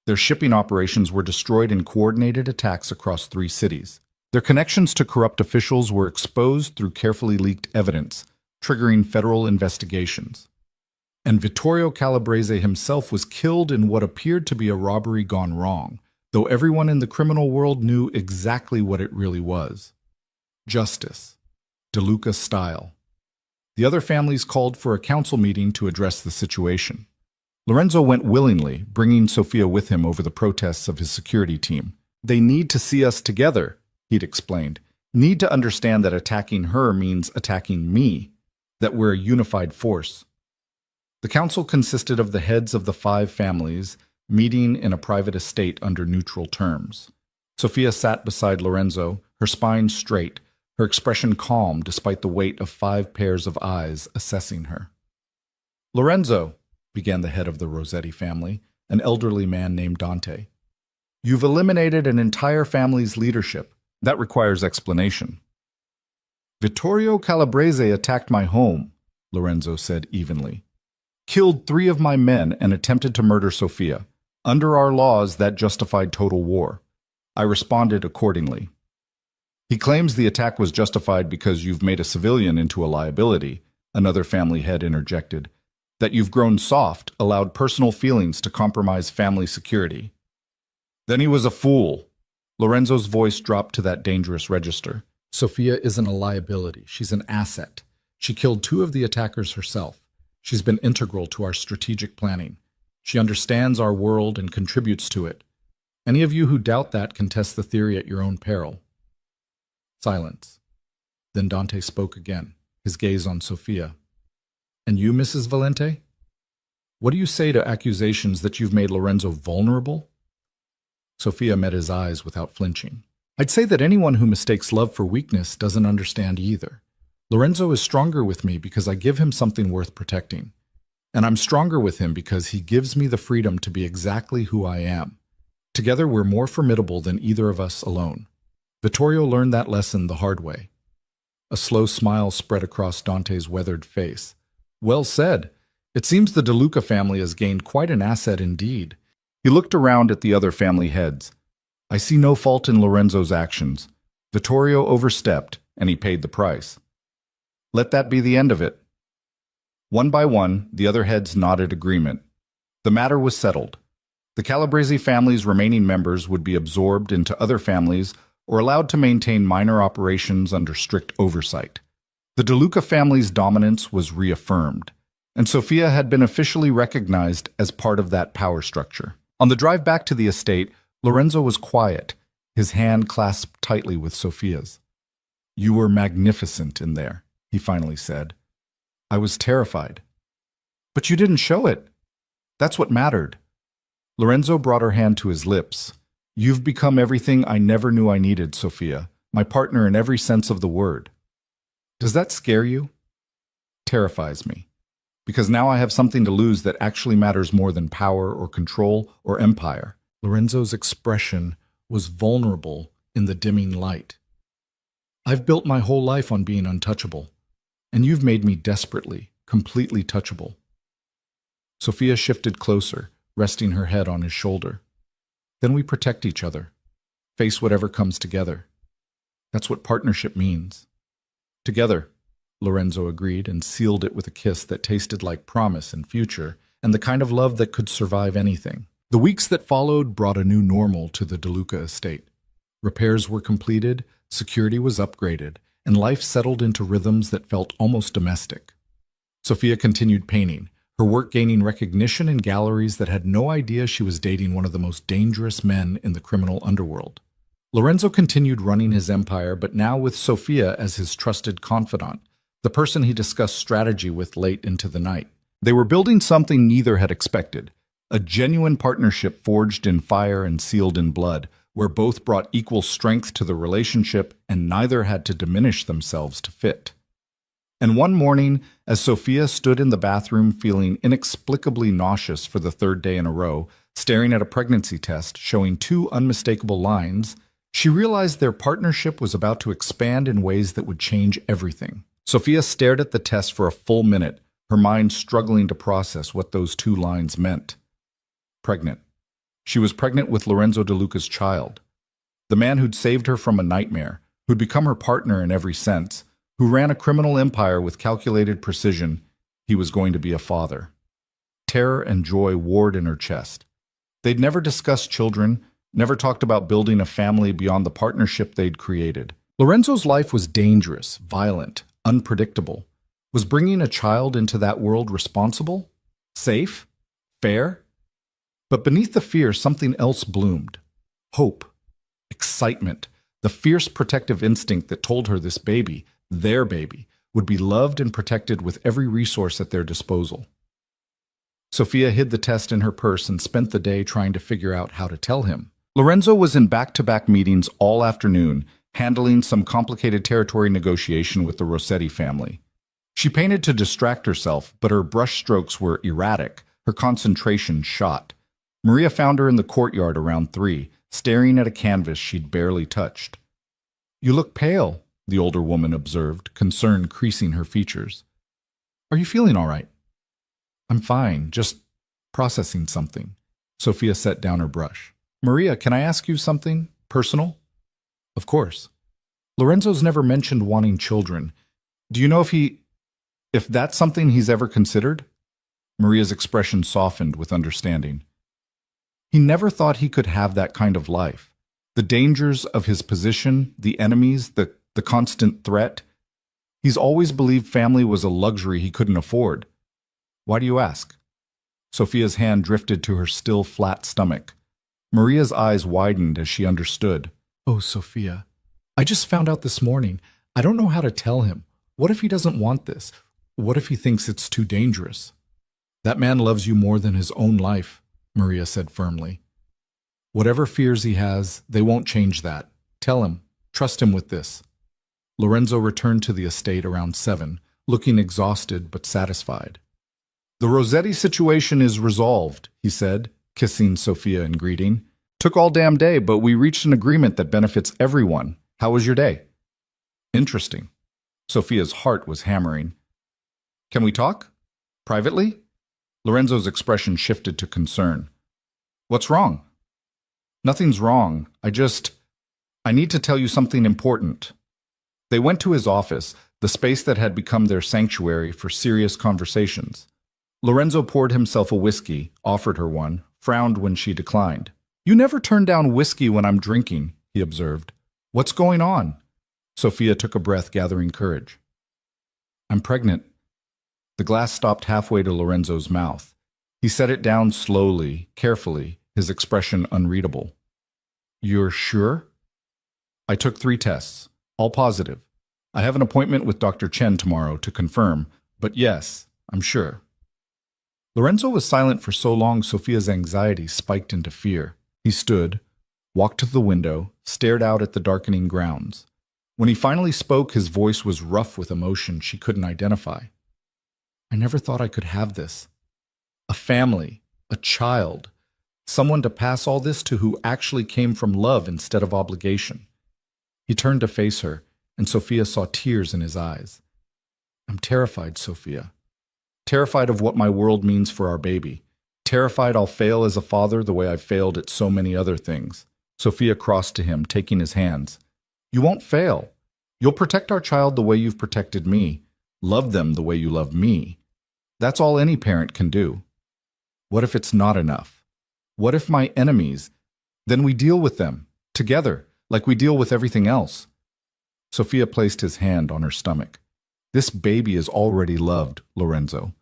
Their shipping operations were destroyed in coordinated attacks across 3 cities. Their connections to corrupt officials were exposed through carefully leaked evidence, triggering federal investigations. And Vittorio Calabrese himself was killed in what appeared to be a robbery gone wrong, though everyone in the criminal world knew exactly what it really was. Justice. DeLuca style. The other families called for a council meeting to address the situation. Lorenzo went willingly, bringing Sophia with him over the protests of his security team. They need to see us together, he'd explained. Need to understand that attacking her means attacking me, that we're a unified force. The council consisted of the heads of the 5 families, meeting in a private estate under neutral terms. Sophia sat beside Lorenzo, her spine straight, her expression calm despite the weight of 5 pairs of eyes assessing her. Lorenzo, began the head of the Rossetti family, an elderly man named Dante. You've eliminated an entire family's leadership. That requires explanation. Vittorio Calabrese attacked my home, Lorenzo said evenly. Killed 3 of my men and attempted to murder Sophia. Under our laws, that justified total war. I responded accordingly. He claims the attack was justified because you've made a civilian into a liability, another family head interjected. That you've grown soft, allowed personal feelings to compromise family security. Then he was a fool. Lorenzo's voice dropped to that dangerous register. Sophia isn't a liability. She's an asset. She killed 2 of the attackers herself. She's been integral to our strategic planning. She understands our world and contributes to it. Any of you who doubt that can test the theory at your own peril. Silence. Then Dante spoke again, his gaze on Sophia. And you, Mrs. Valente? What do you say to accusations that you've made Lorenzo vulnerable? Sophia met his eyes without flinching. I'd say that anyone who mistakes love for weakness doesn't understand either. Lorenzo is stronger with me because I give him something worth protecting. And I'm stronger with him because he gives me the freedom to be exactly who I am. Together we're more formidable than either of us alone. Vittorio learned that lesson the hard way. A slow smile spread across Dante's weathered face. Well said. It seems the DeLuca family has gained quite an asset indeed. He looked around at the other family heads. I see no fault in Lorenzo's actions. Vittorio overstepped, and he paid the price. Let that be the end of it. One by one, the other heads nodded agreement. The matter was settled. The Calabrese family's remaining members would be absorbed into other families or allowed to maintain minor operations under strict oversight. The DeLuca family's dominance was reaffirmed, and Sophia had been officially recognized as part of that power structure. On the drive back to the estate, Lorenzo was quiet, his hand clasped tightly with Sophia's. You were magnificent in there, he finally said. I was terrified. But you didn't show it. That's what mattered. Lorenzo brought her hand to his lips. You've become everything I never knew I needed, Sophia, my partner in every sense of the word. Does that scare you? Terrifies me. Because now I have something to lose that actually matters more than power or control or empire. Lorenzo's expression was vulnerable in the dimming light. I've built my whole life on being untouchable, and you've made me desperately, completely touchable. Sophia shifted closer, resting her head on his shoulder. Then we protect each other, face whatever comes together. That's what partnership means. Together, Lorenzo agreed and sealed it with a kiss that tasted like promise and future, and the kind of love that could survive anything. The weeks that followed brought a new normal to the DeLuca estate. Repairs were completed, security was upgraded, and life settled into rhythms that felt almost domestic. Sophia continued painting, her work gaining recognition in galleries that had no idea she was dating one of the most dangerous men in the criminal underworld. Lorenzo continued running his empire, but now with Sophia as his trusted confidant, the person he discussed strategy with late into the night. They were building something neither had expected, a genuine partnership forged in fire and sealed in blood, where both brought equal strength to the relationship and neither had to diminish themselves to fit. And one morning, as Sophia stood in the bathroom feeling inexplicably nauseous for the 3rd day in a row, staring at a pregnancy test showing 2 unmistakable lines, she realized their partnership was about to expand in ways that would change everything. Sophia stared at the test for a full minute, her mind struggling to process what those 2 lines meant. Pregnant. She was pregnant with Lorenzo DeLuca's child, the man who'd saved her from a nightmare, who'd become her partner in every sense, who ran a criminal empire with calculated precision. He was going to be a father. Terror and joy warred in her chest. They'd never discussed children, never talked about building a family beyond the partnership they'd created. Lorenzo's life was dangerous, violent, unpredictable. Was bringing a child into that world responsible? Safe? Fair? But beneath the fear, something else bloomed. Hope. Excitement. The fierce protective instinct that told her this baby, their baby, would be loved and protected with every resource at their disposal. Sophia hid the test in her purse and spent the day trying to figure out how to tell him. Lorenzo was in back-to-back meetings all afternoon, handling some complicated territory negotiation with the Rossetti family. She painted to distract herself, but her brushstrokes were erratic, her concentration shot. Maria found her in the courtyard around 3, staring at a canvas she'd barely touched. "You look pale," the older woman observed, concern creasing her features. "Are you feeling all right?" "I'm fine, just processing something." Sophia set down her brush. "Maria, can I ask you something personal?" "Of course." "Lorenzo's never mentioned wanting children. Do you know if that's something he's ever considered?" Maria's expression softened with understanding. "He never thought he could have that kind of life. The dangers of his position, the enemies, the constant threat. He's always believed family was a luxury he couldn't afford." "Why do you ask?" Sophia's hand drifted to her still flat stomach. Maria's eyes widened as she understood. "Oh, Sophia, I just found out this morning. I don't know how to tell him. What if he doesn't want this? What if he thinks it's too dangerous?" "That man loves you more than his own life," Maria said firmly. "Whatever fears he has, they won't change that. Tell him. Trust him with this." Lorenzo returned to the estate around 7, looking exhausted but satisfied. "The Rossetti situation is resolved," he said, kissing Sophia in greeting. "Took all damn day, but we reached an agreement that benefits everyone. How was your day?" "Interesting." Sophia's heart was hammering. "Can we talk? Privately?" Lorenzo's expression shifted to concern. "What's wrong?" "Nothing's wrong. I need to tell you something important." They went to his office, the space that had become their sanctuary for serious conversations. Lorenzo poured himself a whiskey, offered her one, frowned when she declined. "You never turn down whiskey when I'm drinking," he observed. "What's going on?" Sophia took a breath, gathering courage. "I'm pregnant." The glass stopped halfway to Lorenzo's mouth. He set it down slowly, carefully, his expression unreadable. "You're sure?" "I took 3 tests, all positive. I have an appointment with Dr. Chen tomorrow to confirm, but yes, I'm sure." Lorenzo was silent for so long Sophia's anxiety spiked into fear. He stood, walked to the window, stared out at the darkening grounds. When he finally spoke, his voice was rough with emotion she couldn't identify. "I never thought I could have this. A family, a child, someone to pass all this to who actually came from love instead of obligation." He turned to face her, and Sophia saw tears in his eyes. "I'm terrified, Sophia. Terrified of what my world means for our baby. Terrified I'll fail as a father the way I've failed at so many other things." Sophia crossed to him, taking his hands. "You won't fail. You'll protect our child the way you've protected me. Love them the way you love me. That's all any parent can do. What if it's not enough? What if my enemies? Then we deal with them, together, like we deal with everything else." Sophia placed his hand on her stomach. "This baby is already loved, Lorenzo.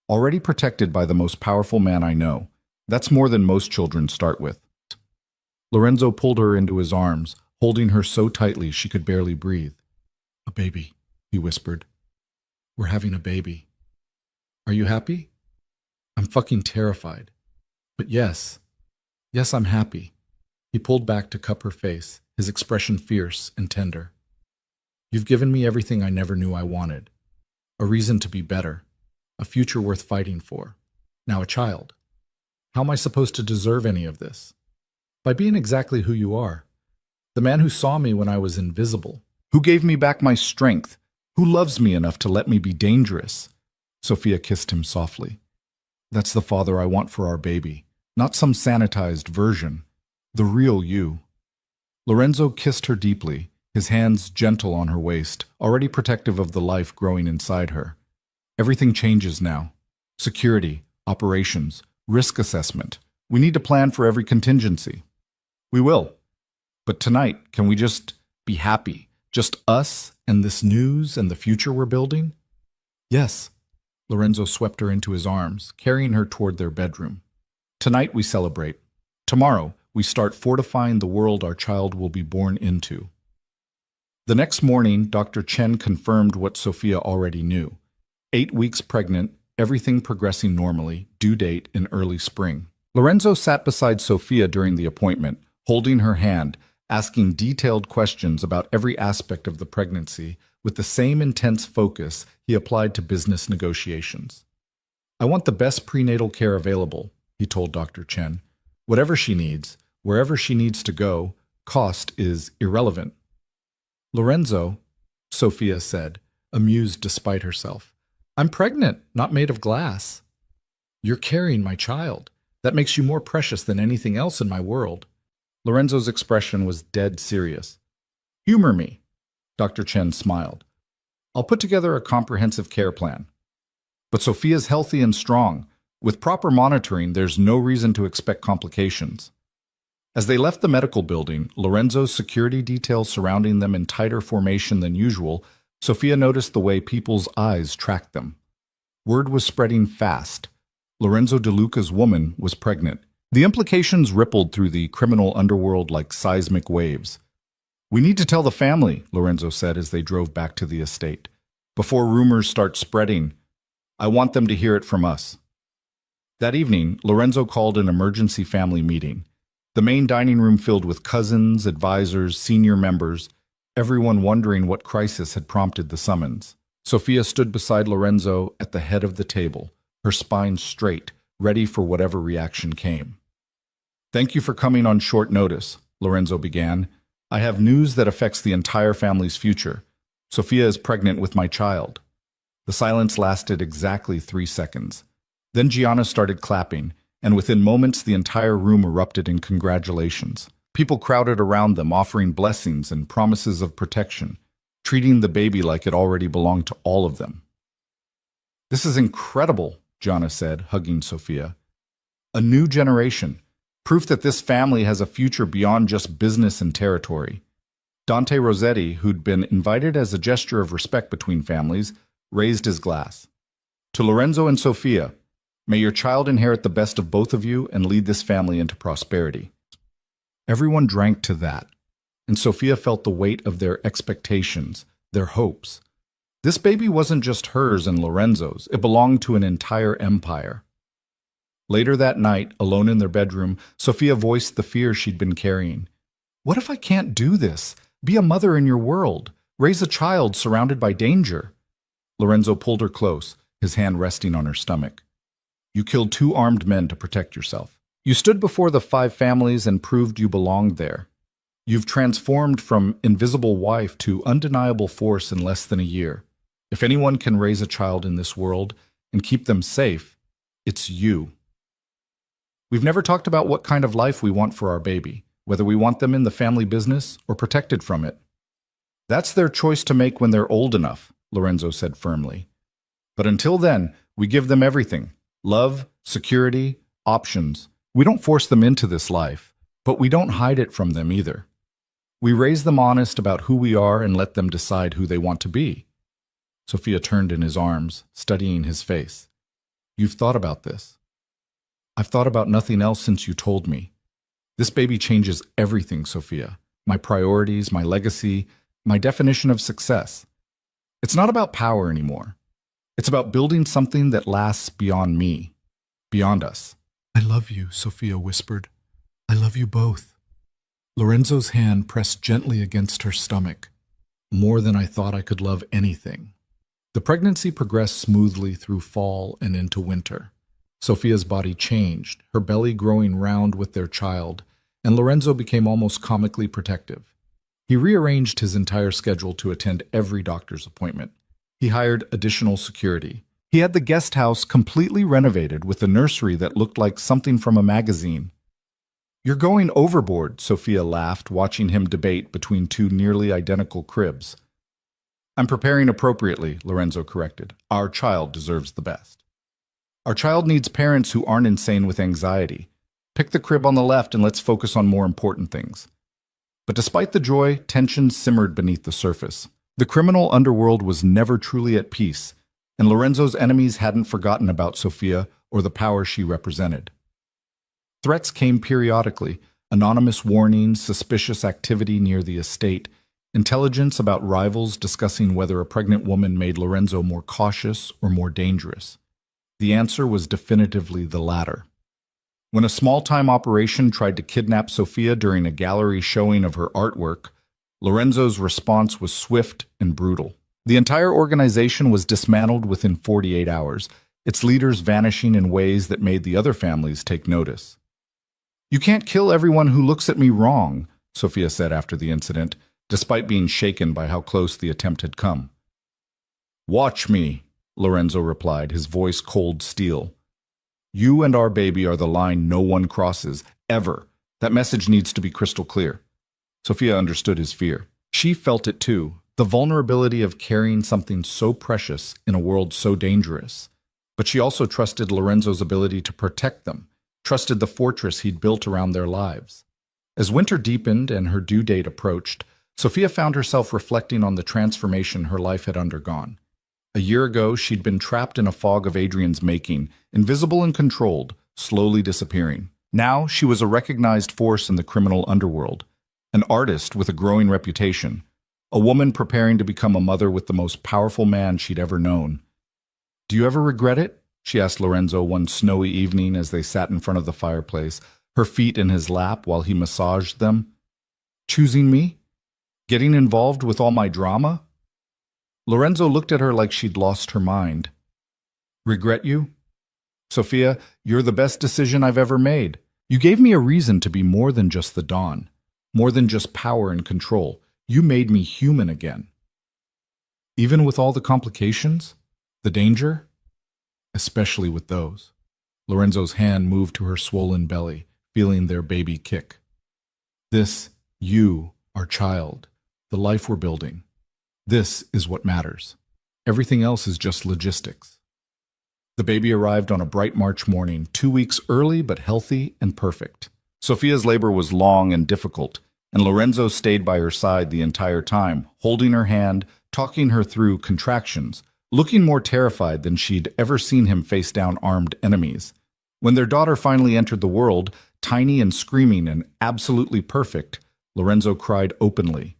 Already protected by the most powerful man I know. That's more than most children start with." Lorenzo pulled her into his arms, holding her so tightly she could barely breathe. "A baby," he whispered. "We're having a baby. Are you happy?" "I'm fucking terrified. But yes, I'm happy." He pulled back to cup her face, his expression fierce and tender. "You've given me everything I never knew I wanted. A reason to be better. A future worth fighting for. Now a child. How am I supposed to deserve any of this? By being exactly who you are. The man who saw me when I was invisible. Who gave me back my strength. Who loves me enough to let me be dangerous." Sophia kissed him softly. "That's the father I want for our baby. Not some sanitized version. The real you." Lorenzo kissed her deeply, his hands gentle on her waist, already protective of the life growing inside her. "Everything changes now. Security, operations, risk assessment. We need to plan for every contingency." "We will. But tonight, can we just be happy? Just us and this news and the future we're building? Yes. Lorenzo swept her into his arms, carrying her toward their bedroom. Tonight we celebrate. Tomorrow we start fortifying the world our child will be born into. The next morning, Dr. Chen confirmed what Sophia already knew. 8 weeks pregnant, everything progressing normally, due date in early spring. Lorenzo sat beside Sophia during the appointment, holding her hand, asking detailed questions about every aspect of the pregnancy with the same intense focus he applied to business negotiations. I want the best prenatal care available, he told Dr. Chen. Whatever she needs, wherever she needs to go, cost is irrelevant. Lorenzo, Sophia said, amused despite herself. I'm pregnant, not made of glass. You're carrying my child. That makes you more precious than anything else in my world. Lorenzo's expression was dead serious. Humor me, Dr. Chen smiled. I'll put together a comprehensive care plan. But Sophia's healthy and strong. With proper monitoring, there's no reason to expect complications. As they left the medical building, Lorenzo's security details surrounding them in tighter formation than usual, Sophia noticed the way people's eyes tracked them. Word was spreading fast. Lorenzo De Luca's woman was pregnant. The implications rippled through the criminal underworld like seismic waves. We need to tell the family, Lorenzo said as they drove back to the estate. Before rumors start spreading, I want them to hear it from us. That evening, Lorenzo called an emergency family meeting. The main dining room filled with cousins, advisors, senior members, everyone wondering what crisis had prompted the summons. Sophia stood beside Lorenzo at the head of the table, her spine straight, ready for whatever reaction came. Thank you for coming on short notice, Lorenzo began. I have news that affects the entire family's future. Sophia is pregnant with my child. The silence lasted exactly 3 seconds. Then Gianna started clapping, and within moments the entire room erupted in congratulations. People crowded around them, offering blessings and promises of protection, treating the baby like it already belonged to all of them. This is incredible, Gianna said, hugging Sophia. A new generation. Proof that this family has a future beyond just business and territory. Dante Rossetti, who'd been invited as a gesture of respect between families, raised his glass. To Lorenzo and Sophia, may your child inherit the best of both of you and lead this family into prosperity. Everyone drank to that, and Sophia felt the weight of their expectations, their hopes. This baby wasn't just hers and Lorenzo's, it belonged to an entire empire. Later that night, alone in their bedroom, Sophia voiced the fear she'd been carrying. What if I can't do this? Be a mother in your world. Raise a child surrounded by danger. Lorenzo pulled her close, his hand resting on her stomach. You killed 2 armed men to protect yourself. You stood before the 5 families and proved you belonged there. You've transformed from invisible wife to undeniable force in less than a year. If anyone can raise a child in this world and keep them safe, it's you. We've never talked about what kind of life we want for our baby, whether we want them in the family business or protected from it. That's their choice to make when they're old enough, Lorenzo said firmly. But until then, we give them everything. Love, security, options. We don't force them into this life, but we don't hide it from them either. We raise them honest about who we are and let them decide who they want to be. Sophia turned in his arms, studying his face. You've thought about this. I've thought about nothing else since you told me. This baby changes everything, Sophia. My priorities, my legacy, my definition of success. It's not about power anymore. It's about building something that lasts beyond me, beyond us. I love you, Sophia whispered. I love you both. Lorenzo's hand pressed gently against her stomach. More than I thought I could love anything. The pregnancy progressed smoothly through fall and into winter. Sophia's body changed, her belly growing round with their child, and Lorenzo became almost comically protective. He rearranged his entire schedule to attend every doctor's appointment. He hired additional security. He had the guest house completely renovated with a nursery that looked like something from a magazine. You're going overboard, Sophia laughed, watching him debate between 2 nearly identical cribs. I'm preparing appropriately, Lorenzo corrected. Our child deserves the best. Our child needs parents who aren't insane with anxiety. Pick the crib on the left and let's focus on more important things. But despite the joy, tension simmered beneath the surface. The criminal underworld was never truly at peace, and Lorenzo's enemies hadn't forgotten about Sofia or the power she represented. Threats came periodically: anonymous warnings, suspicious activity near the estate, intelligence about rivals discussing whether a pregnant woman made Lorenzo more cautious or more dangerous. The answer was definitively the latter. When a small-time operation tried to kidnap Sofia during a gallery showing of her artwork, Lorenzo's response was swift and brutal. The entire organization was dismantled within 48 hours, its leaders vanishing in ways that made the other families take notice. "You can't kill everyone who looks at me wrong," Sofia said after the incident, despite being shaken by how close the attempt had come. "Watch me," Lorenzo replied, his voice cold steel. "You and our baby are the line no one crosses, ever. That message needs to be crystal clear." Sofia understood his fear. She felt it too, the vulnerability of carrying something so precious in a world so dangerous. But she also trusted Lorenzo's ability to protect them, trusted the fortress he'd built around their lives. As winter deepened and her due date approached, Sofia found herself reflecting on the transformation her life had undergone. A year ago, she'd been trapped in a fog of Adrian's making, invisible and controlled, slowly disappearing. Now, she was a recognized force in the criminal underworld, an artist with a growing reputation, a woman preparing to become a mother with the most powerful man she'd ever known. "Do you ever regret it?" she asked Lorenzo one snowy evening as they sat in front of the fireplace, her feet in his lap while he massaged them. "Choosing me? Getting involved with all my drama?" Lorenzo looked at her like she'd lost her mind. "Regret you? Sofia, you're the best decision I've ever made. You gave me a reason to be more than just the Dawn, more than just power and control. You made me human again." "Even with all the complications? The danger?" "Especially with those." Lorenzo's hand moved to her swollen belly, feeling their baby kick. "This, you, our child, the life we're building. This is what matters. Everything else is just logistics." The baby arrived on a bright March morning, 2 weeks early but healthy and perfect. Sofia's labor was long and difficult, and Lorenzo stayed by her side the entire time, holding her hand, talking her through contractions, looking more terrified than she'd ever seen him face down armed enemies. When their daughter finally entered the world, tiny and screaming and absolutely perfect, Lorenzo cried openly.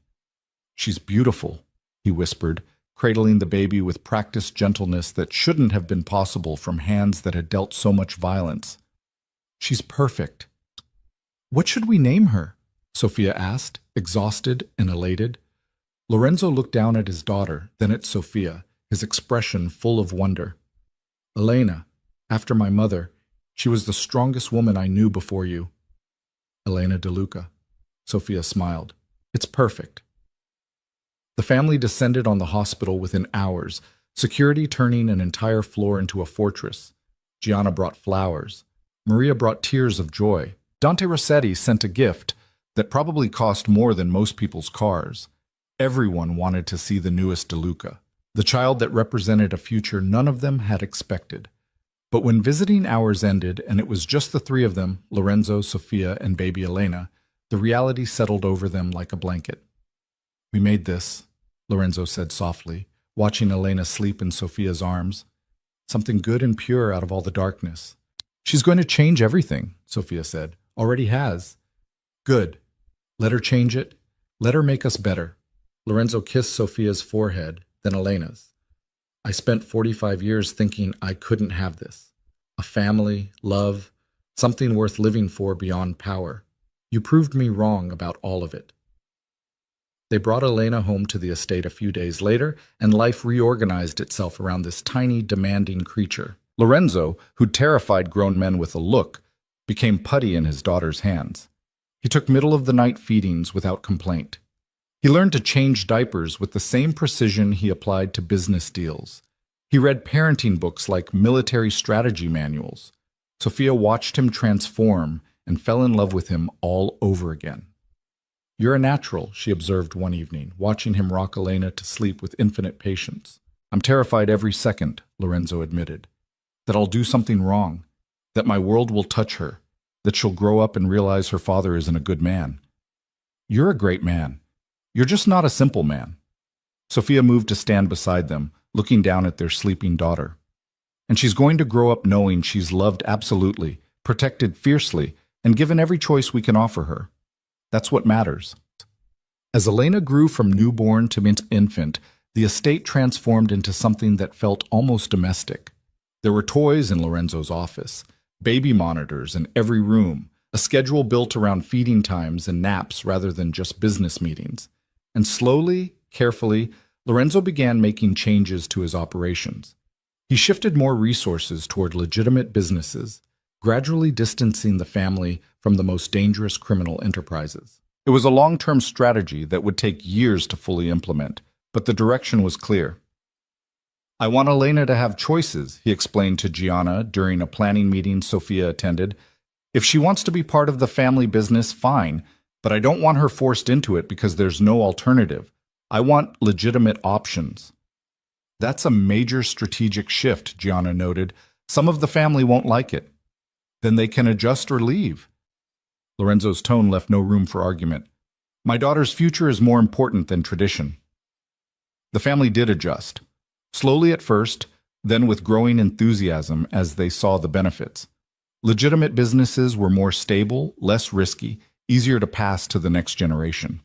"She's beautiful," he whispered, cradling the baby with practiced gentleness that shouldn't have been possible from hands that had dealt so much violence. "She's perfect." "What should we name her?" Sofia asked, exhausted and elated. Lorenzo looked down at his daughter, then at Sofia, his expression full of wonder. "Elena, after my mother. She was the strongest woman I knew before you." "Elena DeLuca." Sofia smiled. "It's perfect." The family descended on the hospital within hours, security turning an entire floor into a fortress. Gianna brought flowers. Maria brought tears of joy. Dante Rossetti sent a gift that probably cost more than most people's cars. Everyone wanted to see the newest DeLuca, the child that represented a future none of them had expected. But when visiting hours ended and it was just the three of them, Lorenzo, Sofia, and baby Elena, the reality settled over them like a blanket. "We made this," Lorenzo said softly, watching Elena sleep in Sofia's arms. "Something good and pure out of all the darkness." "She's going to change everything," Sofia said. "Already has." "Good. Let her change it. Let her make us better." Lorenzo kissed Sofia's forehead, then Elena's. "I spent 45 years thinking I couldn't have this. A family, love, something worth living for beyond power. You proved me wrong about all of it." They brought Elena home to the estate a few days later, and life reorganized itself around this tiny, demanding creature. Lorenzo, who'd terrified grown men with a look, became putty in his daughter's hands. He took middle-of-the-night feedings without complaint. He learned to change diapers with the same precision he applied to business deals. He read parenting books like military strategy manuals. Sofia watched him transform and fell in love with him all over again. "You're a natural," she observed one evening, watching him rock Elena to sleep with infinite patience. "I'm terrified every second," Lorenzo admitted. "That I'll do something wrong. That my world will touch her. That she'll grow up and realize her father isn't a good man." You're a great man. You're just not a simple man. Sophia moved to stand beside them, looking down at their sleeping daughter. And she's going to grow up knowing she's loved absolutely, protected fiercely, and given every choice we can offer her. That's what matters. As Elena grew from newborn to infant, the estate transformed into something that felt almost domestic. There were toys in Lorenzo's office, baby monitors in every room, a schedule built around feeding times and naps rather than just business meetings. And slowly, carefully, Lorenzo began making changes to his operations. He shifted more resources toward legitimate businesses, gradually distancing the family from the most dangerous criminal enterprises. It was a long-term strategy that would take years to fully implement, but the direction was clear. I want Elena to have choices, he explained to Gianna during a planning meeting Sophia attended. If she wants to be part of the family business, fine, but I don't want her forced into it because there's no alternative. I want legitimate options. That's a major strategic shift, Gianna noted. Some of the family won't like it. Then they can adjust or leave. Lorenzo's tone left no room for argument. My daughter's future is more important than tradition. The family did adjust. Slowly at first, then with growing enthusiasm as they saw the benefits. Legitimate businesses were more stable, less risky, easier to pass to the next generation.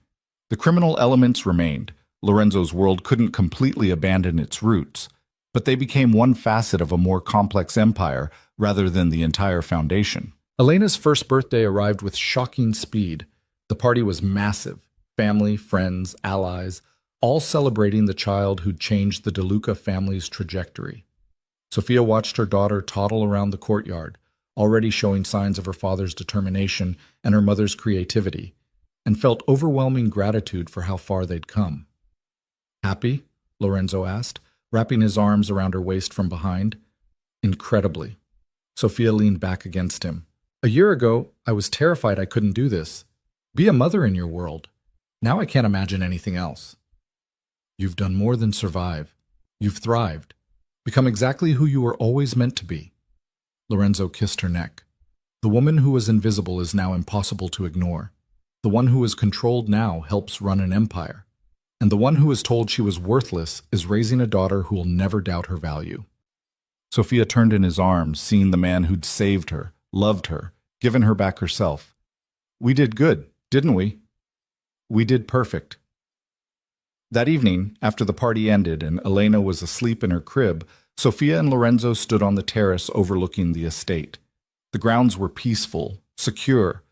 The criminal elements remained. Lorenzo's world couldn't completely abandon its roots, but they became one facet of a more complex empire rather than the entire foundation. Elena's first birthday arrived with shocking speed. The party was massive. Family, friends, allies, all celebrating the child who'd changed the De Luca family's trajectory. Sophia watched her daughter toddle around the courtyard, already showing signs of her father's determination and her mother's creativity, and felt overwhelming gratitude for how far they'd come. Happy? Lorenzo asked, wrapping his arms around her waist from behind. Incredibly. Sophia leaned back against him. A year ago, I was terrified I couldn't do this. Be a mother in your world. Now I can't imagine anything else. You've done more than survive. You've thrived. Become exactly who you were always meant to be. Lorenzo kissed her neck. The woman who was invisible is now impossible to ignore. The one who is controlled now helps run an empire. And the one who was told she was worthless is raising a daughter who will never doubt her value. Sophia turned in his arms, seeing the man who'd saved her, loved her, given her back herself. We did good, didn't we? We did perfect. That evening, after the party ended and Elena was asleep in her crib, Sophia and Lorenzo stood on the terrace overlooking the estate. The grounds were peaceful, secure,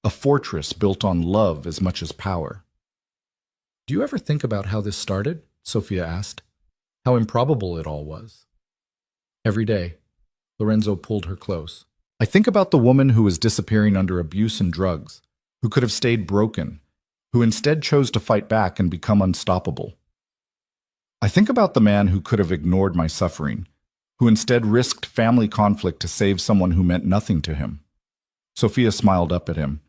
a fortress built on love as much as power. Do you ever think about how this started? Sophia asked. How improbable it all was. Every day. Lorenzo pulled her close. I think about the woman who was disappearing under abuse and drugs, who could have stayed broken, who instead chose to fight back and become unstoppable. I think about the man who could have ignored my suffering, who instead risked family conflict to save someone who meant nothing to him. Sophia smiled up at him.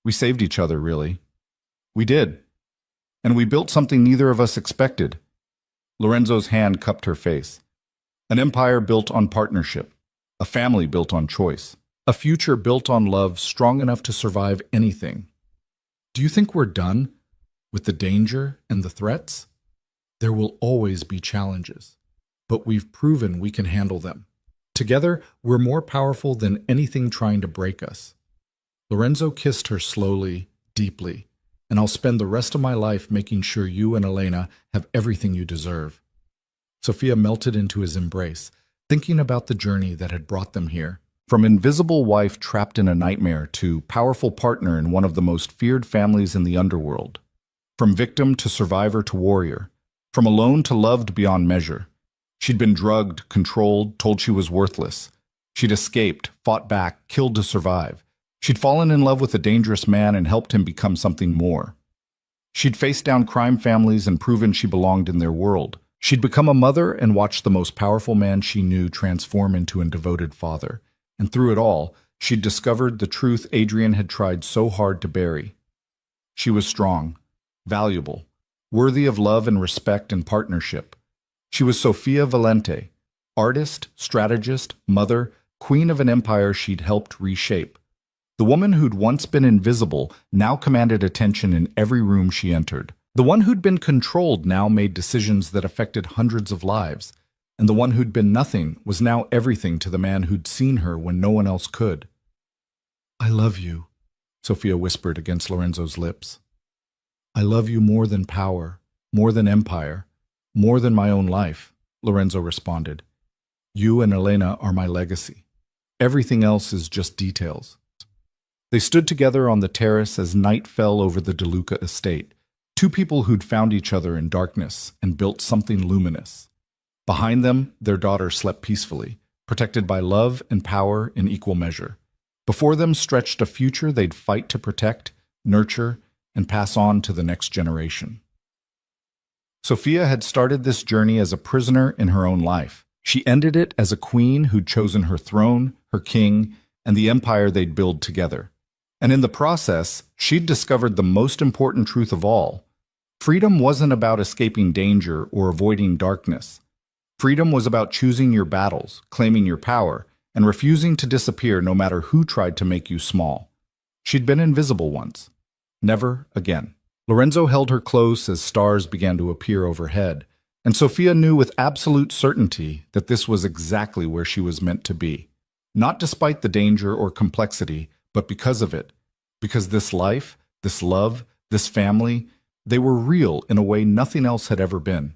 We saved each other, really. We did. And we built something neither of us expected. Lorenzo's hand cupped her face. An empire built on partnership. A family built on choice. A future built on love strong enough to survive anything. Do you think we're done with the danger and the threats? There will always be challenges, but we've proven we can handle them. Together, we're more powerful than anything trying to break us. Lorenzo kissed her slowly, deeply, and I'll spend the rest of my life making sure you and Elena have everything you deserve. Sophia melted into his embrace, thinking about the journey that had brought them here. From invisible wife trapped in a nightmare to powerful partner in one of the most feared families in the underworld. From victim to survivor to warrior. From alone to loved beyond measure. She'd been drugged, controlled, told she was worthless. She'd escaped, fought back, killed to survive. She'd fallen in love with a dangerous man and helped him become something more. She'd faced down crime families and proven she belonged in their world. She'd become a mother and watched the most powerful man she knew transform into a devoted father. And through it all, she'd discovered the truth Adrian had tried so hard to bury. She was strong, valuable, worthy of love and respect and partnership. She was Sofia Valente, artist, strategist, mother, queen of an empire she'd helped reshape. The woman who'd once been invisible now commanded attention in every room she entered. The one who'd been controlled now made decisions that affected hundreds of lives. And the one who'd been nothing was now everything to the man who'd seen her when no one else could. "I love you," Sophia whispered against Lorenzo's lips. "I love you more than power, more than empire, more than my own life," Lorenzo responded. "You and Elena are my legacy. Everything else is just details." They stood together on the terrace as night fell over the De Luca estate, two people who'd found each other in darkness and built something luminous. Behind them, their daughter slept peacefully, protected by love and power in equal measure. Before them stretched a future they'd fight to protect, nurture, and pass on to the next generation. Sophia had started this journey as a prisoner in her own life. She ended it as a queen who'd chosen her throne, her king, and the empire they'd build together. And in the process, she'd discovered the most important truth of all. Freedom wasn't about escaping danger or avoiding darkness. Freedom was about choosing your battles, claiming your power, and refusing to disappear no matter who tried to make you small. She'd been invisible once. Never again. Lorenzo held her close as stars began to appear overhead, and Sophia knew with absolute certainty that this was exactly where she was meant to be. Not despite the danger or complexity, but because of it. Because this life, this love, this family, they were real in a way nothing else had ever been.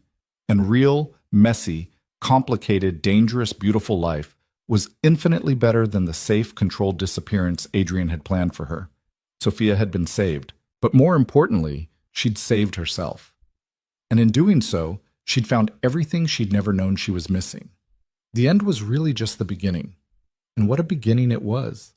And real, messy, complicated, dangerous, beautiful life was infinitely better than the safe, controlled disappearance Adrian had planned for her. Sophia had been saved, but more importantly, she'd saved herself. And in doing so, she'd found everything she'd never known she was missing. The end was really just the beginning. And what a beginning it was.